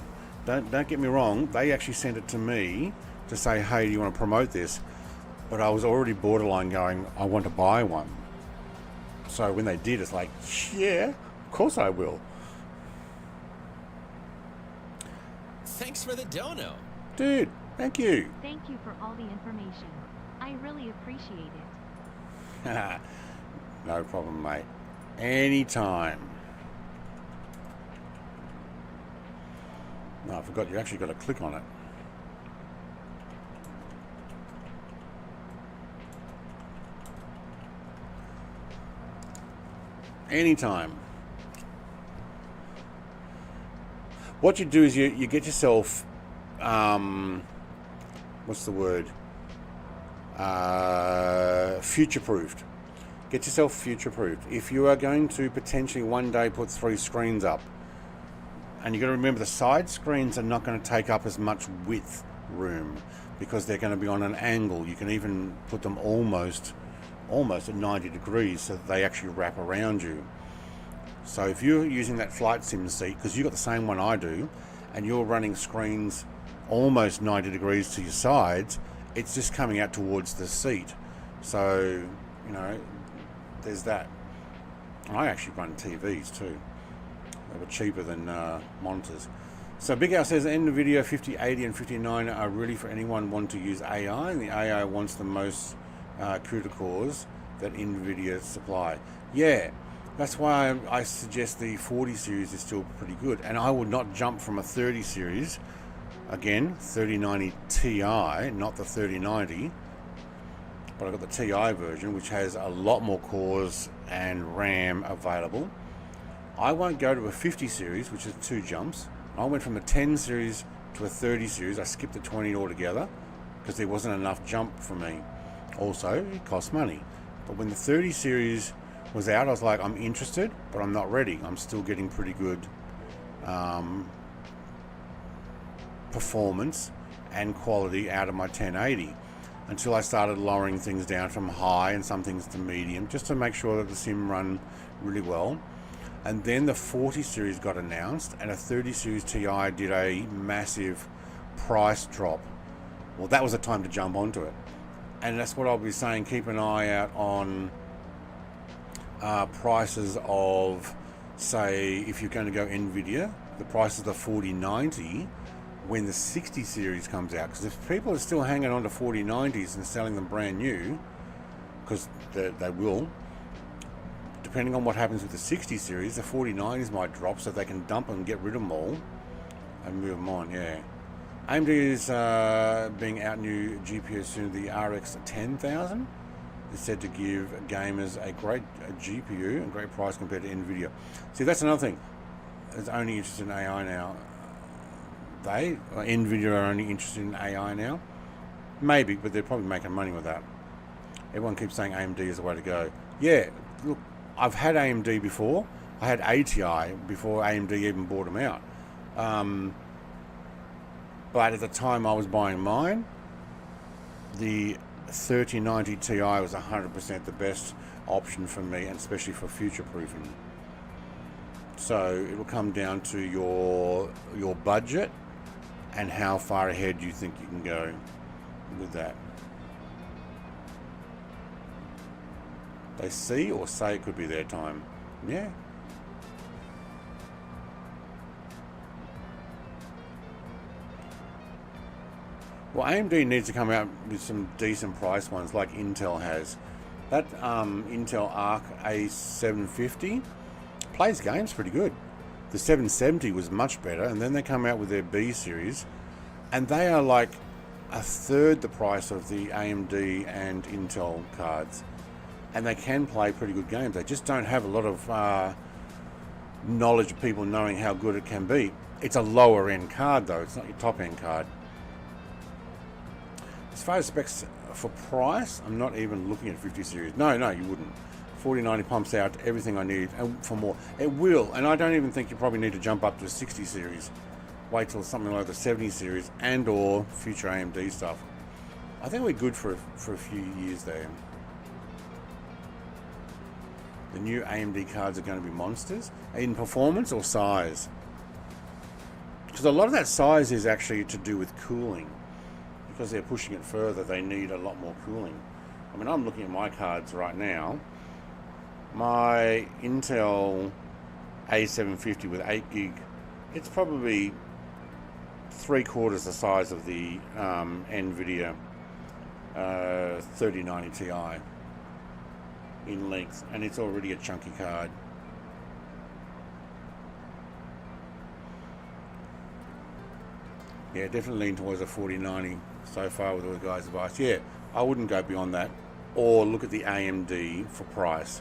don't get me wrong. They actually sent it to me to say, hey, do you want to promote this? But I was already borderline going, I want to buy one. So when they did, it's like, yeah, of course I will. Thanks for the dono. Dude, thank you. Thank you for all the information. I really appreciate it. No problem, mate. Anytime. No, I forgot you actually got to click on it. Anytime. What you do is you get yourself, what's the word? Future-proofed. Get yourself future-proofed. If you are going to potentially one day put 3 screens up, and you've got to remember the side screens are not going to take up as much width room because they're going to be on an angle. You can even put them almost at 90 degrees so that they actually wrap around you. So if you're using that flight sim seat, because you've got the same one I do, and you're running screens almost 90 degrees to your sides, it's just coming out towards the seat. So, you know, there's that. I actually run TVs too. They were cheaper than monitors. So Big Al says Nvidia 5080 and 5090 are really for anyone wanting to use AI, and the AI wants the most CUDA cores that Nvidia supply. Yeah, that's why I suggest the 40 series is still pretty good, and I would not jump from a 30 series. Again, 3090 Ti, not the 3090, but I've got the Ti version, which has a lot more cores and RAM available. I won't go to a 50 series, which is 2 jumps. I went from a 10 series to a 30 series. I skipped the 20 altogether because there wasn't enough jump for me. Also, it costs money. But when the 30 series was out, I was like, I'm interested, but I'm not ready. I'm still getting pretty good performance and quality out of my 1080 until I started lowering things down from high and some things to medium, just to make sure that the sim run really well. And then the 40 series got announced, and a 30 series Ti did a massive price drop. Well, that was the time to jump onto it. And that's what I'll be saying, keep an eye out on prices of, say, if you're going to go Nvidia, the price of the 4090 when the 60 series comes out. Because if people are still hanging on to 4090s and selling them brand new, because they will, depending on what happens with the 60 series, the 4090s might drop, so they can dump them and get rid of them all and move them on. Yeah, AMD is being out new GPU soon. The RX 10000 is said to give gamers a great GPU and great price compared to Nvidia. See, that's another thing. It's only interested in AI now. Nvidia are only interested in AI now. Maybe, but they're probably making money with that. Everyone keeps saying AMD is the way to go. Yeah, look, I've had AMD before. I had ATI before AMD even bought them out. But at the time I was buying mine, the 3090 Ti was 100% the best option for me, and especially for future proofing. So it will come down to your budget and how far ahead you think you can go with that. They see or say it could be their time. Yeah. Well, AMD needs to come out with some decent price ones like Intel has. That Intel Arc A750 plays games pretty good. The 770 was much better, and then they come out with their B series, and they are like a third the price of the AMD and Intel cards, and they can play pretty good games. They just don't have a lot of knowledge of people knowing how good it can be. It's a lower end card though, it's not your top end card. As far as specs for price, I'm not even looking at 50 series. No, you wouldn't. 4090 pumps out everything I need and for more. It will, and I don't even think you probably need to jump up to a 60 series. Wait till something like the 70 series and or future AMD stuff. I think we're good for a few years there. The new AMD cards are going to be monsters in performance or size. Because a lot of that size is actually to do with cooling. Because they're pushing it further, they need a lot more cooling. I mean, I'm looking at my cards right now. My Intel A750 with 8 gig, it's probably 3/4 the size of the Nvidia 3090 Ti in length, and it's already a chunky card. Yeah, definitely lean towards a 4090 so far with all the guys' advice. Yeah, I wouldn't go beyond that. Or look at the AMD for price.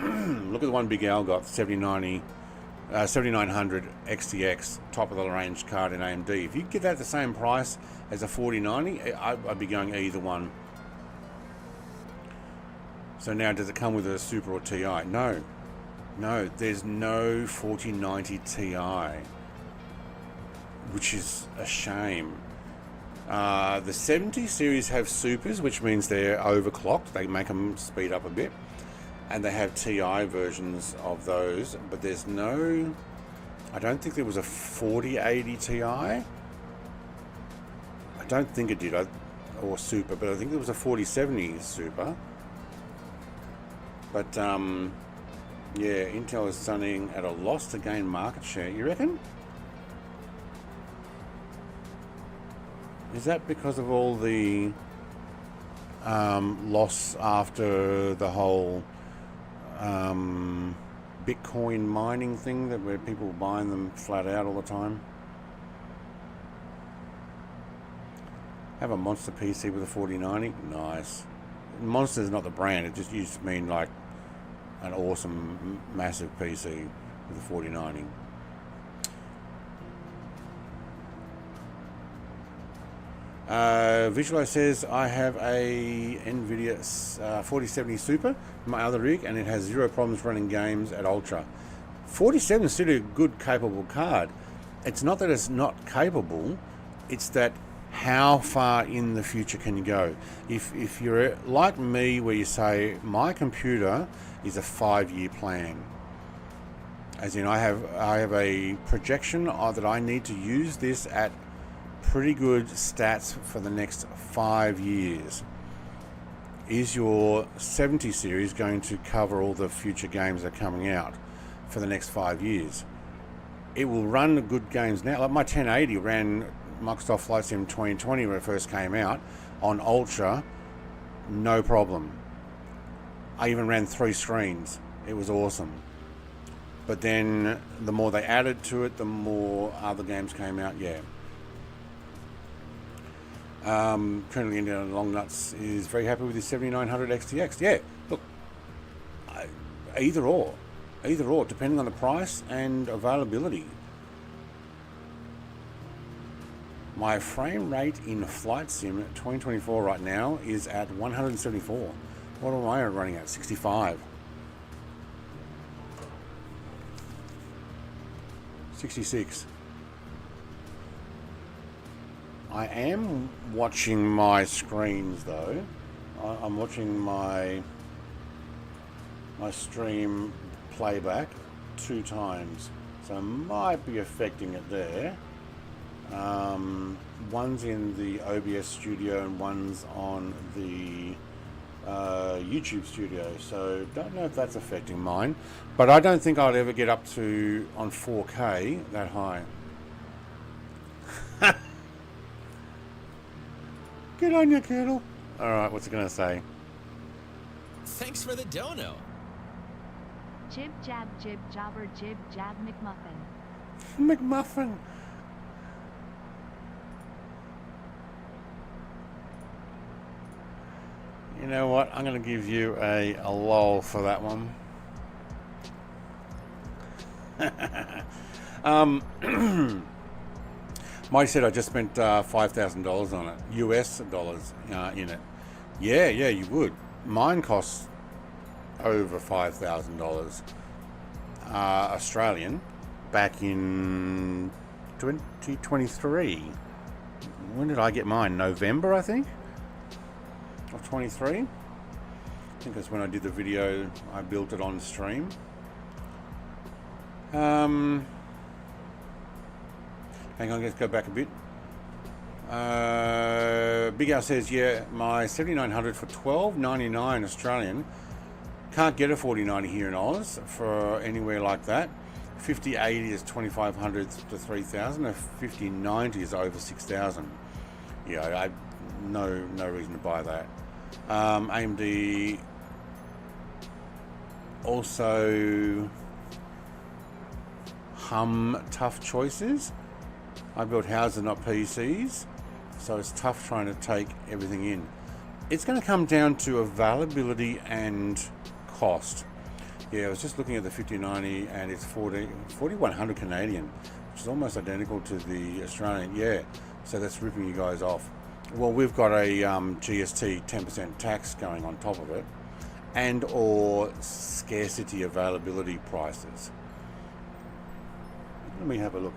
Look at the one Big Al got, 7900 XTX, top of the range card in AMD. If you get that at the same price as a 4090, I'd be going either one. So now, does it come with a Super or Ti? No. No, there's no 4090 Ti, which is a shame. The 70 series have Supers, which means they're overclocked. They make them speed up a bit. And they have Ti versions of those, but there's no... I don't think there was a 4080 Ti. I don't think it did, or Super, but I think there was a 4070 Super. But, yeah, Intel is running at a loss to gain market share. You reckon? Is that because of all the loss after the whole Bitcoin mining thing, that where people were buying them flat out all the time? Have a monster PC with a 4090? Nice. Monster is not the brand, it just used to mean like an awesome, massive PC with a 4090. Visualize says, I have a Nvidia 4070 Super in my other rig, and it has zero problems running games at Ultra. 4070 is still a good, capable card. It's not that it's not capable, it's that how far in the future can you go? If you're like me, where you say, my computer is a 5-year plan. As in, I have a projection that I need to use this at pretty good stats for the next 5 years. Is your 70 series going to cover all the future games that are coming out for the next 5 years? It will run the good games now. Like my 1080 ran Microsoft Flight Sim 2020 when it first came out on Ultra, no problem. I even ran 3 screens. It was awesome. But then the more they added to it, the more other games came out. Yeah. Currently Indiana Long Nuts is very happy with his 7900 XTX. Yeah, look, either or, depending on the price and availability. My frame rate in Flight Sim 2024 right now is at 174. What am I running at? 65. 66. I am watching my screens though. I'm watching my stream playback 2 times, so it might be affecting it there. One's in the OBS studio and one's on the YouTube studio, so don't know if that's affecting mine, but I don't think I'll ever get up to on 4K that high. Get on your kettle. Alright, what's it gonna say? Thanks for the dono. Jib jab jobber jib jab McMuffin. McMuffin. You know what? I'm going to give you a lol for that one. Mike said I just spent $5,000 on it, US dollars in it. Yeah, you would. Mine costs over $5,000 Australian back in 2023. When did I get mine? November, I think, of 23. I think that's when I did the video. I built it on stream. Hang on, let's go back a bit. Big Al says, yeah, my 7900 for $12.99 Australian. Can't get a 4090 here in Oz for anywhere like that. 5080 is 2500 to 3000. A 5090 is over 6000. Yeah, no reason to buy that. AMD also tough choices. I built houses, not PCs, so it's tough trying to take everything in. It's going to come down to availability and cost. Yeah, I was just looking at the 5090 and it's 4100 Canadian, which is almost identical to the Australian. Yeah, so that's ripping you guys off. Well, we've got a GST 10% tax going on top of it, and or scarcity availability prices. Let me have a look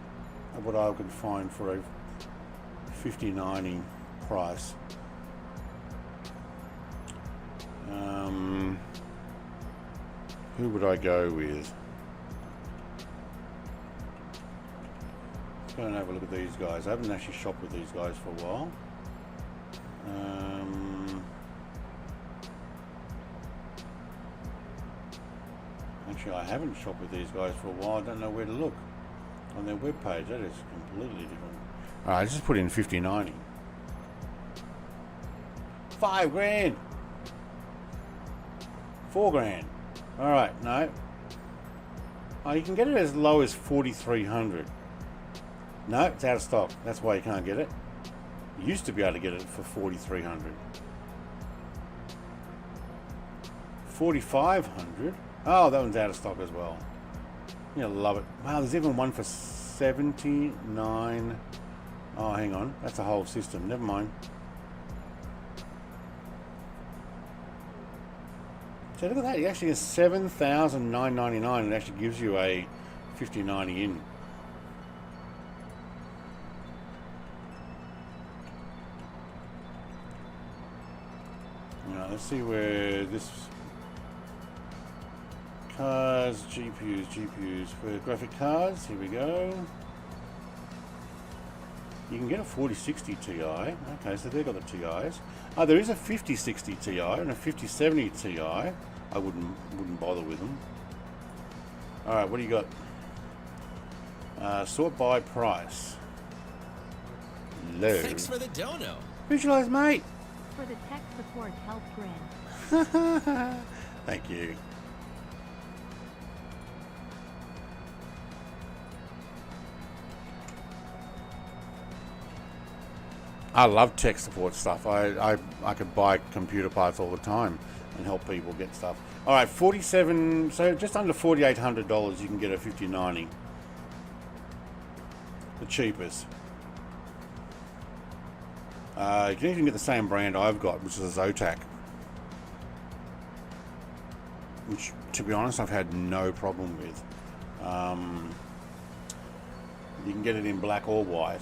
at what I could find for a 5090 price. Who would I go with? Let's go and have a look at these guys. I haven't actually shopped with these guys for a while. Actually, I haven't shopped with these guys for a while. I don't know where to look on their webpage. That is completely different. Alright, I just put in 5090. $5,000. $4,000. Alright, no. Oh, you can get it as low as 4,300. No, it's out of stock. That's why you can't get it. You used to be able to get it for 4,300. 4,500. Oh, that one's out of stock as well. You'll love it. Wow, there's even one for 79. Oh, hang on. That's a whole system. Never mind. So look at that. You actually get $7,999. It actually gives you a 5090 in. Now, let's see where this cards, GPUs for graphic cards. Here we go. You can get a 4060 Ti. Okay, so they've got the Ti's. Oh, there is a 5060 Ti and a 5070 Ti. I wouldn't bother with them. All right, what do you got? Sort by price. Low. Thanks for the dono. Visualize, mate. For the tech support help grin. Thank you. I love tech support stuff. I could buy computer parts all the time and help people get stuff. All right, 47. So just under $4,800, you can get a 5090. The cheapest. You can even get the same brand I've got, which is a Zotac. Which, to be honest, I've had no problem with. You can get it in black or white.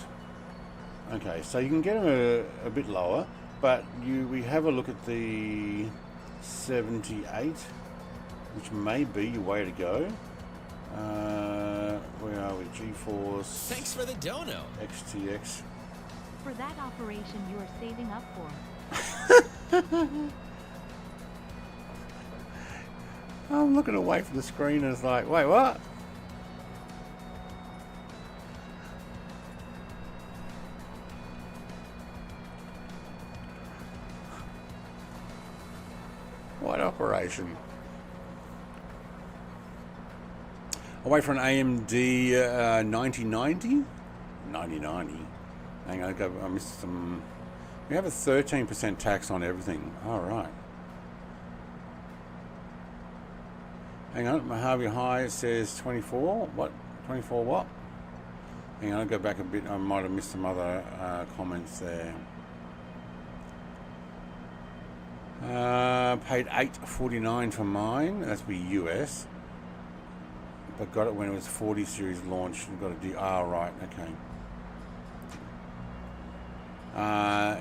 Okay, so you can get them a bit lower, but we have a look at the 78, which may be your way to go. Where are we? GeForce. Thanks for the dono. XTX. For that operation you are saving up for. I'm looking away from the screen and it's like, wait, what? What operation? Away for an AMD 9090? 9090. Hang on, I missed some. We have a 13% tax on everything. Alright. Hang on, Mojave High says 24. What? 24 what? Hang on, I'll go back a bit. I might have missed some other comments there. Paid $8.49 for mine. That's be US. But got it when it was 40 series launched. And got a DR, right? Okay.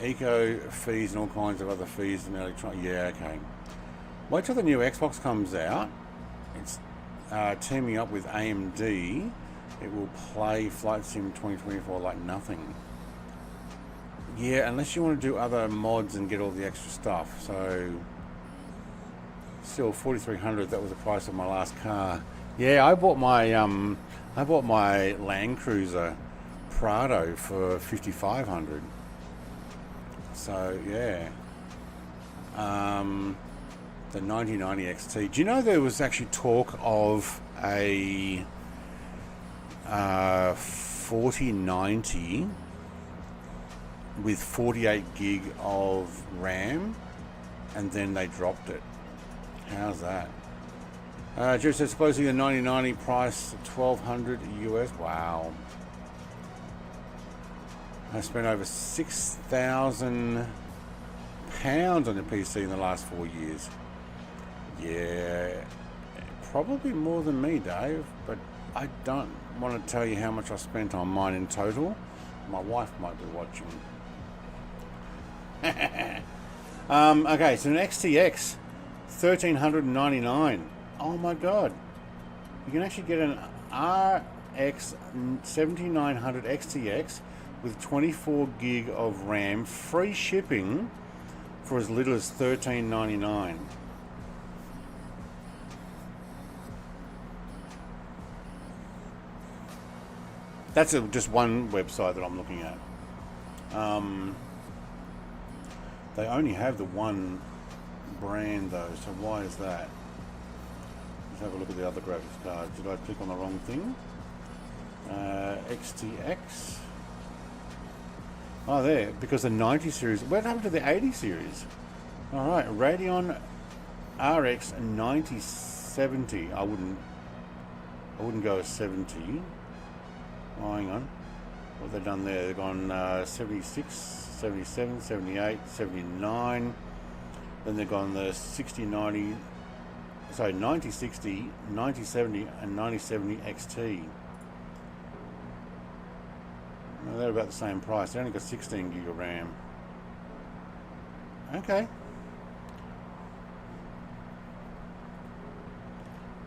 Eco fees and all kinds of other fees and electronic. Yeah, okay. Wait till the new Xbox comes out. It's teaming up with AMD. It will play Flight Sim 2024 like nothing. Yeah, unless you want to do other mods and get all the extra stuff. So, still 4,300. That was the price of my last car. Yeah, I bought my Land Cruiser Prado for 5,500. So yeah, the 9090 XT. Do you know there was actually talk of a 4090 with 48 gig of RAM, and then they dropped it? How's that? Just says supposedly the 9090 price $1,200 US. Wow. I spent over £6,000 on the PC in the last 4 years. Yeah, probably more than me, Dave, but I don't want to tell you how much I spent on mine in total. My wife might be watching. Okay, so an XTX 1,399. Oh my god. You can actually get an RX 7900 XTX with 24 gig of RAM, free shipping for as little as $13.99. That's just one website that I'm looking at. They only have the one brand though, so why is that? Let's have a look at the other graphics cards. Did I click on the wrong thing? XTX. Oh, there, because the 90 series. What happened to the 80 series? All right, Radeon RX 9070. I wouldn't go with 70. Oh, hang on. What have they done there? They've gone 76, 77, 78, 79. Then they've gone the 60, 90. Sorry, 9060, 9070, and 9070 XT. Well, they're about the same price. They only got 16 gig of RAM. Okay.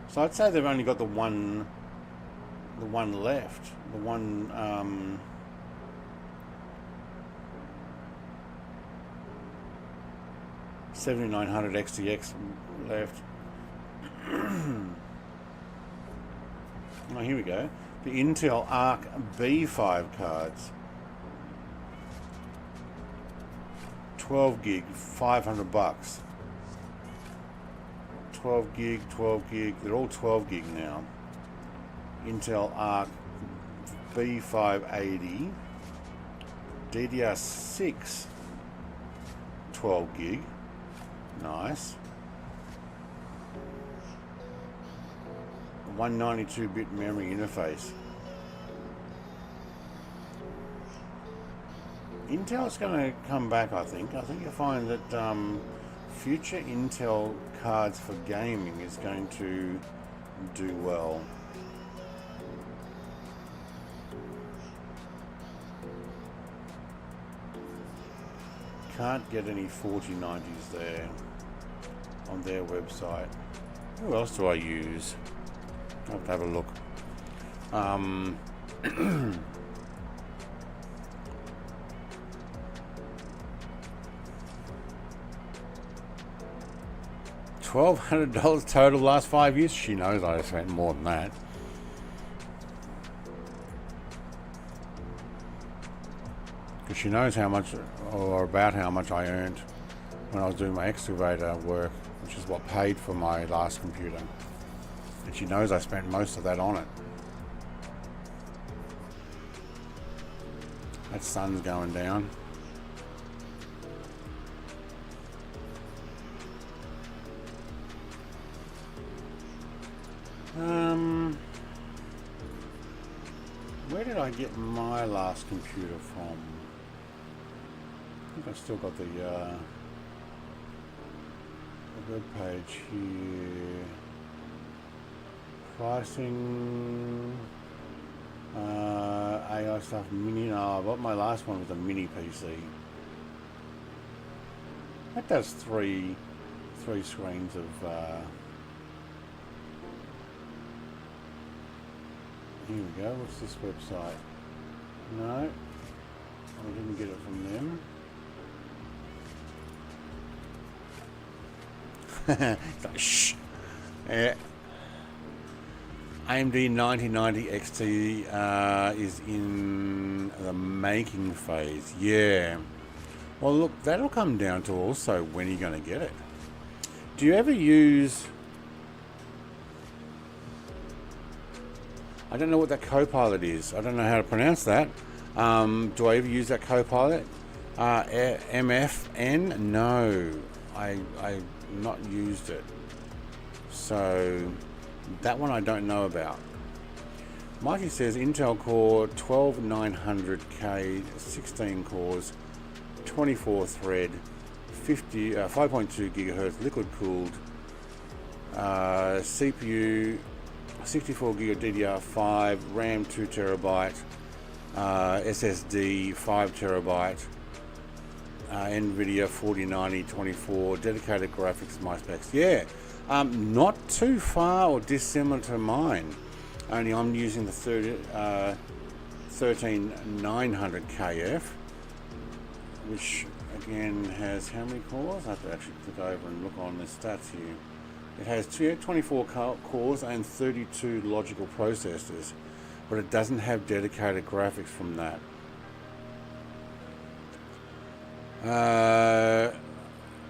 So I'd say they've only got the one left. The one 7900 XTX left. Oh, here we go. The Intel Arc B5 cards. 12 gig, $500. 12 gig, 12 gig. They're all 12 gig now. Intel Arc B580. DDR6. 12 gig. Nice. 192-bit memory interface. Intel's going to come back, I think. I think you'll find that future Intel cards for gaming is going to do well. Can't get any 4090s there on their website. Who else do I use? I have to have a look. $1,200 total last 5 years. She knows I spent more than that. Because she knows how much, or about how much I earned when I was doing my excavator work, which is what paid for my last computer. And she knows I spent most of that on it. That sun's going down. Where did I get my last computer from? I think I still got the web page here. Pricing. AI stuff, mini. No, but my last one was a mini PC. That does three screens of. Here we go. What's this website? No, I didn't get it from them. It's like, shh. Yeah. AMD 9090 XT is in the making phase. Yeah. Well, look, that'll come down to also when you're going to get it. Do you ever use... I don't know what that Copilot is. I don't know how to pronounce that. Do I ever use that Copilot? MFN? No. I've not used it. So... that one I don't know about. Mikey says Intel Core 12900K, 16 cores, 24 thread, 5.2 gigahertz liquid cooled, CPU 64 gig of DDR5, RAM 2 terabyte, SSD 5 terabyte, Nvidia 4090-24, dedicated graphics, my specs. Yeah. Not too far or dissimilar to mine. Only I'm using the 13900KF, which again has how many cores? I have to actually click over and look on the stats here. It has 24 cores and 32 logical processors, but it doesn't have dedicated graphics from that.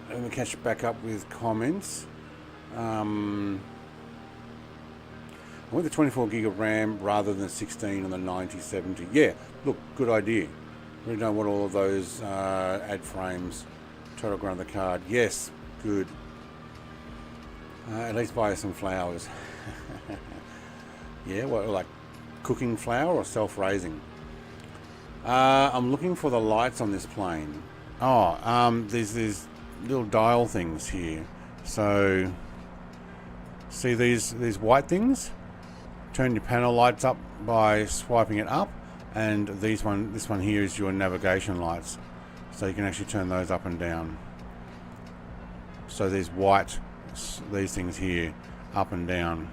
Let me catch back up with comments. I went the 24 gig of RAM rather than 16 on the 9070. Yeah, look, good idea. We don't want all of those add frames total around the card. Yes, good. At least buy some flowers. Yeah, what, like cooking flour or self-raising? I'm looking for the lights on this plane. Oh, there's these little dial things here. So, see these white things? Turn your panel lights up by swiping it up, and this one here is your navigation lights. So you can actually turn those up and down. So these things here, up and down.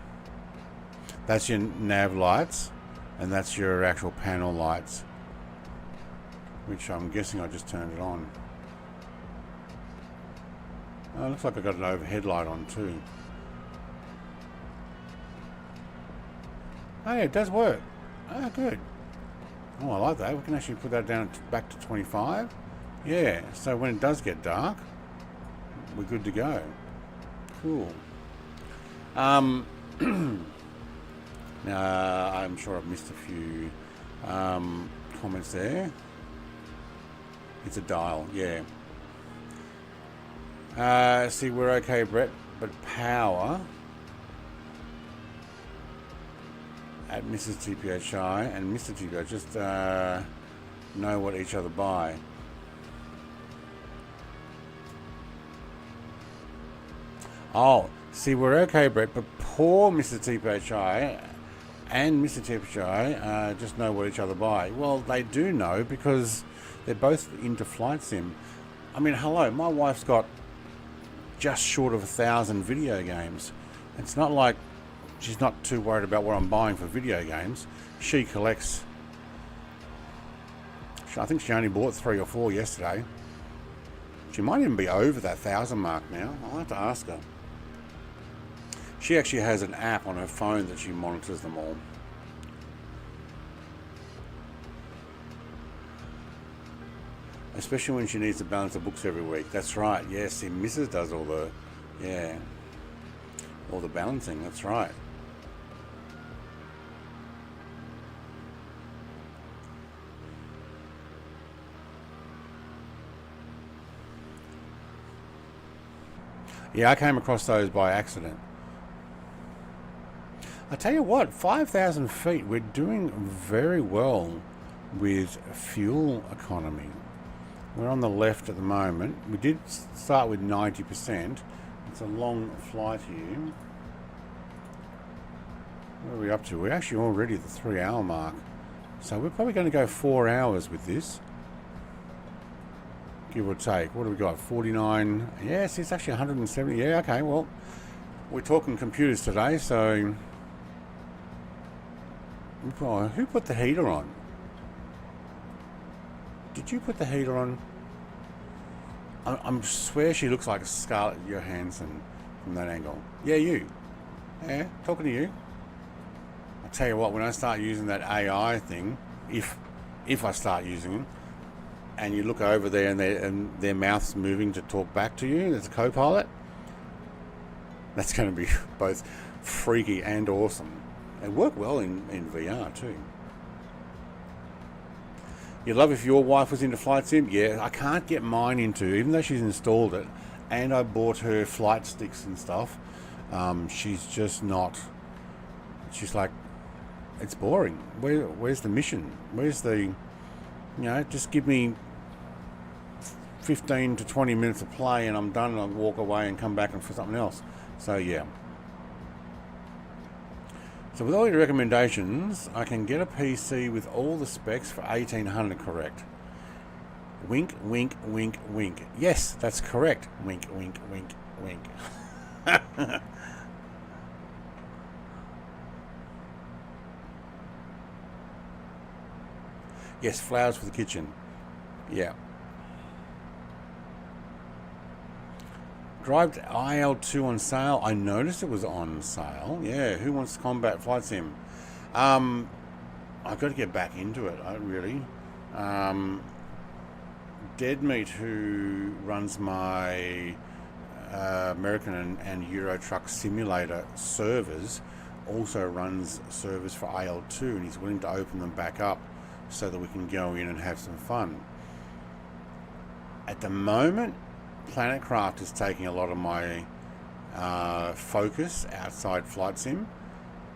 That's your nav lights, and that's your actual panel lights, which I'm guessing I just turned it on. Oh, looks like I got an overhead light on too. Oh yeah, it does work. Oh, good. Oh, I like that. We can actually put that down back to 25. Yeah, so when it does get dark, we're good to go. Cool. Now, I'm sure I've missed a few comments there. It's a dial, yeah. See, we're okay, Brett, but power at Mrs. TPHI and Mr. TPHI just know what each other buy. Oh, see, we're okay, Brett, but poor Mr. TPHI and Mr. TPHI just know what each other buy. Well, they do know because they're both into flight sim. I mean, hello, my wife's got just short of 1,000 video games. It's not like she's not too worried about what I'm buying for video games. She collects. I think she only bought 3 or 4 yesterday. She might even be over that 1,000 mark now. I'll have to ask her. She actually has an app on her phone that she monitors them all. Especially when she needs to balance the books every week. That's right. Yes, see, Mrs. does all the, all the balancing. That's right. Yeah, I came across those by accident. I tell you what, 5,000 feet, we're doing very well with fuel economy. We're on the left at the moment. We did start with 90%, It's a long flight here. What are we up to? We're actually already at the 3-hour mark. So we're probably going to go 4 hours with this. Give or take. What do we got? 49. Yes, it's actually 170. Yeah, okay, well, we're talking computers today, so... Who put the heater on? Did you put the heater on? I swear she looks like Scarlett Johansson from that angle. Yeah, you. Yeah, talking to you. I tell you what, when I start using that AI thing, if I start using it, and you look over there and their mouth's moving to talk back to you, there's a co-pilot. That's going to be both freaky and awesome. They work well in VR too. You'd love if your wife was into flight sim? Yeah, I can't get mine into, even though she's installed it, and I bought her flight sticks and stuff. She's just not. She's like, it's boring. Where's the mission? Where's the, you know, just give me 15 to 20 minutes of play and I'm done and I'll walk away and come back and for something else. So yeah. So with all your recommendations, I can get a PC with all the specs for 1800, correct? Wink, wink, wink, wink. Yes, that's correct. Wink, wink, wink, wink. Yes, flowers for the kitchen. Yeah. Drive IL2 on sale. I noticed it was on sale. Yeah, who wants combat flight sim? I've got to get back into it. Dead Meat, who runs my American and Euro Truck Simulator servers, also runs servers for IL2, and he's willing to open them back up so that we can go in and have some fun. At the moment, Planetcraft is taking a lot of my focus outside flight sim,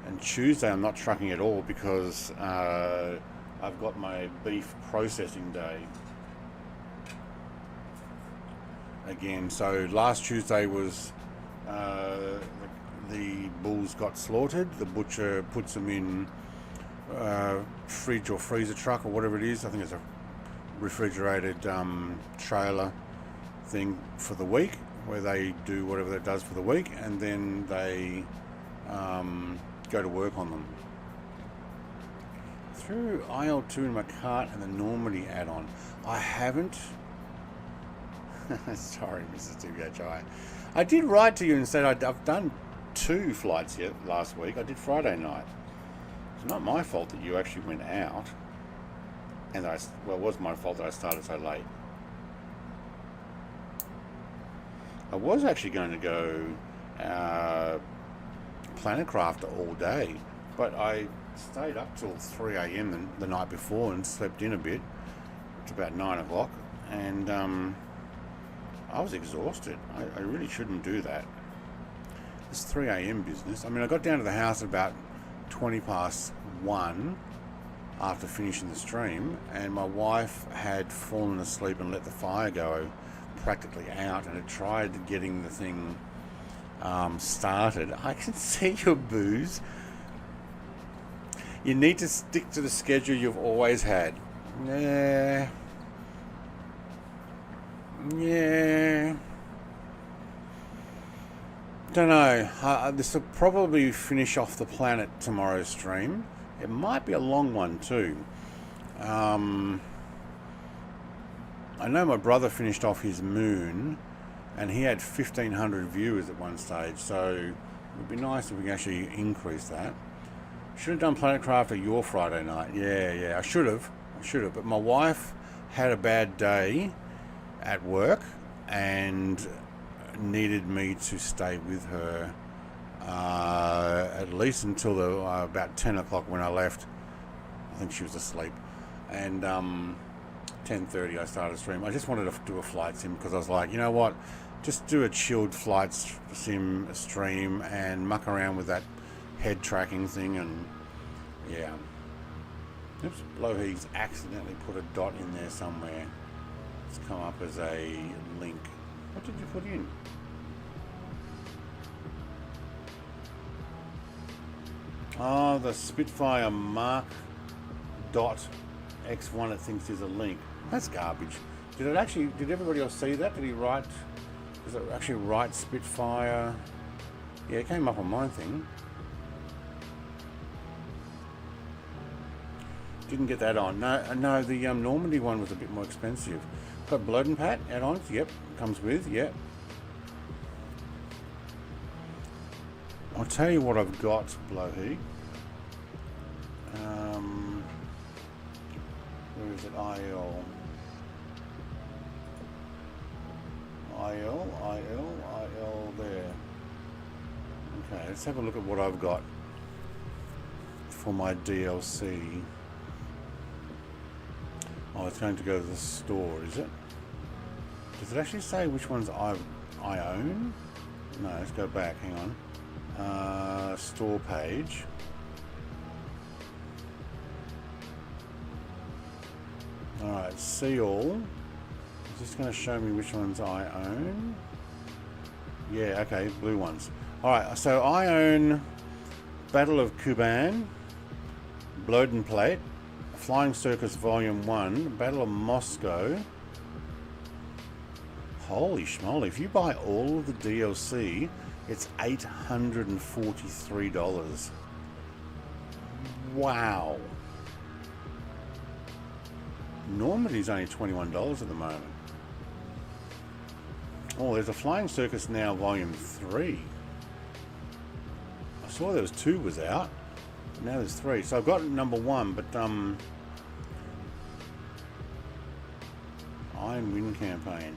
and Tuesday I'm not trucking at all because I've got my beef processing day again. So last Tuesday was the bulls got slaughtered. The butcher puts them in fridge or freezer truck or whatever it is. I think it's a refrigerated trailer thing for the week, where they do whatever that does for the week, and then they go to work on them. Threw IL2 in my cart and the Normandy add-on. I haven't. Sorry, Mrs. TVHI. I did write to you and said I've done 2 flights yet last week. I did Friday night. It's not my fault that you actually went out, and it was my fault that I started so late. I was actually going to go Planetcraft all day, but I stayed up till 3 a.m. the night before and slept in a bit. It's about 9 o'clock, and I was exhausted. I really shouldn't do that. This 3 a.m. business. I mean, I got down to the house at about 20 past 1 after finishing the stream, and my wife had fallen asleep and let the fire go practically out, and had tried getting the thing started. I can see your booze. You need to stick to the schedule you've always had. Yeah. Don't know. This will probably finish off the planet tomorrow's stream. It might be a long one too. I know my brother finished off his moon, and he had 1,500 viewers at one stage, so it would be nice if we can actually increase that. Should have done Planetcraft at your Friday night. Yeah, I should have, but my wife had a bad day at work and needed me to stay with her at least until about 10 o'clock when I left. I think she was asleep, and 10:30 I started stream. I just wanted to do a flight sim because I was like, you know what, just do a chilled flight sim stream and muck around with that head tracking thing. And yeah, oops, Blowheags accidentally put a dot in there somewhere. It's come up as a link. What did you put in? Oh, the Spitfire Mark Dot X1 it thinks is a link. That's garbage. Did everybody else see that? Did he write, does it actually write Spitfire? Yeah, it came up on my thing. Didn't get that on. No, the Normandy one was a bit more expensive. Got Blood and Pat add-ons, yep, comes with, yep. I'll tell you what I've got, Blowheat. Where is it? IL there. Okay, let's have a look at what I've got for my DLC. Oh, it's going to go to the store, is it? Does it actually say which ones I own? No, let's go back, hang on. Store page. Alright, see all. Is this going to show me which ones I own? Yeah, okay, blue ones. Alright, so I own Battle of Kuban, Blood and Plate, Flying Circus Volume 1, Battle of Moscow. Holy schmoly, if you buy all of the DLC, it's $843. Wow. Normandy's only $21 at the moment. Oh, there's a Flying Circus now, Volume 3. I saw there was 2 was out. Now there's 3. So I've got number 1, but Iron Wind campaign.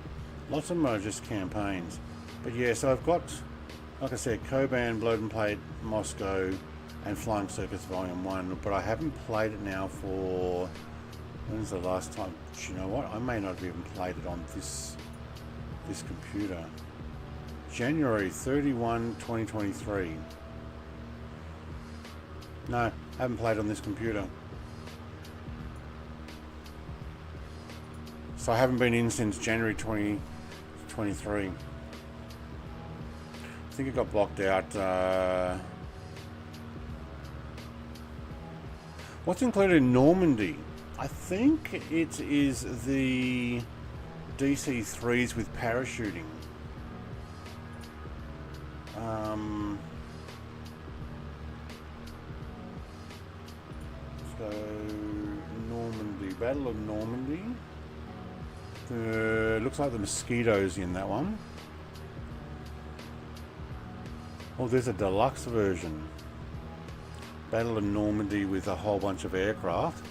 Lots of them are just campaigns. But yeah, so I've got, like I said, Koban, Blood and Plate, Moscow, and Flying Circus Volume 1. But I haven't played it now for... When's the last time? Do you know what? I may not have even played it on this computer. January 31, 2023. No, I haven't played on this computer. So I haven't been in since January 2023. I think it got blocked out. What's included in Normandy? I think it is the DC-3s with parachuting. So Normandy, Battle of Normandy. Looks like the Mosquitoes in that one. Oh, there's a deluxe version. Battle of Normandy with a whole bunch of aircraft.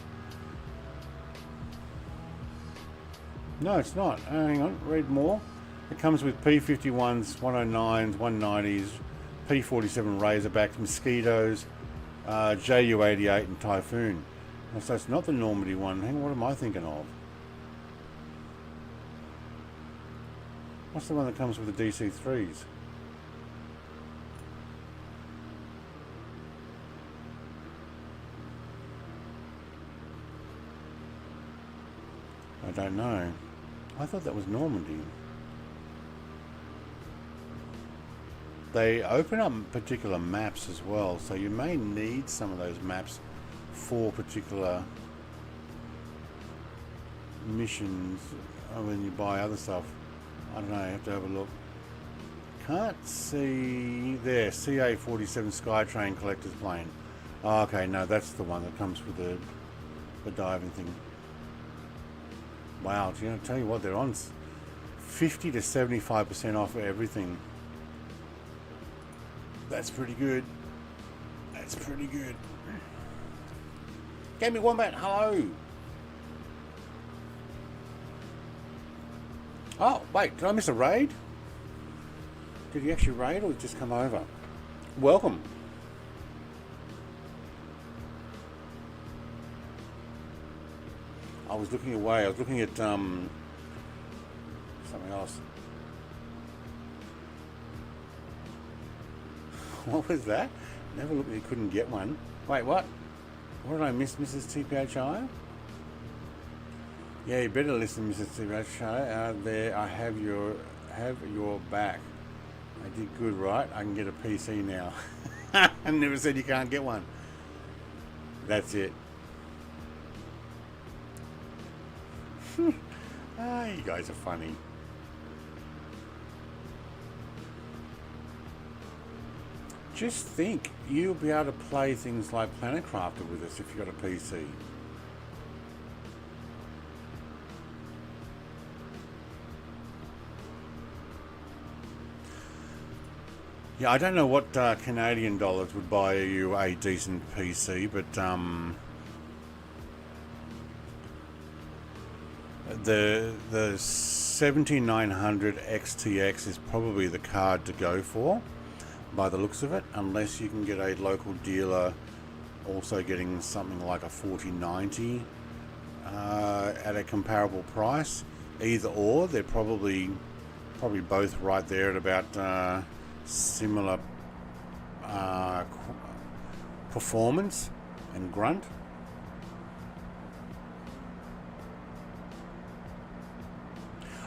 No, it's not. Hang on, read more. It comes with P-51s, 109s, 190s, P-47 Razorbacks, Mosquitoes, Ju-88 and Typhoon. Oh, so it's not the Normandy one. Hang on, what am I thinking of? What's the one that comes with the DC-3s? I don't know. I thought that was Normandy. They open up particular maps as well, so you may need some of those maps for particular missions when you buy other stuff. I don't know, you have to have a look. Can't see there, CA-47 Skytrain Collector's Plane. Oh, okay, no, that's the one that comes with the diving thing. Wow, do you know, tell you what, they're on 50 to 75% off everything. That's pretty good. That's pretty good. Gaming Wombat, hello. Oh, wait, did I miss a raid? Did he actually raid or just come over? Welcome. I was looking away. I was looking at something else. What was that? Never looked. You couldn't get one. Wait, what? What did I miss, Mrs. TPHI? Yeah, you better listen, Mrs. TPHI. There, I have your back. I did good, right? I can get a PC now. I never said you can't get one. That's it. Ah, you guys are funny. Just think, you'll be able to play things like Planet Crafter with us if you've got a PC. Yeah, I don't know what Canadian dollars would buy you a decent PC, but the 7900 XTX is probably the card to go for, by the looks of it, unless you can get a local dealer also getting something like a 4090 at a comparable price. Either or, they're probably both right there at about similar performance and grunt.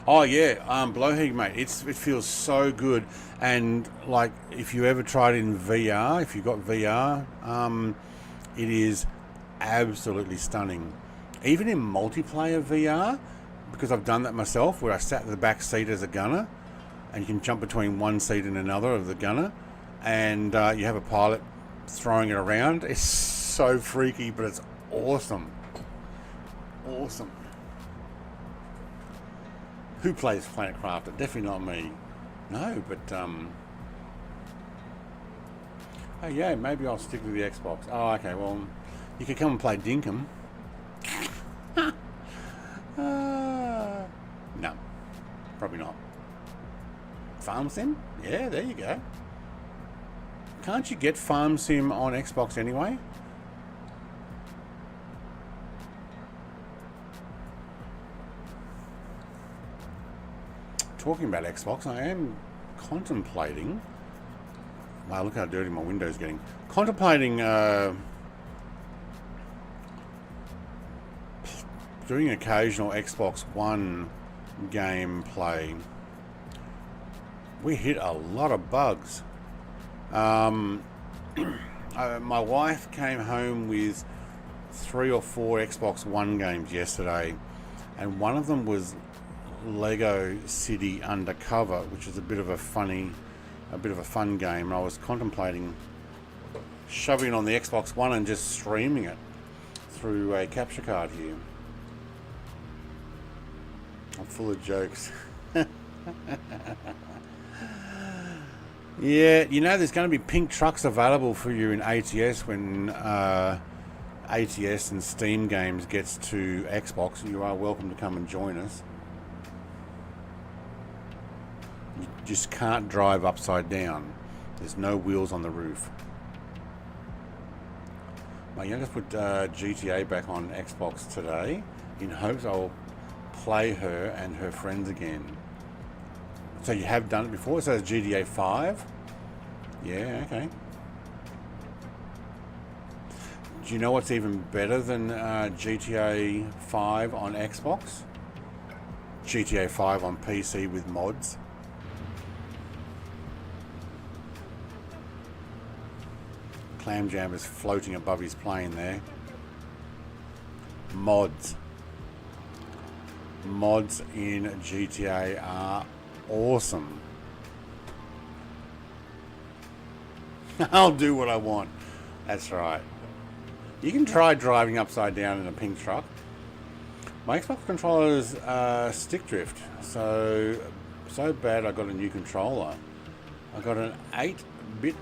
Oh yeah, Blowheat, mate, it feels so good. And like, if you ever tried it in VR, if you got VR, it is absolutely stunning. Even in multiplayer VR, because I've done that myself, where I sat in the back seat as a gunner, and you can jump between one seat and another of the gunner, and you have a pilot throwing it around. It's so freaky, but it's awesome. Awesome. Who plays Planet Crafter? Definitely not me. No, but oh yeah, maybe I'll stick with the Xbox. Oh, okay. Well, you could come and play Dinkum. No, probably not. Farm Sim? Yeah, there you go. Can't you get Farm Sim on Xbox anyway? Talking about Xbox, I am contemplating. Wow, look how dirty my window's getting. Contemplating doing occasional Xbox One gameplay. We hit a lot of bugs. My wife came home with 3 or 4 Xbox One games yesterday, and one of them was Lego City Undercover, which is a bit of a fun game. I was contemplating shoving it on the Xbox One and just streaming it through a capture card here. I'm full of jokes. Yeah, you know, there's going to be pink trucks available for you in ATS when ATS and Steam games gets to Xbox. You are welcome to come and join us. You just can't drive upside down. There's no wheels on the roof. My youngest put GTA back on Xbox today in hopes I'll play her and her friends again. So you have done it before? So it's GTA 5? Yeah, okay. Do you know what's even better than GTA 5 on Xbox? GTA 5 on PC with mods. Clam Jam is floating above his plane there. Mods. Mods in GTA are awesome. I'll do what I want. That's right. You can try driving upside down in a pink truck. My Xbox controller's stick drift. So bad I got a new controller. I got an 8-bit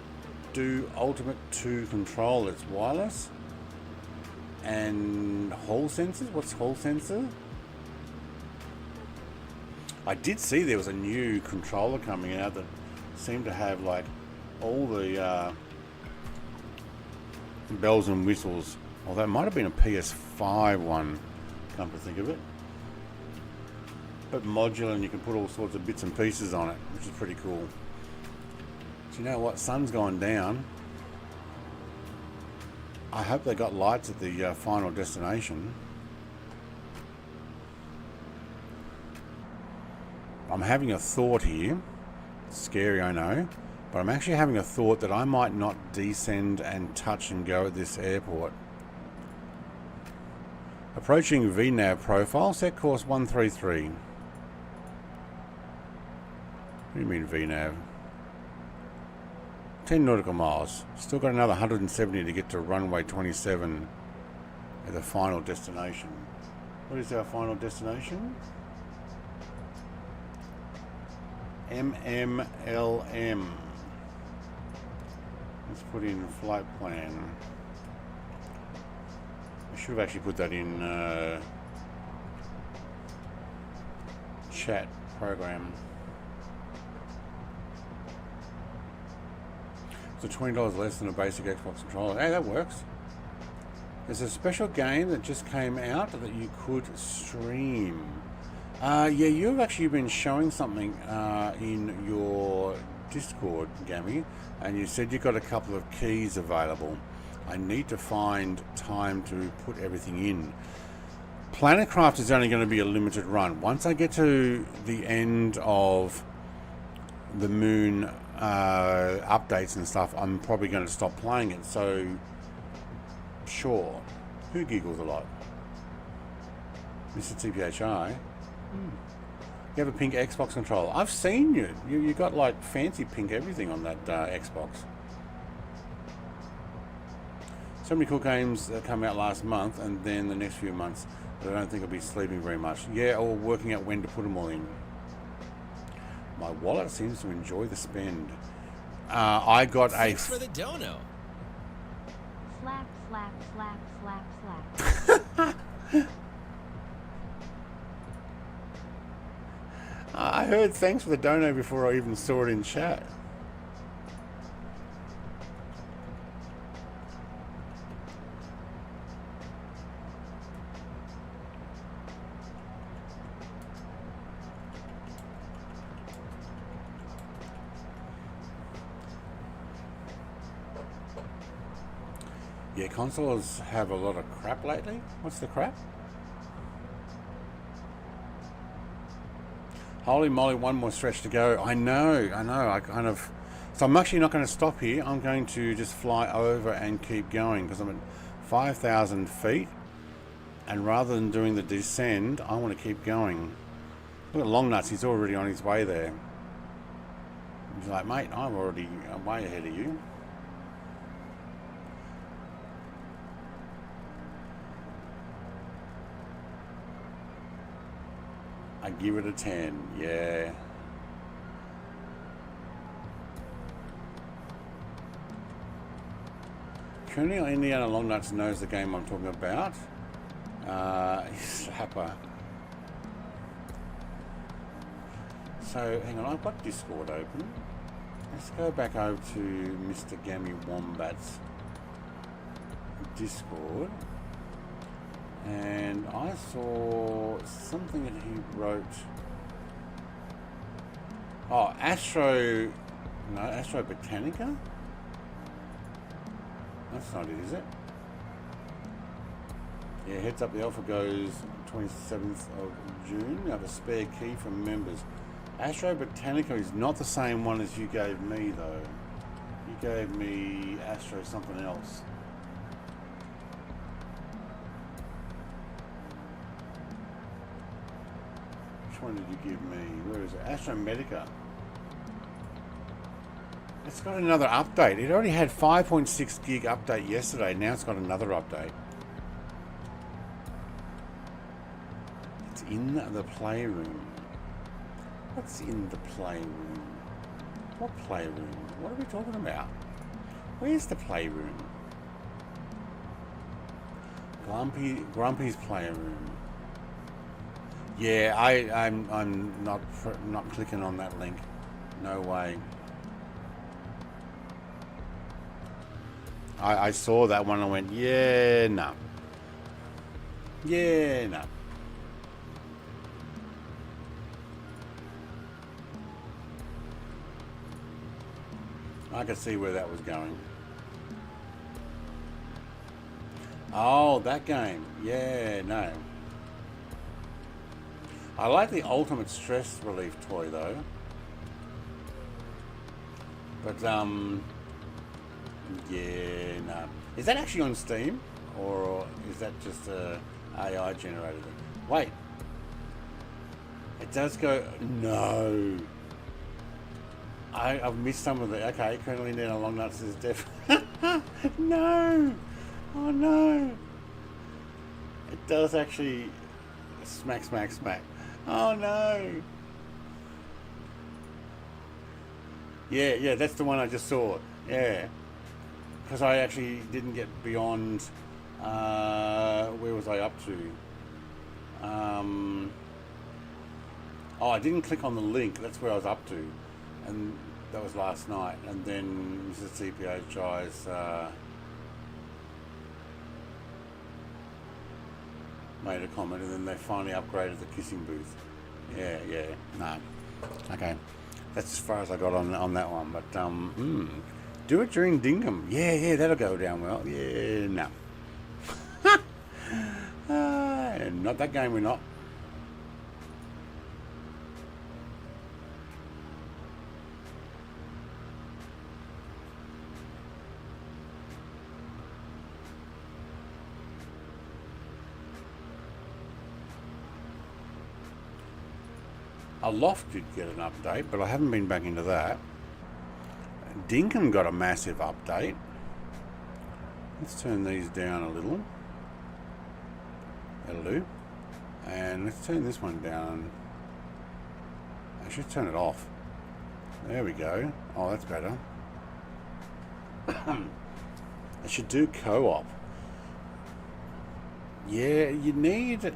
Do Ultimate 2 controller. It's wireless. And Hall sensors? What's Hall sensor? I did see there was a new controller coming out that seemed to have like all the bells and whistles. Well, that might have been a PS5 one, come to think of it. But modular, and you can put all sorts of bits and pieces on it, which is pretty cool. Do you know what? Sun's gone down. I hope they got lights at the final destination. I'm having a thought here. Scary, I know. But I'm actually having a thought that I might not descend and touch and go at this airport. Approaching VNAV profile, set course 133. What do you mean VNAV? 10 nautical miles. Still got another 170 to get to runway 27 at the final destination. What is our final destination? MMLM. Let's put in flight plan. I should have actually put that in chat program. So $20 less than a basic Xbox controller. Hey, that works. There's a special game that just came out that you could stream. Yeah, you've actually been showing something in your Discord, Gammy, and you said you got a couple of keys available. I need to find time to put everything in. Planetcraft is only going to be a limited run. Once I get to the end of the moon updates and stuff, I'm probably going to stop playing it. So, sure. Who giggles a lot? Mr. TPHI. You have a pink Xbox controller. I've seen you. You got like fancy pink everything on that Xbox. So many cool games that come out last month and then the next few months. But I don't think I'll be sleeping very much. Yeah, or working out when to put them all in. My wallet seems to enjoy the spend. I got Thanks for the dono. Slap, slap, slap, slap, slap. I heard thanks for the dono before I even saw it in chat. Yeah, consoles have a lot of crap lately. What's the crap? Holy moly, one more stretch to go. I know. I kind of... So I'm actually not going to stop here. I'm going to just fly over and keep going because I'm at 5,000 feet. And rather than doing the descend, I want to keep going. Look at Longnuts. He's already on his way there. He's like, mate, I'm way ahead of you. I give it a 10, yeah. Colonel Indiana Longnuts knows the game I'm talking about. Slapper. So, hang on, I've got Discord open. Let's go back over to Mr. Gammy Wombat's Discord. And I saw something that he wrote. Oh, Astro Botanica? That's not it, is it? Yeah, heads up, the alpha goes 27th of June. I have a spare key from members. Astro Botanica is not the same one as you gave me, though. You gave me Astro something else. Which one did you give me? Where is it? Astro Medica. It's got another update. It already had 5.6 gig update yesterday. Now it's got another update. It's in the playroom. What's in the playroom? What playroom? What are we talking about? Where's the playroom? Grumpy's playroom. Yeah, I'm not clicking on that link. No way. I saw that one and I went, yeah, no. Yeah, no. I could see where that was going. Oh, that game. Yeah, no. I like the ultimate stress relief toy though. But yeah, no. Is that actually on Steam, or is that just AI generated? Wait, it does go. No, I've missed some of the. Okay, Colonel Indiana Long Nuts is deaf. No, oh no, it does actually smack, smack, smack. Oh no. Yeah, that's the one I just saw. Yeah, because I actually didn't get beyond. Where was I up to? Oh, I didn't click on the link. That's where I was up to, and that was last night. And then Mrs. CPHI's made a comment, and then they finally upgraded the kissing booth. Yeah, no, okay. That's as far as I got on that one, but do it during Dingham. Yeah, that'll go down well. Yeah, no. Not that game, we're not. Loft did get an update, but I haven't been back into that. Dinkum got a massive update. Let's turn these down a little. That'll do. And let's turn this one down. I should turn it off. There we go. Oh, that's better. I should do co-op. Yeah, you need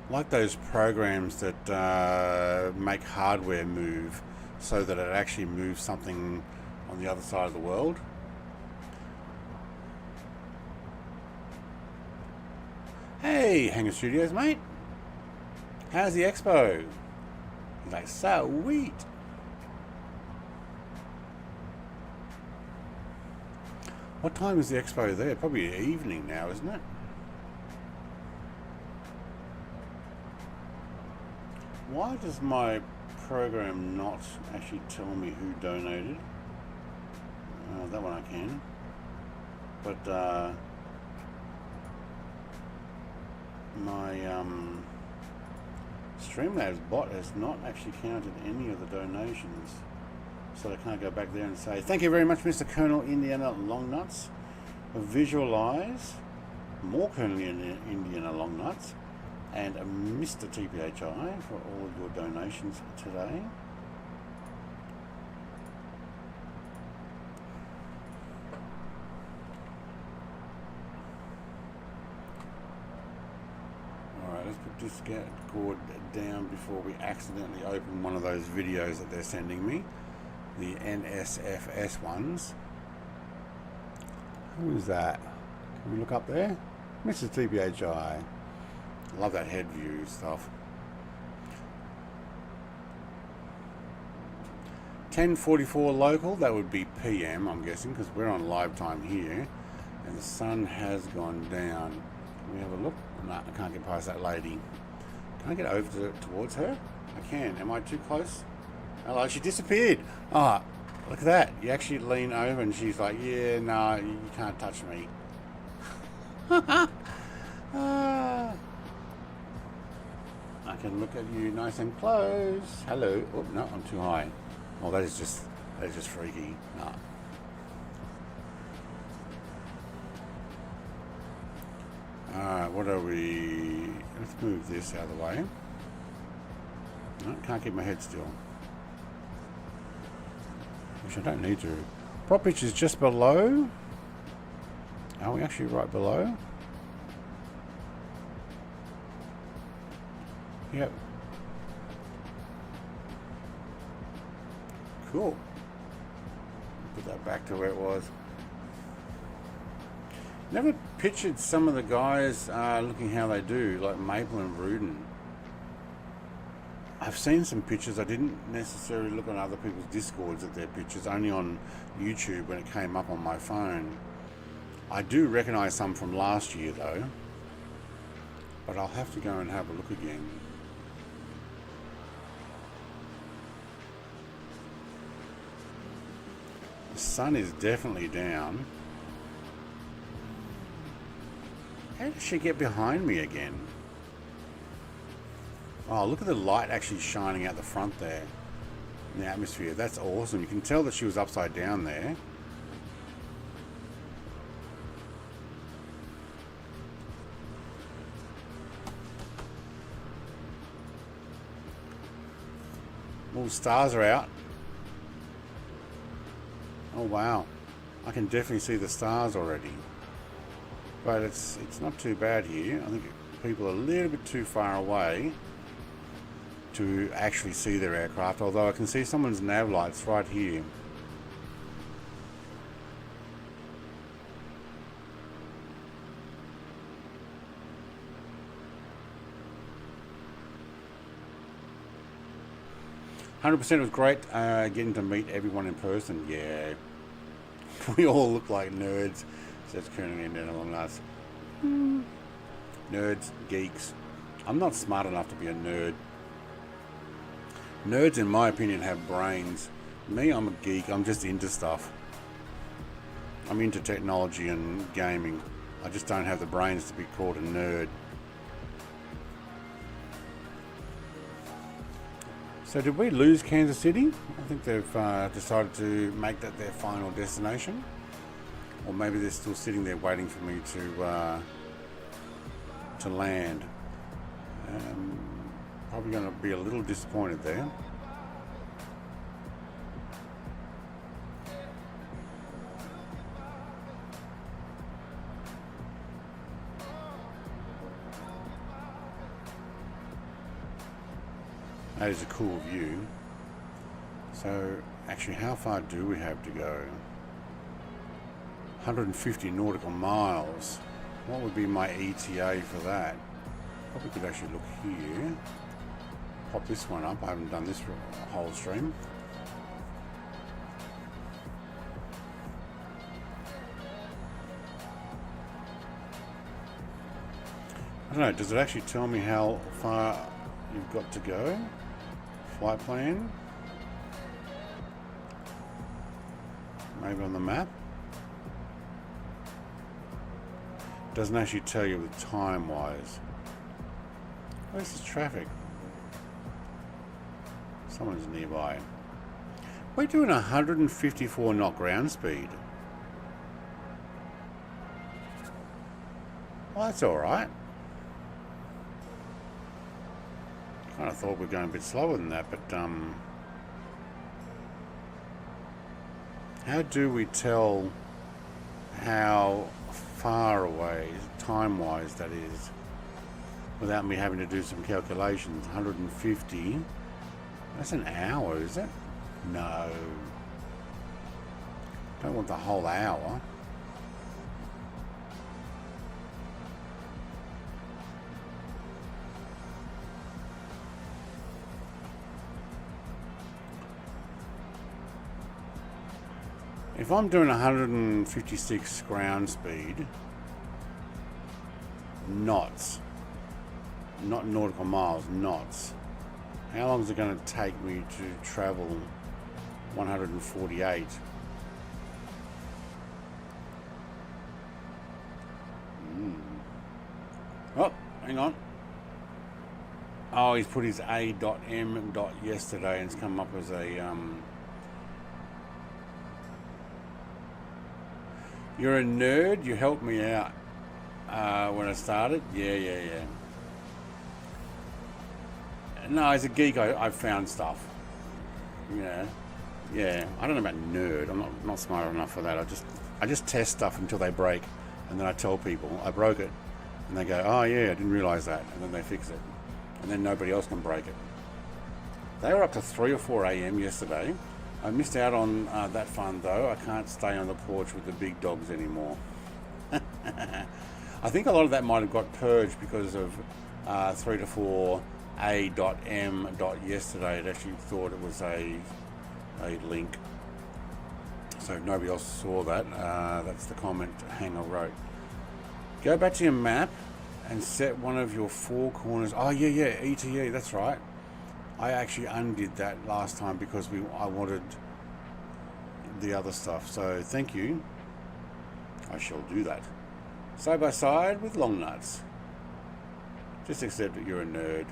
like those programs that make hardware move so that it actually moves something on the other side of the world. Hey, Hangar Studios, mate. How's the expo? He's like, sweet. What time is the expo there? Probably evening now, isn't it? Why does my program not actually tell me who donated? That one I can. But my Streamlabs bot has not actually counted any of the donations. So I can't go back there and say, thank you very much, Mr. Colonel Indiana Longnuts. Visualize more Colonel Indiana Longnuts. And Mr. TPHI for all of your donations today. Alright, let's put this cord down before we accidentally open one of those videos that they're sending me. The NSFS ones. Who is that? Can we look up there? Mr. TPHI. Love that head view stuff. 10:44 local, that would be PM, I'm guessing, because we're on live time here, and the sun has gone down. Can we have a look? No, I can't get past that lady. Can I get over towards her? I can. Am I too close? Hello, she disappeared. Ah, oh, look at that. You actually lean over, and she's like, "Yeah, no, you can't touch me." I can look at you nice and close. Hello. Oh, no, I'm too high. Oh, that is just freaky. No. Alright, what are we? Let's move this out of the way. No, can't keep my head still. Which I don't need to. Prop pitch is just below. Are we actually right below? Yep. Cool. Put that back to where it was. Never pictured some of the guys looking how they do, like Maple and Rudin. I've seen some pictures. I didn't necessarily look on other people's Discords at their pictures, only on YouTube when it came up on my phone. I do recognise some from last year though, but I'll have to go and have a look again. The sun is definitely down. How did she get behind me again? Oh, look at the light actually shining out the front there in the atmosphere. That's awesome. You can tell that she was upside down there. All the stars are out. Oh wow, I can definitely see the stars already. But it's not too bad here. I think people are a little bit too far away to actually see their aircraft, although I can see someone's nav lights right here. $100% was great getting to meet everyone in person. Yeah, we all look like nerds. Says Kerning in there along us. Nerds, geeks. I'm not smart enough to be a nerd. Nerds, in my opinion, have brains. Me, I'm a geek. I'm just into stuff. I'm into technology and gaming. I just don't have the brains to be called a nerd. So did we lose Kansas City? I think they've decided to make that their final destination. Or maybe they're still sitting there waiting for me to land. Probably going to be a little disappointed there. That is a cool view. So actually, how far do we have to go? 150 nautical miles. What would be my ETA for that? Probably could actually look here. Pop this one up. I haven't done this for a whole stream. I don't know, does it actually tell me how far you've got to go? Flight plan? Maybe on the map? Doesn't actually tell you the time wise. Where's the traffic? Someone's nearby. We're doing 154 knot ground speed. Well, that's alright. Kind of thought we were going a bit slower than that, but how do we tell how far away, time-wise, that is, without me having to do some calculations? 150. That's an hour, is it? No. Don't want the whole hour. If I'm doing 156 ground speed, knots, not nautical miles, knots, how long is it going to take me to travel 148? Oh, hang on. Oh, he's put his A.M. yesterday and it's come up as a you're a nerd, you helped me out when I started. Yeah. No, as a geek, I found stuff. Yeah. I don't know about nerd. I'm not smart enough for that. I just test stuff until they break, and then I tell people I broke it, and they go, "Oh yeah, I didn't realize that," and then they fix it, and then nobody else can break it. They were up to 3 or 4 a.m. yesterday. I missed out on that fun though. I can't stay on the porch with the big dogs anymore. I think a lot of that might have got purged because of 3 to 4 A.M. yesterday. It actually thought it was a link. So nobody else saw that. That's the comment Hanger wrote. Go back to your map and set one of your 4 corners. Oh yeah, ETA, that's right. I actually undid that last time because I wanted the other stuff. So thank you. I shall do that. Side by side with long nuts. Just accept that you're a nerd.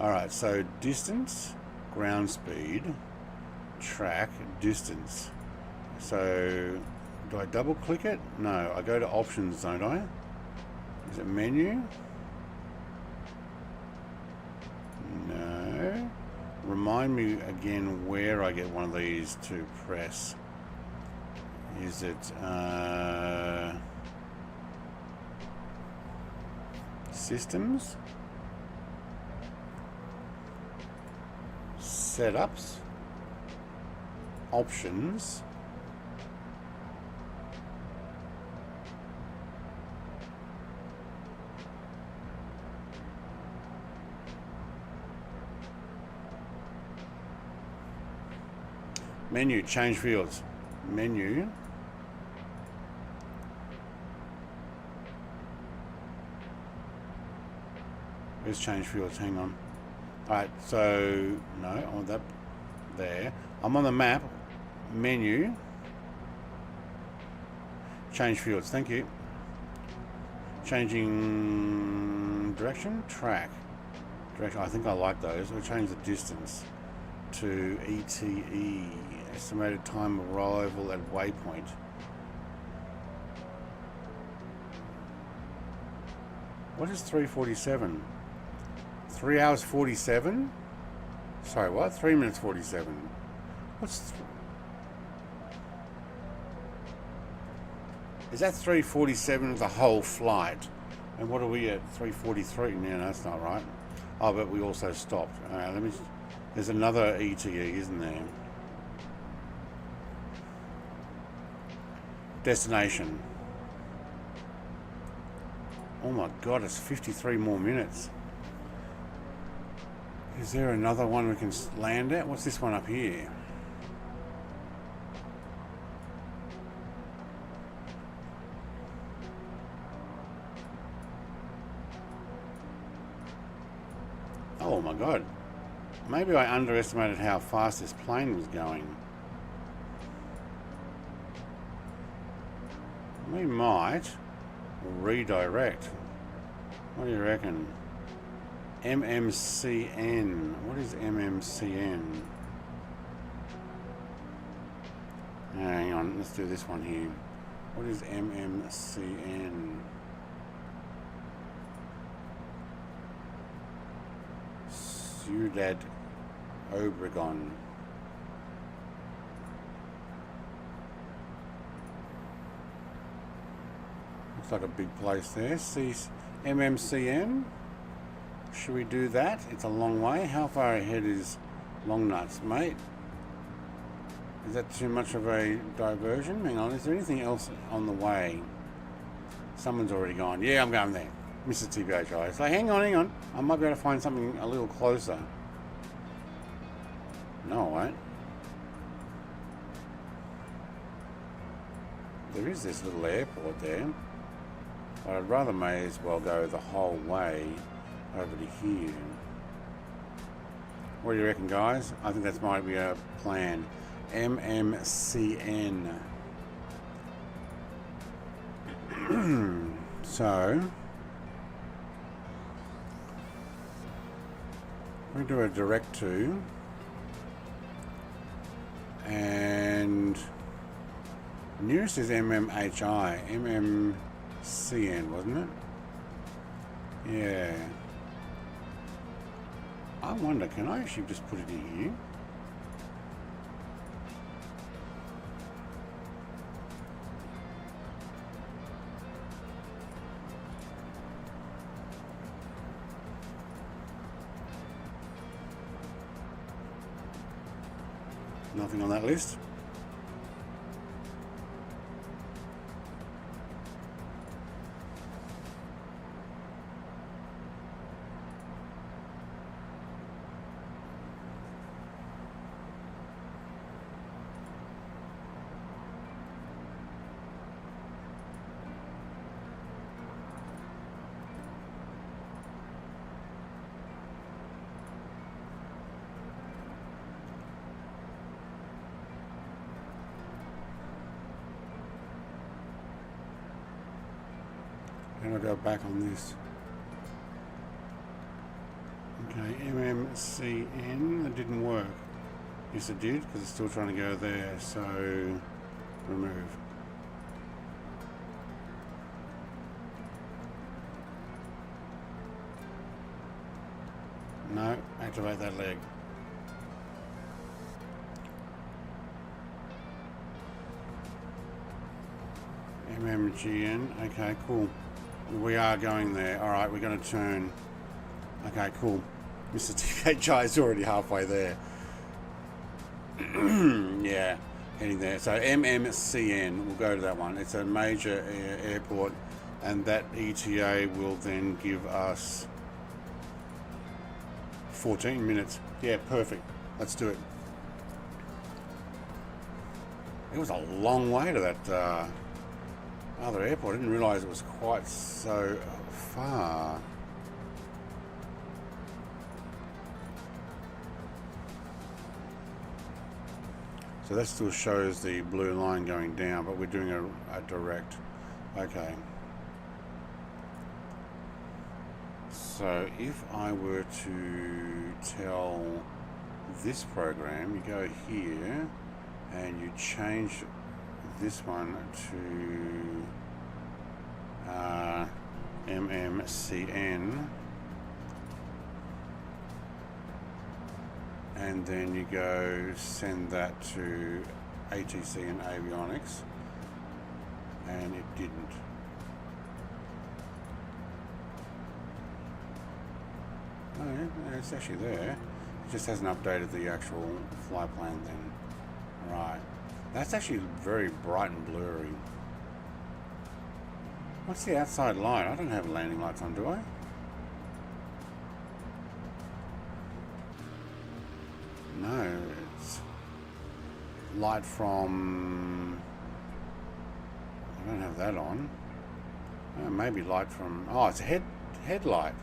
Alright, so distance, ground speed, track, distance. So do I double click it? No, I go to options, don't I? Is it menu? No. Remind me again where I get one of these to press. Is it systems? Setups? Options? Menu, change fields. Menu. Where's change fields? Hang on. Alright, so no, I want that there. I'm on the map. Menu. Change fields, thank you. Changing direction, track. Direction, I think I like those. I'll change the distance to ETE. Estimated time of arrival at waypoint. What is 3:47? 3 hours 47? Sorry, what? 3 minutes 47. What's... Is that 3:47 of the whole flight? And what are we at? 3:43? No, that's not right. Oh, but we also stopped. Let me... There's another ETE, isn't there? Destination. Oh my god, it's 53 more minutes. Is there another one we can land at? What's this one up here? Oh my god. Maybe I underestimated how fast this plane was going. We might redirect. What do you reckon? MMCN. What is MMCN? Hang on, let's do this one here. What is MMCN? Ciudad Obregon. Looks like a big place there. See MMCN. Should we do that? It's a long way. How far ahead is Long Nuts, mate? Is that too much of a diversion? Hang on, is there anything else on the way? Someone's already gone. Yeah, I'm going there. Mr. TBHI. So hang on. I might be able to find something a little closer. No, I won't. There is this little airport there. But I'd rather may as well go the whole way over to here. What do you reckon, guys? I think that might be a plan. MMCN. So we do a direct to, and nearest is MMHI, MMCN, wasn't it? Yeah. I wonder, can I actually just put it in here? Nothing on that list. How do I go back on this? Okay, MMCN, that didn't work. Yes it did, because it's still trying to go there, so remove. No, activate that leg. MMGN, okay, cool. We are going there. Alright, we're going to turn. Okay, cool. Mr. THI is already halfway there. Yeah, heading there. So MMCN, we'll go to that one. It's a major airport, and that ETA will then give us 14 minutes. Yeah, perfect. Let's do it. It was a long way to that other airport. I didn't realise it was quite so far. So that still shows the blue line going down, but we're doing a direct. Okay. So if I were to tell this program, you go here and you change this one to MMCN, and then you go send that to HTC and Avionics, and it didn't. Oh yeah, it's actually there. It just hasn't updated the actual flight plan then. Right. That's actually very bright and blurry. What's the outside light? I don't have landing lights on, do I? No, it's light from... I don't have that on. Oh, maybe light from... Oh, it's a headlight.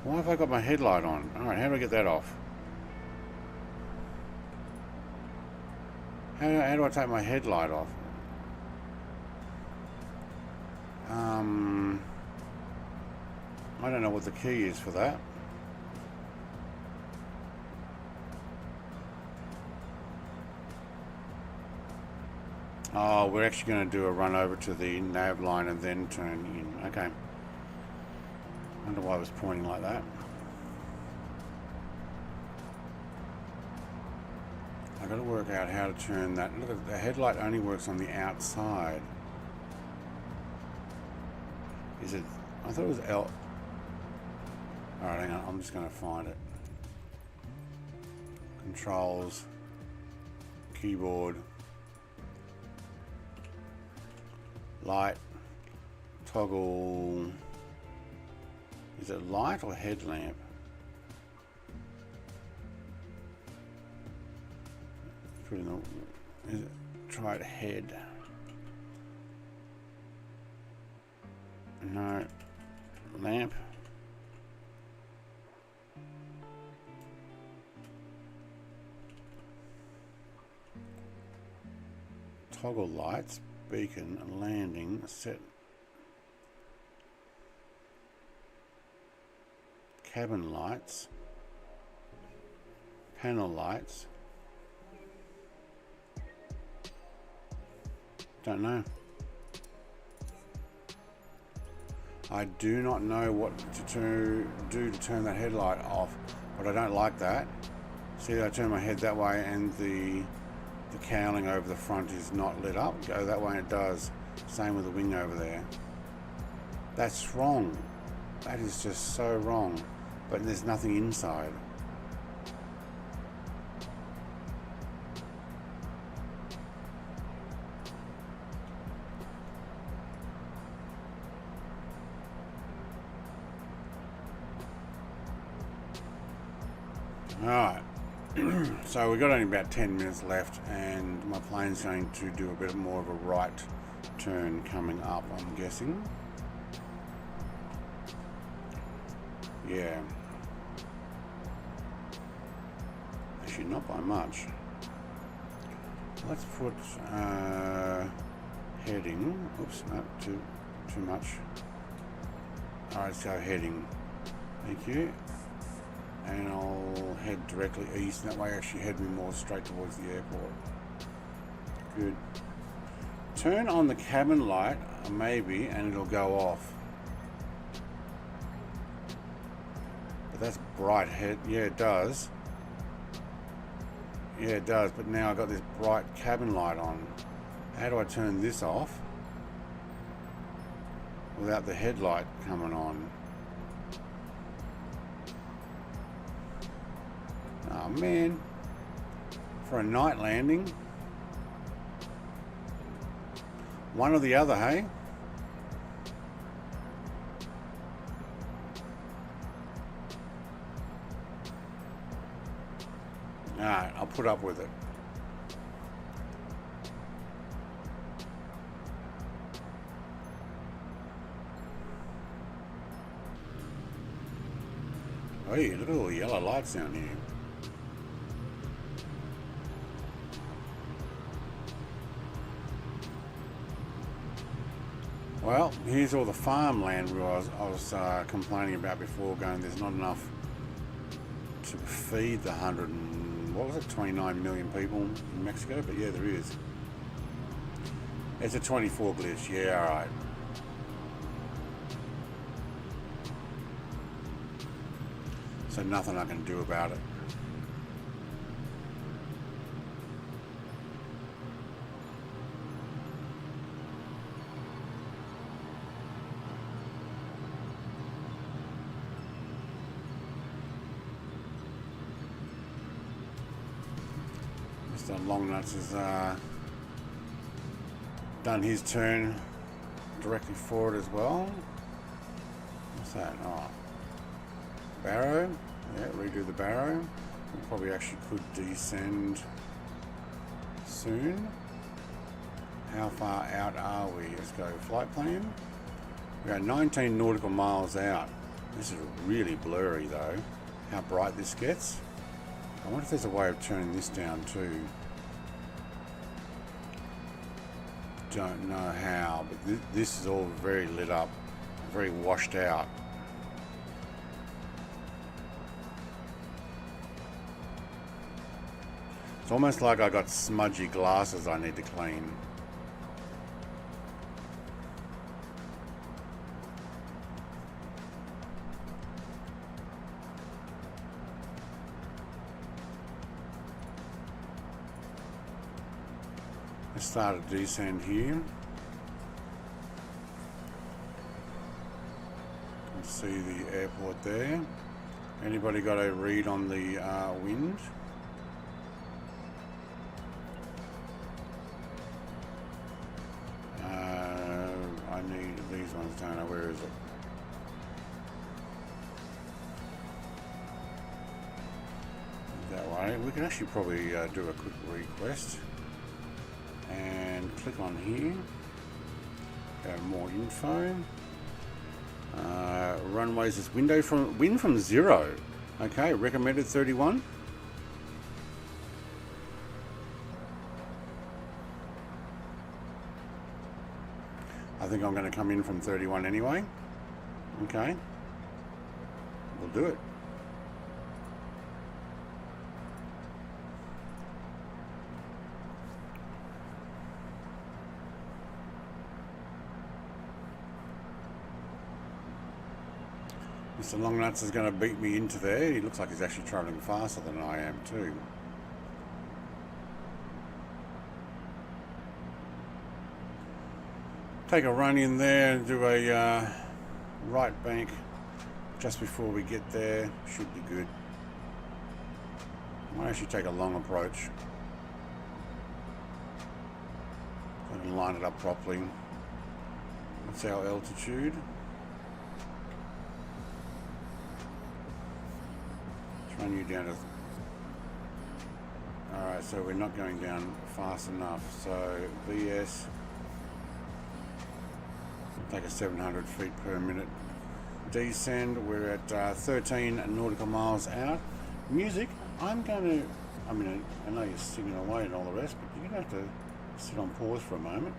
Why have I got my headlight on? Alright, how do I get that off? How do I take my headlight off? I don't know what the key is for that. Oh, we're actually going to do a run over to the nav line and then turn in. Okay. I wonder why I was pointing like that. I've got to work out how to turn that. Look, the headlight only works on the outside. Is it? I thought it was L. Alright, hang on. I'm just going to find it. Controls. Keyboard. Light. Toggle. Is it light or headlamp? Is it? Try it head. No. Lamp. Toggle lights, beacon, landing, set. Cabin lights. Panel lights. Don't know. I do not know what to do to turn that headlight off, but I don't like that. See, I turn my head that way and the cowling over the front is not lit up. Go that way and it does. Same with the wing over there. That's wrong. That is just so wrong. But there's nothing inside. Alright, so we've got only about 10 minutes left and my plane's going to do a bit more of a right turn coming up, I'm guessing. Yeah. Actually not by much. Let's put heading. Oops, not too much. Alright, let's go heading. Thank you. And I'll head directly east, and that way actually head me more straight towards the airport. Good. Turn on the cabin light, maybe, and it'll go off. But that's bright head. Yeah, it does. Yeah, it does, but now I've got this bright cabin light on. How do I turn this off without the headlight coming on? Oh man, for a night landing, one or the other, hey? Alright, I'll put up with it. Hey, look at all the yellow lights down here. Well, here's all the farmland I was complaining about before, going there's not enough to feed the 29 million people in Mexico, but yeah, there is. It's a 24 glitch, yeah, alright. So nothing I can do about it. Mr. Longnuts has done his turn directly forward as well. What's that? Oh, barrow. Yeah, redo the barrow. We probably actually could descend soon. How far out are we? Let's go flight plan. We are 19 nautical miles out. This is really blurry though. How bright this gets. I wonder if there's a way of turning this down too. Don't know how, but this is all very lit up, very washed out. It's almost like I got smudgy glasses I need to clean. Let's start a descend here. Let's see the airport there. Anybody got a read on the wind? I need these ones down. Where is it? That way. We can actually probably do a quick request and click on here. Go more info. Runways is wind from 0. Okay, recommended 31. I think I'm going to come in from 31 anyway. Okay, we'll do it. Mr. Longnuts is going to beat me into there. He looks like he's actually travelling faster than I am too. Take a run in there and do a right bank just before we get there. Should be good. Might actually take a long approach. And line it up properly. That's our altitude. Run you down to. Alright, so we're not going down fast enough. So VS, take a 700 feet per minute descend. We're at 13 nautical miles out. Music, I'm going to. I mean, I know you're singing away and all the rest, but you're going to have to sit on pause for a moment.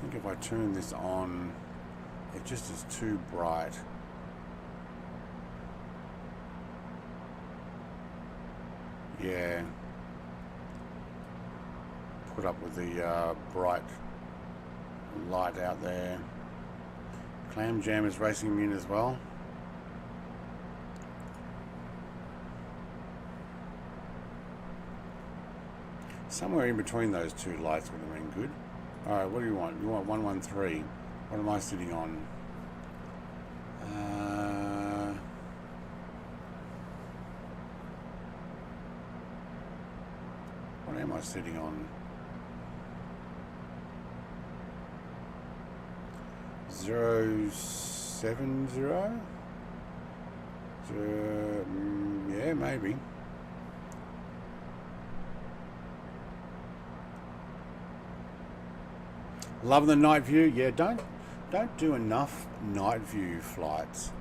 think if I turn this on, it just is too bright. Yeah. Put up with the bright light out there. Clam Jam is racing me in as well. Somewhere in between those two lights would have been good. Alright, what do you want? You want 113. What am I sitting on? What am I sitting on? 070? Yeah, maybe. Love the night view. Yeah, don't do enough night view flights.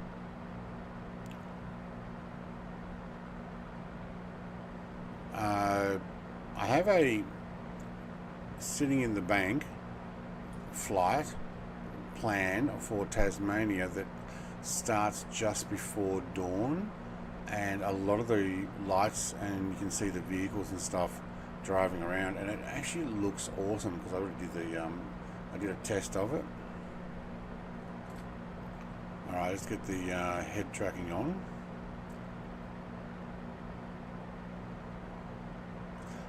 I have a sitting in the bank flight plan for Tasmania that starts just before dawn, and a lot of the lights, and you can see the vehicles and stuff driving around, and it actually looks awesome because I already did I did a test of it. Alright, let's get the head tracking on.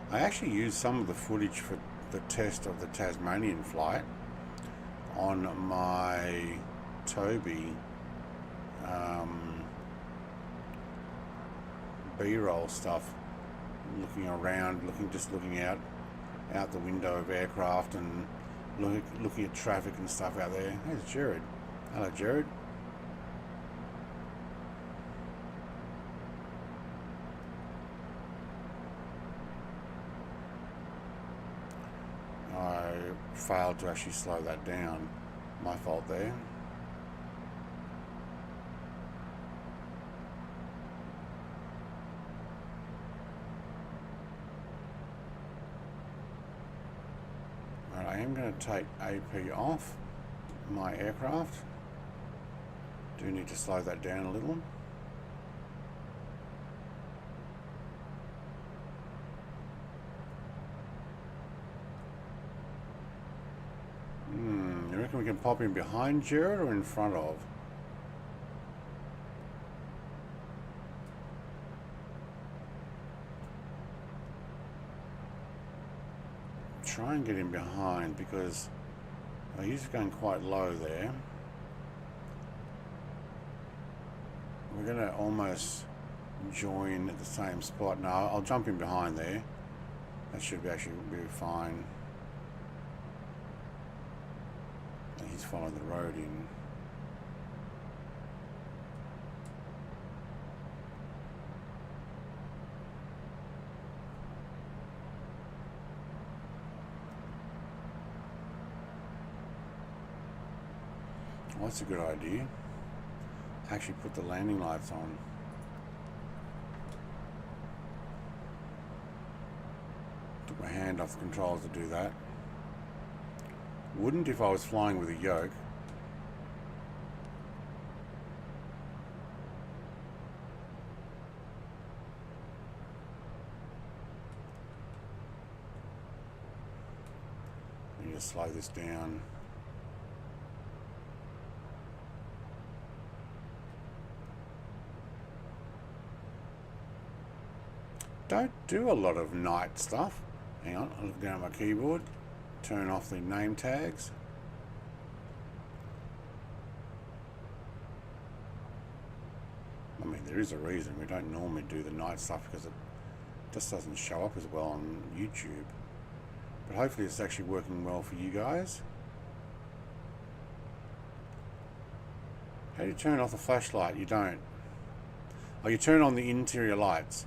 I actually used some of the footage for the test of the Tasmanian flight on my Toby B-roll stuff, looking around, looking out the window of aircraft and looking at traffic and stuff out there. There's Jared. Hello, Jared. I failed to actually slow that down. My fault there. I am going to take AP off my aircraft. Do need to slow that down a little. You reckon we can pop in behind Jared or in front of? Try and get him behind because he's going quite low there. We're going to almost join at the same spot. No, I'll jump in behind there. That should actually be fine. He's following the road in. Well, that's a good idea. Actually put the landing lights on. Took my hand off the controls to do that. Wouldn't if I was flying with a yoke. I need to slow this down. Don't do a lot of night stuff. Hang on, I'll look down at my keyboard. Turn off the name tags. I mean, there is a reason we don't normally do the night stuff because it just doesn't show up as well on YouTube. But hopefully it's actually working well for you guys. How do you turn off the flashlight? You don't. Oh, you turn on the interior lights.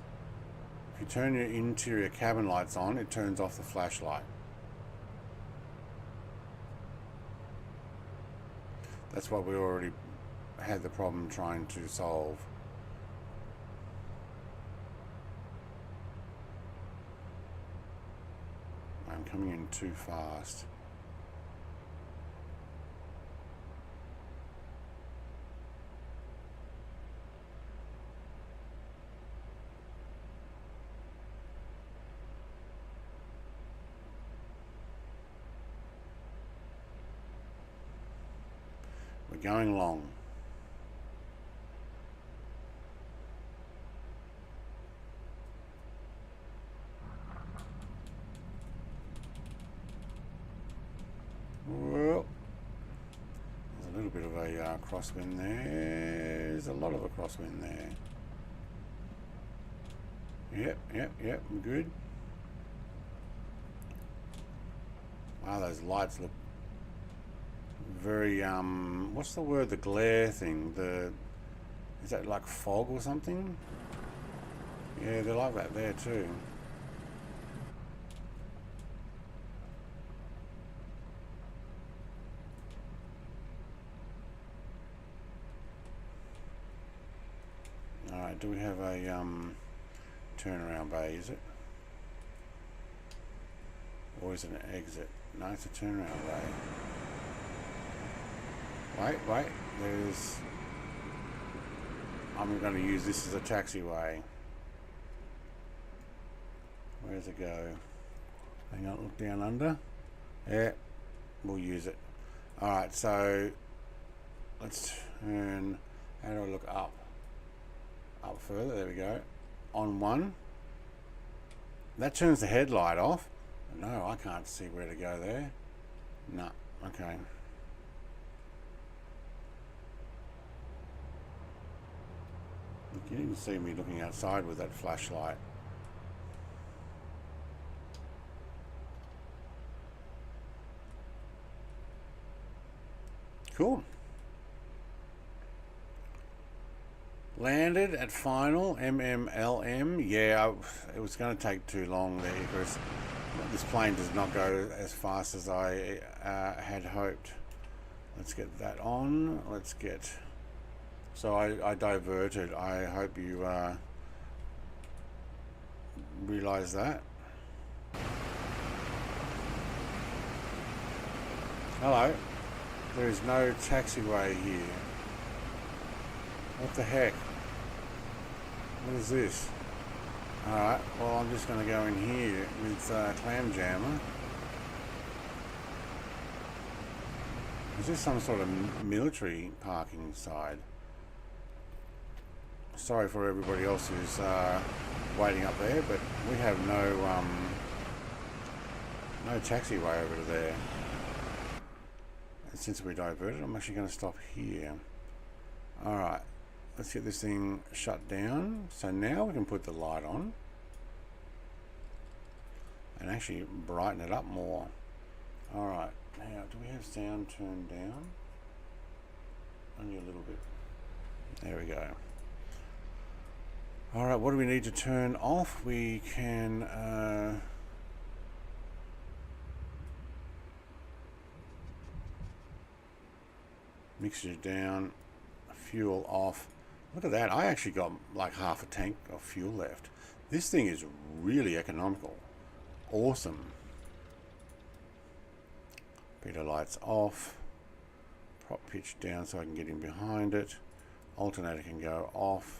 If you turn your interior cabin lights on, it turns off the flashlight. That's what we already had the problem trying to solve. I'm coming in too fast. going along. Well, there's a little bit of a crosswind there. There's a lot of a crosswind there. Yep, I'm good. Wow, those lights look very, what's the word, the glare thing? Is that like fog or something? Yeah, they're like that there too. Alright, do we have a turnaround bay, is it? Or is it an exit? No, it's a turnaround bay. Wait, I'm going to use this as a taxiway. Where's it go? Hang on, look down under. Yeah, we'll use it. Alright, so let's turn, how do I look up? Up further, there we go. On one. That turns the headlight off. No, I can't see where to go there. No, okay. You can even see me looking outside with that flashlight. Cool. Landed at final MMLM. Yeah, it was going to take too long there because this plane does not go as fast as I had hoped. Let's get that on. Let's get... So I diverted. I hope you realize that. Hello. There is no taxiway here. What the heck? What is this? Alright, well I'm just going to go in here with Clam Jammer. Is this some sort of military parking side? Sorry for everybody else who's waiting up there, but we have no taxiway over to there. And since we diverted, I'm actually going to stop here. Alright. Let's get this thing shut down. So now we can put the light on and actually brighten it up more. Alright, now do we have sound turned down? Only a little bit. There we go. Alright, what do we need to turn off? We can mixture down, fuel off. Look at that, I actually got like half a tank of fuel left. This thing is really economical. Awesome. Beta lights off. Prop pitch down so I can get in behind it. Alternator can go off.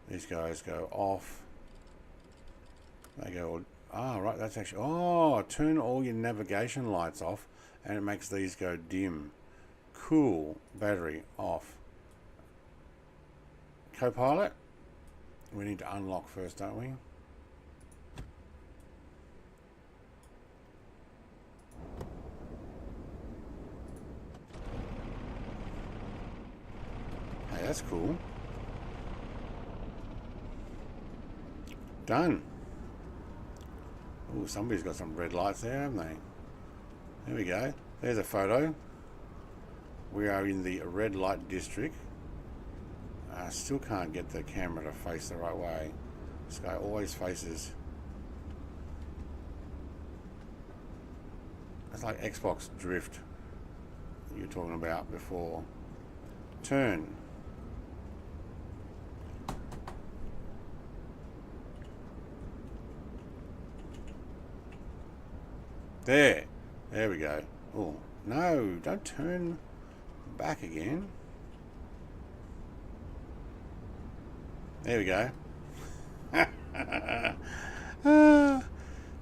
These guys go off. They go, right, that's actually, turn all your navigation lights off and it makes these go dim. Cool. Battery off. Copilot, we need to unlock first, don't we? Hey, that's cool. Done. Oh, somebody's got some red lights there, haven't they? There we go. There's a photo. We are in the red light district. I still can't get the camera to face the right way. This guy always faces. It's like Xbox drift you were talking about before. Turn. There. There we go. Oh, no, don't turn back again. There we go.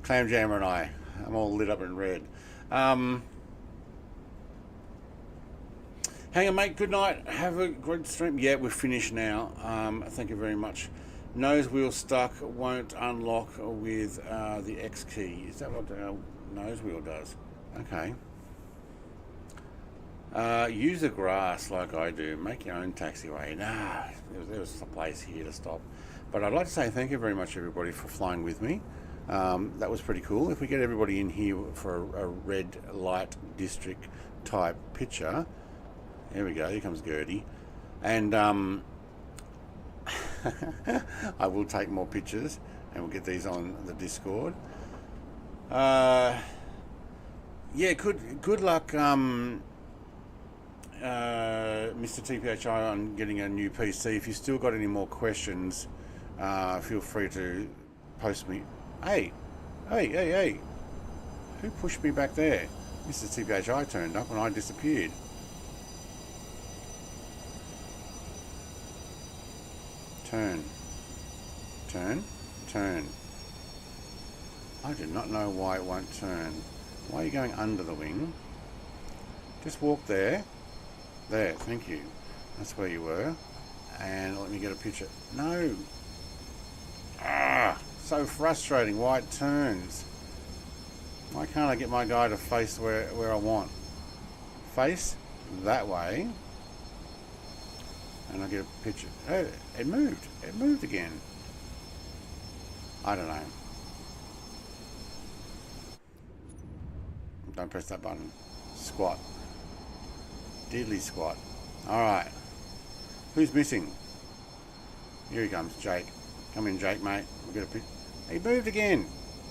Clam Jammer and I'm all lit up in red. Hang on, mate. Good night. Have a great stream. Yeah, we're finished now. Thank you very much. Nose wheel stuck. Won't unlock with the X key. Is that what the nose wheel does? Okay. Use the grass like I do. Make your own taxiway. Nah, there was a place here to stop. But I'd like to say thank you very much, everybody, for flying with me. That was pretty cool. If we get everybody in here for a red light district type picture. Here we go. Here comes Gertie. And I will take more pictures and we'll get these on the Discord. Yeah, good luck, Mr. TPHI, on getting a new PC. If you still got any more questions, feel free to post me. Hey, who pushed me back there? Mr. TPHI turned up and I disappeared. Turn. I do not know why it won't turn. Why are you going under the wing? Just walk there. There, thank you. That's where you were. And let me get a picture. No. Ah, so frustrating why it turns. Why can't I get my guy to face where I want? Face that way. And I get a picture. Oh, it moved. It moved again. I don't know. Don't press that button. Squat. Diddly squat. Alright. Who's missing? Here he comes, Jake. Come in, Jake, mate. We'll get a picture. He moved again.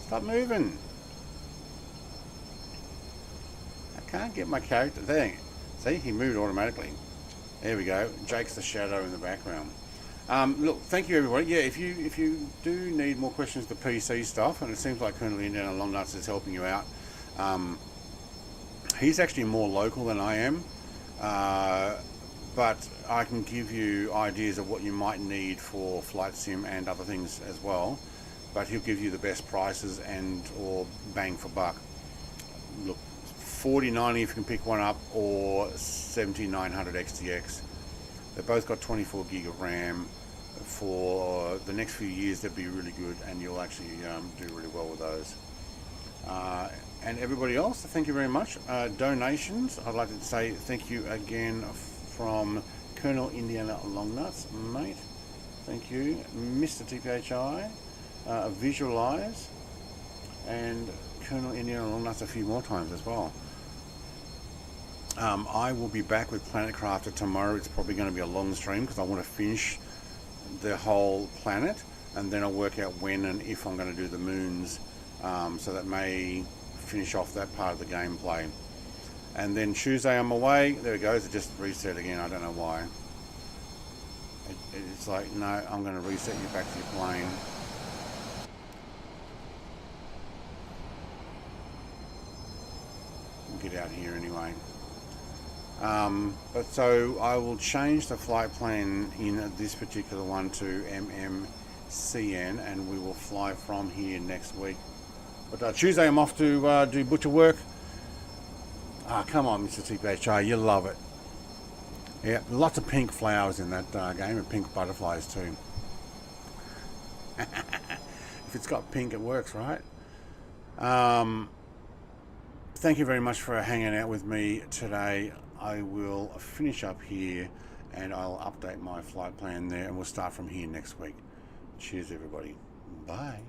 Stop moving. I can't get my character. There. See, he moved automatically. There we go. Jake's the shadow in the background. Look, thank you, everybody. Yeah, if you do need more questions to PC stuff, and it seems like Colonel Indiana Longnuts is helping you out. He's actually more local than I am, but I can give you ideas of what you might need for flight sim and other things as well. But he'll give you the best prices and or bang for buck. Look, 4090 if you can pick one up, or 7900 XTX. They've both got 24 gig of RAM. For the next few years, they'll be really good, and you'll actually do really well with those. And everybody else, thank you very much. Donations, I'd like to say thank you again from Colonel Indiana Longnuts, mate. Thank you. Mr. TPHI, Visualize, and Colonel Indiana Longnuts a few more times as well. I will be back with Planet Crafter tomorrow. It's probably going to be a long stream because I want to finish the whole planet, and then I'll work out when and if I'm going to do the moons. So that may finish off that part of the gameplay. And then Tuesday I'm away. There it goes. It just reset again. I don't know why. It's like, no, I'm going to reset you back to your plane. We'll get out here anyway. But so I will change the flight plan in this particular one to MMCN, and we will fly from here next week. But Tuesday I'm off to do butcher work. Come on, Mr. TPHI, you love it. Yeah, lots of pink flowers in that game, and pink butterflies too. If it's got pink, it works, right? Thank you very much for hanging out with me today. I will finish up here and I'll update my flight plan there, and we'll start from here next week. Cheers, everybody. Bye.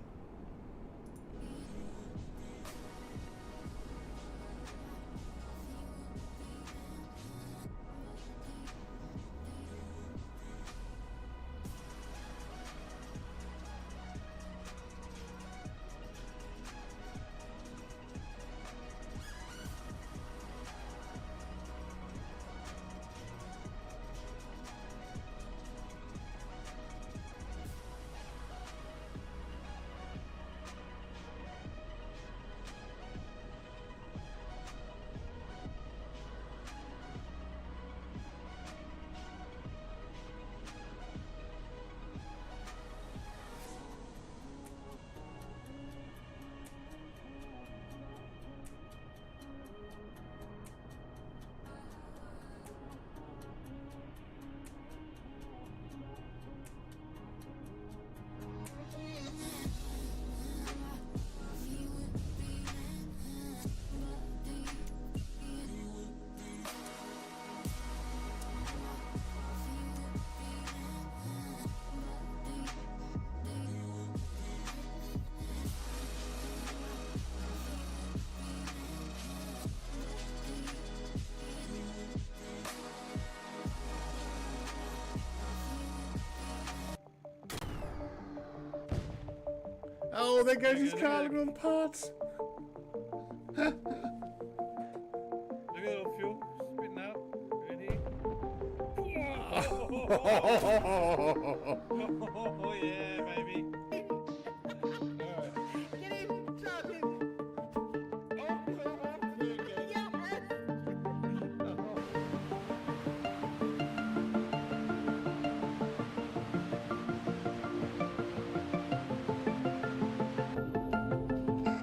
Oh, there goes his car. Look at all the parts. Look at the little fuel spitting out. Ready? Oh yeah, baby. Get him, drop him.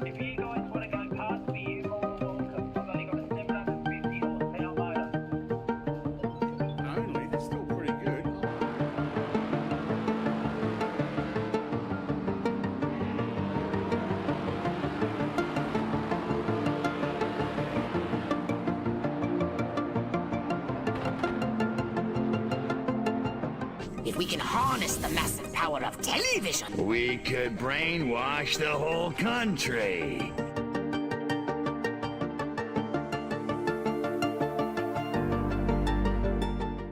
If you guys want to go past me, you're more than welcome. I've only got a 750 horsepower motor. Only, that's still pretty good. If we can harness the massive power of television, We could brainwash the whole country.